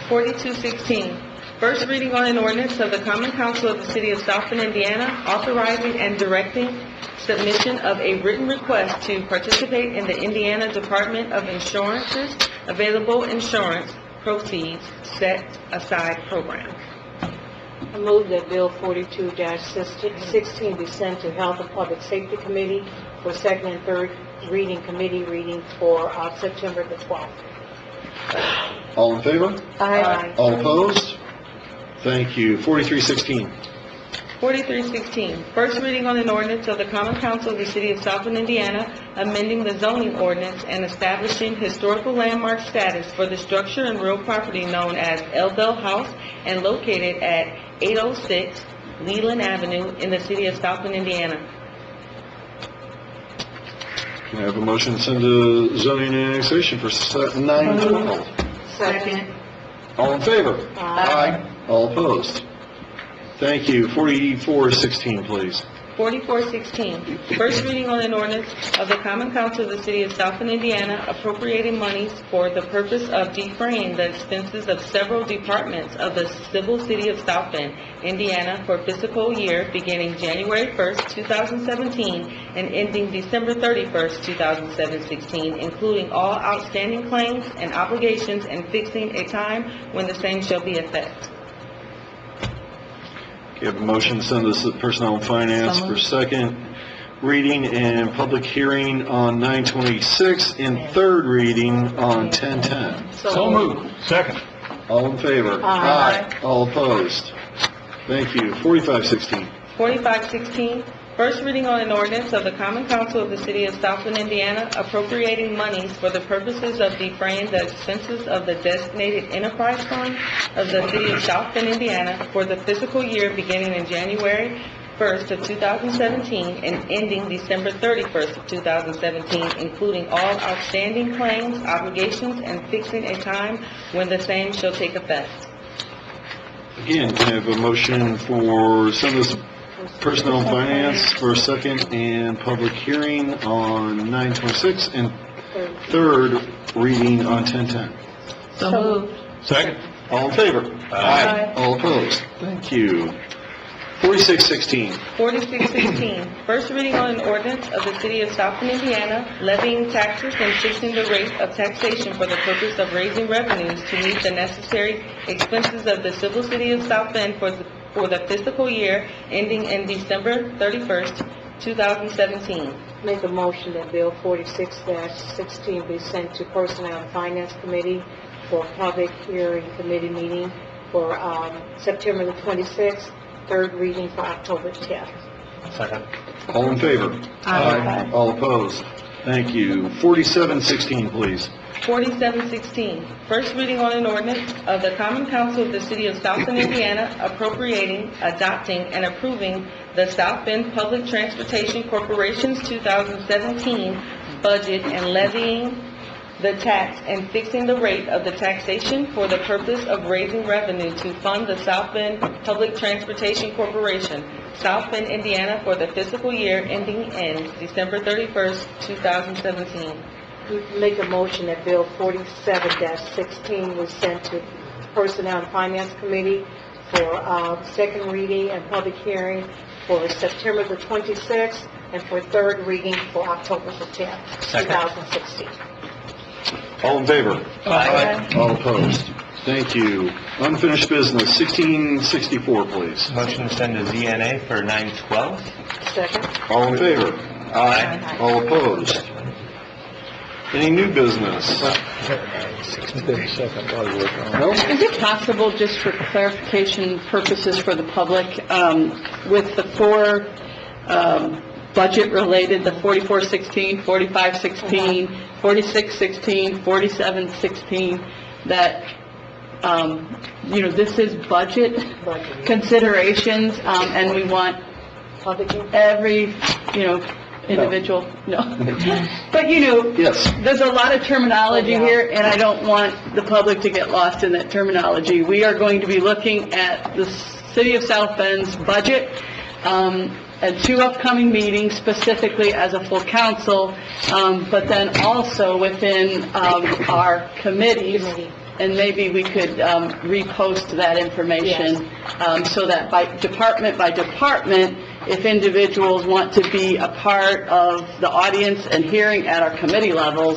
D: 4216, first reading on an ordinance of the Common Council of the City of South Bend, Indiana, authorizing and directing submission of a written request to participate in the Indiana Department of Insurance's Available Insurance Proceeds Set Aside Program.
T: I move that Bill 42-16 be sent to Health and Public Safety Committee for second and third reading committee reading for September the 12th.
F: All in favor?
T: Aye.
F: All opposed? Thank you. 4316.
D: 4316, first reading on an ordinance of the Common Council of the City of South Bend, Indiana, amending the zoning ordinance and establishing historical landmark status for the structure and real property known as Elbell House and located at 806 Leland Avenue in the City of South Bend, Indiana.
F: Can I have a motion to send to zoning and annexation for 912?
H: Second.
F: All in favor?
T: Aye.
F: All opposed? Thank you. 4416, please.
D: 4416, first reading on an ordinance of the Common Council of the City of South Bend, Indiana, appropriating monies for the purpose of defraying the expenses of several departments of the civil City of South Bend, Indiana for fiscal year beginning January 1st, 2017 and ending December 31st, 2016, including all outstanding claims and obligations and fixing a time when the same shall be effective.
F: You have a motion to send this to Personnel and Finance for second reading and public hearing on 926 and third reading on 1010.
R: So moved. Second.
F: All in favor?
T: Aye.
F: All opposed? Thank you. 4516.
D: 4516, first reading on an ordinance of the Common Council of the City of South Bend, Indiana, appropriating monies for the purposes of defraying the expenses of the designated enterprise fund of the City of South Bend, Indiana for the fiscal year beginning in January 1st of 2017 and ending December 31st of 2017, including all outstanding claims, obligations, and fixing a time when the same shall take effect.
F: Again, can I have a motion for send this to Personnel and Finance for second and public hearing on 926 and third reading on 1010?
H: So moved.
F: Second. All in favor?
T: Aye.
F: All opposed? Thank you. 4616.
D: 4616, first reading on an ordinance of the City of South Bend, Indiana, levying taxes and fixing the rate of taxation for the purpose of raising revenues to meet the necessary expenses of the civil city of South Bend for the fiscal year ending in December 31st, 2017.
T: Make a motion that Bill 46-16 be sent to Personnel and Finance Committee for public hearing committee meeting for September the 26th, third reading for October 10th.
Q: Second.
F: All in favor?
T: Aye.
F: All opposed? Thank you. 4716, please.
D: 4716, first reading on an ordinance of the Common Council of the City of South Bend, Indiana, appropriating, adopting, and approving the South Bend Public Transportation Corporation's 2017 budget and levying the tax and fixing the rate of the taxation for the purpose of raising revenue to fund the South Bend Public Transportation Corporation, South Bend, Indiana, for the fiscal year ending in December 31st, 2017.
T: Make a motion that Bill 47-16 was sent to Personnel and Finance Committee for second reading and public hearing for September the 26th and for third reading for October the 10th, 2016.
F: All in favor?
T: Aye.
F: All opposed? Thank you. Unfinished business, 1664, please.
K: Motion to send to ZNA for 912.
T: Second.
F: All in favor?
K: Aye.
F: All opposed? Any new business?
I: Is it possible, just for clarification purposes for the public, with the four budget-related, the 4416, 4516, 4616, 4716, that, this is budget considerations, and we want every, individual, no. But,
F: Yes.
I: there's a lot of terminology here, and I don't want the public to get lost in that terminology. We are going to be looking at the City of South Bend's budget, at two upcoming meetings, specifically as a full council, but then also within our committees, and maybe we could repost that information, so that by department, if individuals want to be a part of the audience and hearing at our committee levels,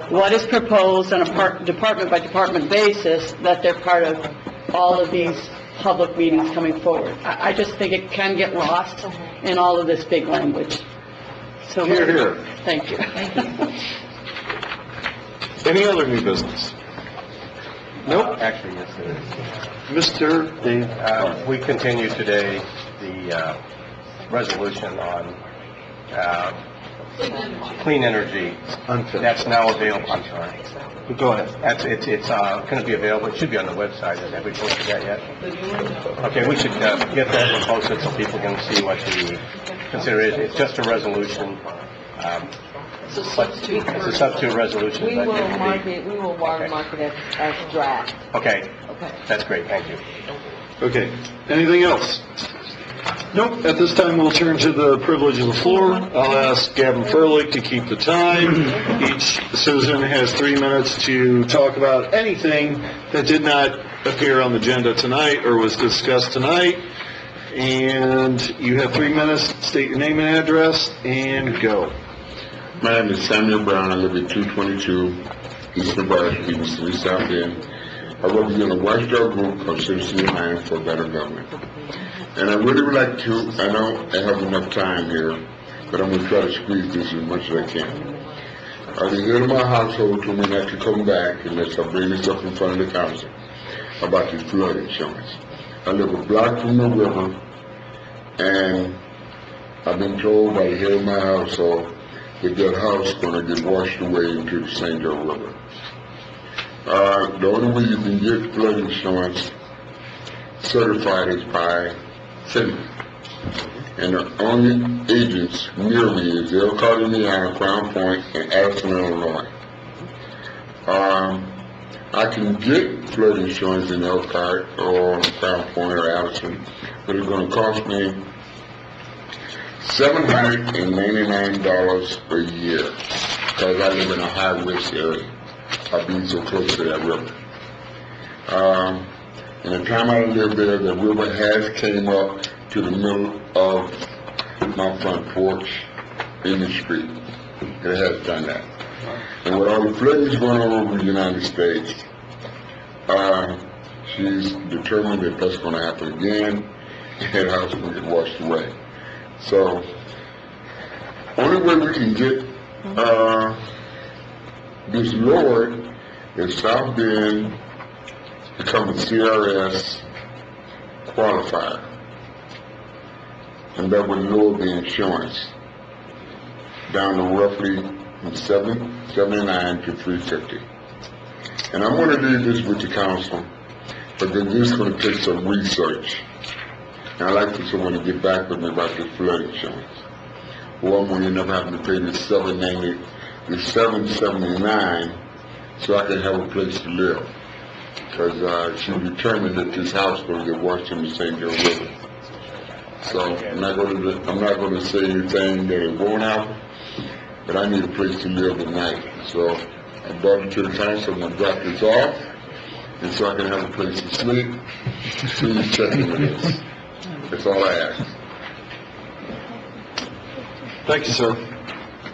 I: what is proposed on a department-by-department basis, that they're part of all of these public meetings coming forward. I just think it can get lost in all of this big language. So,
F: Hear, hear.
I: Thank you.
F: Any other new business? Nope.
Q: Actually, yes, there is.
F: Mr. Dave?
Q: We continue today the resolution on clean energy. That's now available. I'm sorry.
F: Go ahead.
Q: It's going to be available. It should be on the website. Have we posted that yet? Okay, we should get that and post it so people can see what the consideration. It's just a resolution.
D: It's a substitute.
Q: It's a substitute resolution.
D: We
Q: but
D: will
Q: it can
D: mark
Q: be-
D: it, we will mark it as draft.
Q: Okay,
D: Okay.
Q: that's great. Thank you.
F: Okay. Anything else? Nope. At this time, we'll turn to the privilege of the floor. I'll ask Gavin Furlick to keep the time. Each citizen has 3 minutes to talk about anything that did not appear on the agenda tonight or was discussed tonight. And you have 3 minutes. State your name and address and go.
E: My name is Samuel Brown. I live at 222 East Nebraska, East South Bend. I represent a watchdog group called Citizens United for Better Government. And I really would like to, I don't have enough time here, but I'm going to try to squeeze this as much as I can. The head of my household told me not to come back unless I bring this up in front of the council about this flood insurance. I live a block from the river, and I've been told by the head of my household that that house is going to get washed away into the St. Joe River. The only way you can get flood insurance certified is by FEMA. And the only agents near me is Elkhart, Indiana, Crown Point, and Addison, Illinois. I can get flood insurance in Elkhart or Crown Point or Addison, but it's going to cost me $799 a year because I live in a high-risk area. I've been so close to that river. In the time I lived there, the river has came up to the middle of my front porch in the street. It has done that. And with all the floodings going on over the United States, she's determined that that's going to happen again, and the house is going to get washed away. So, only way we can get this lowered is South Bend become a CRS qualifier, and that would lower the insurance down to roughly from $79 to $350. And I'm going to leave this with the council, but then this is going to take some research. And I'd like for someone to get back with me about this flood insurance. Or I'm going to end up having to pay the $779 so I can have a place to live. Because she determined that this house is going to get washed in the St. Joe River. So I'm not going to say anything that it won't happen, but I need a place to live at night. So I brought it to the council. I'm going to drop this off, and so I can have a place to sleep. Please check into this. That's all I ask.
F: Thank you, sir.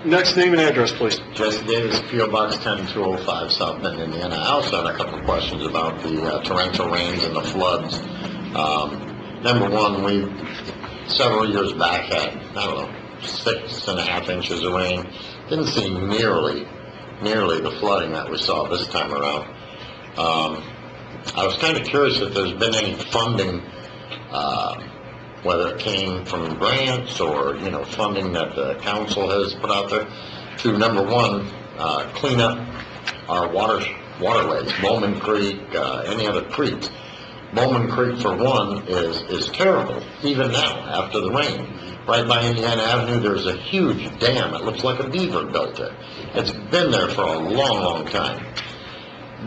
F: Next name and address, please.
M: Jesse Davis, P.O. Box 10205, South Bend, Indiana. I also had a couple of questions about the torrential rains and the floods. Number one, we several years back had, 6.5 inches of rain. Didn't see nearly the flooding that we saw this time around. I was kind of curious if there's been any funding, whether it came from grants or, funding that the council has put out there to, number one, clean up our waterways, Bowman Creek, any other creeks. Bowman Creek, for one, is terrible, even now, after the rain. Right by Indiana Avenue, there's a huge dam. It looks like a beaver built it. It's been there for a long, long time.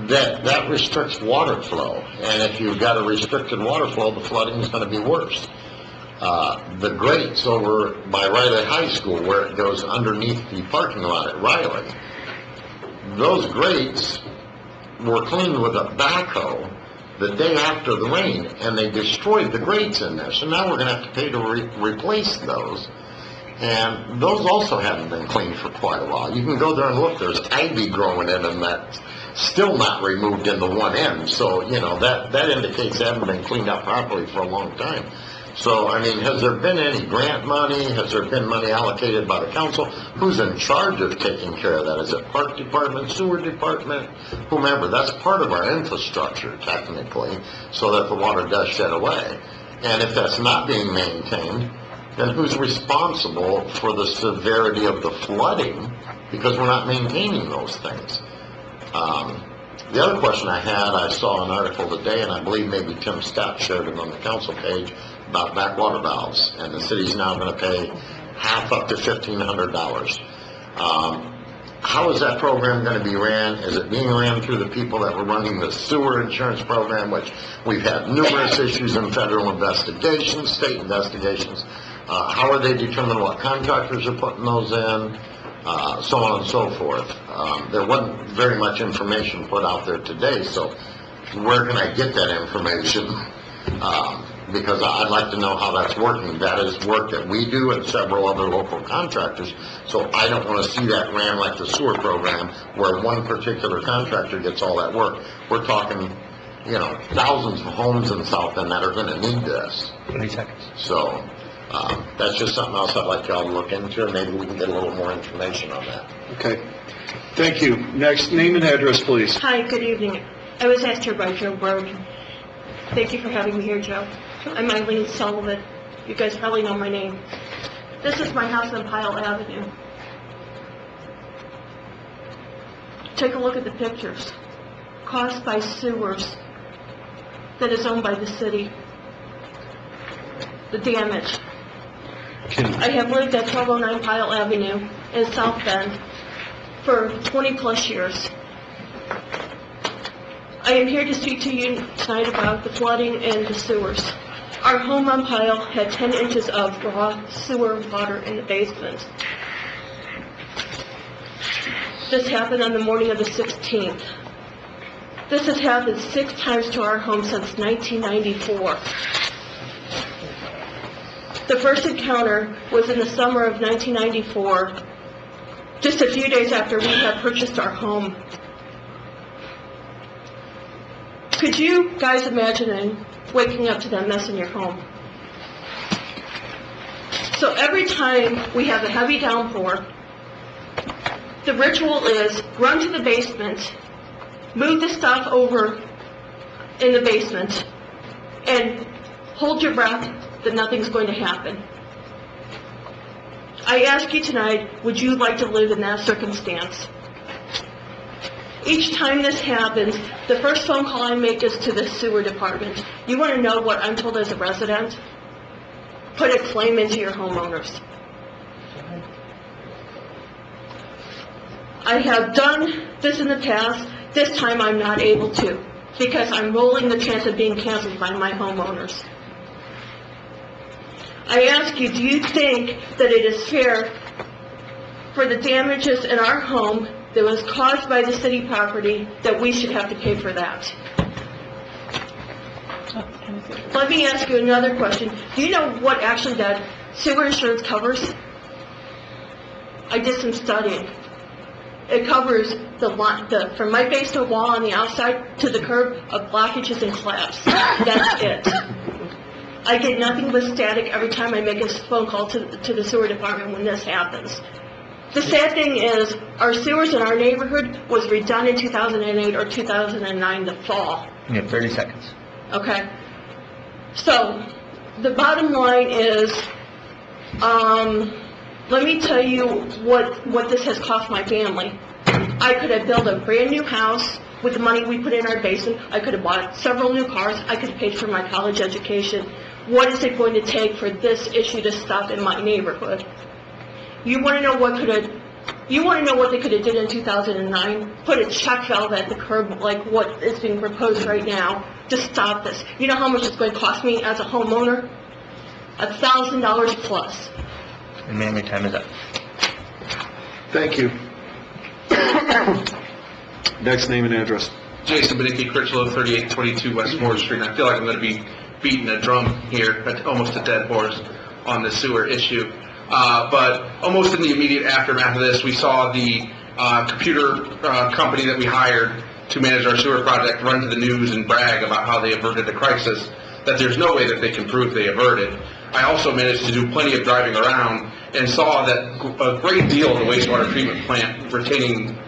M: That restricts water flow, and if you've got a restricted water flow, the flooding is going to be worse. The grates over by Riley High School, where it goes underneath the parking lot at Riley, those grates were cleaned with a backhoe the day after the rain, and they destroyed the grates in there. So now we're going to have to pay to replace those. And those also haven't been cleaned for quite a while. You can go there and look, there's ivy growing in them that's still not removed in the one end. So, that indicates they haven't been cleaned up properly for a long time. So, has there been any grant money? Has there been money allocated by the council? Who's in charge of taking care of that? Is it Park Department, Sewer Department, whomever? That's part of our infrastructure, technically, so that the water does shed away. And if that's not being maintained, then who's responsible for the severity of the flooding? Because we're not maintaining those things. The other question I had, I saw an article today, and I believe maybe Tim Scott shared it on the council page, about backwater valves, and the city's now going to pay half up to $1,500. How is that program going to be ran? Is it being ran through the people that were running the sewer insurance program, which we've had numerous issues in federal investigations, state investigations? How are they determining what contractors are putting those in? So on and so forth. There wasn't very much information put out there today, so where can I get that information? Because I'd like to know how that's working. That is work that we do and several other local contractors, so I don't want to see that ran like the sewer program where one particular contractor gets all that work. We're talking, thousands of homes in South Bend that are going to need this.
K: 20 seconds.
M: So that's just something else I'd like y'all to look into, and maybe we can get a little more information on that.
F: Okay. Thank you. Next, name and address, please.
J: Hi, good evening. I was asked here by Joe Brogan. Thank you for having me here, Joe. I'm Eileen Sullivan. You guys probably know my name. This is my house on Pyle Avenue. Take a look at the pictures. Caused by sewers that is owned by the city. The damage. I have lived at 1209 Pyle Avenue in South Bend for 20 plus years. I am here to speak to you tonight about the flooding and the sewers. Our home on Pyle had 10 inches of raw sewer water in the basement. This happened on the morning of the 16th. This has happened 6 times to our home since 1994. The first encounter was in the summer of 1994, just a few days after we had purchased our home. Could you guys imagine waking up to that mess in your home? So every time we have a heavy downpour, the ritual is run to the basement, move the stuff over in the basement, and hold your breath that nothing's going to happen. I ask you tonight, would you like to live in that circumstance? Each time this happens, the first phone call I make is to the sewer department. You want to know what I'm told as a resident? Put a claim into your homeowners. I have done this in the past. This time I'm not able to, because I'm rolling the chance of being canceled by my homeowners. I ask you, do you think that it is fair for the damages in our home that was caused by the city property that we should have to pay for that? Let me ask you another question. Do you know what actually that sewer insurance covers? I did some studying. It covers from my basement wall on the outside to the curb of blockages and collapse. That's it. I get nothing but static every time I make a phone call to the sewer department when this happens. The sad thing is, our sewers in our neighborhood was redone in 2008 or 2009, the fall.
K: You have 30 seconds.
J: Okay? So, the bottom line is, let me tell you what this has cost my family. I could have built a brand new house with the money we put in our basement. I could have bought several new cars. I could have paid for my college education. What is it going to take for this issue to stop in my neighborhood? You want to know what they could have did in 2009? Put a check valve at the curb like what is being proposed right now to stop this. You know how much it's going to cost me as a homeowner? $1,000 plus.
K: And ma'am, your time is up.
F: Thank you. Next name and address.
G: Jason Benicki, Critchlow, 3822 West Moore Street. And I feel like I'm going to be beating a drum here, almost a dead horse, on the sewer issue. But almost in the immediate aftermath of this, we saw the computer company that we hired to manage our sewer project run to the news and brag about how they averted the crisis, that there's no way that they can prove they averted. I also managed to do plenty of driving around and saw that a great deal of the wastewater treatment plant retaining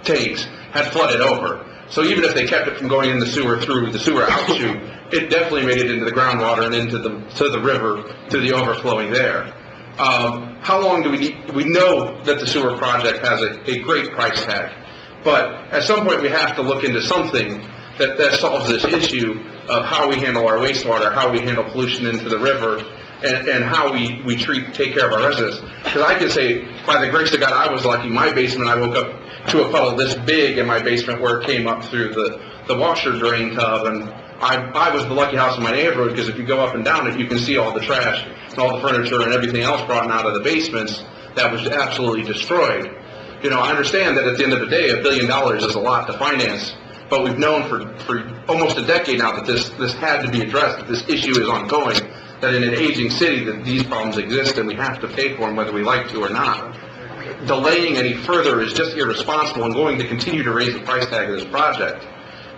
G: tanks had flooded over. So even if they kept it from going in the sewer through the sewer outshoot, it definitely made it into the groundwater and into the river, to the overflowing there. How long do we need? We know that the sewer project has a great price tag, but at some point we have to look into something that solves this issue of how we handle our wastewater, how we handle pollution into the river, and how we take care of our residents. Because I can say, by the grace of God, I was lucky. My basement, I woke up to a puddle this big in my basement where it came up through the washer drain tub, and I was the lucky house in my neighborhood, because if you go up and down it, you can see all the trash and all the furniture and everything else brought out of the basements that was absolutely destroyed. You know, I understand that at the end of the day, $1 billion is a lot to finance, but we've known for almost a decade now that this had to be addressed, that this issue is ongoing, that in an aging city that these problems exist and we have to pay for them whether we like to or not. Delaying any further is just irresponsible and going to continue to raise the price tag of this project.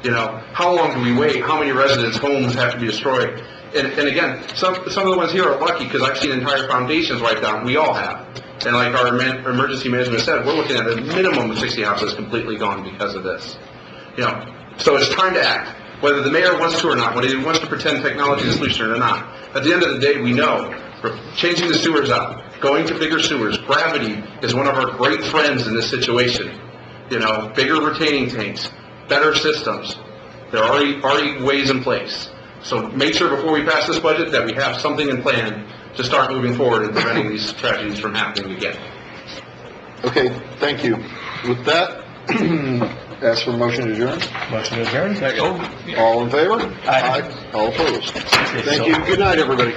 G: You know, how long do we wait? How many residents' homes have to be destroyed? And again, some of the ones here are lucky because I've seen entire foundations wiped out. We all have. And like our emergency management said, we're looking at a minimum of 60 houses completely gone because of this. You know, so it's time to act. Whether the mayor wants to or not, whether he wants to pretend technology is the solution or not. At the end of the day, we know we're changing the sewers out, going to bigger sewers. Gravity is one of our great friends in this situation. You know, bigger retaining tanks, better systems. There are already ways in place. So make sure before we pass this budget that we have something in plan to start moving forward and preventing these tragedies from happening again.
F: Okay, thank you. With that, ask for a motion to adjourn.
K: Motion to adjourn.
F: All in favor? Aye. All opposed? Thank you. Good night, everybody.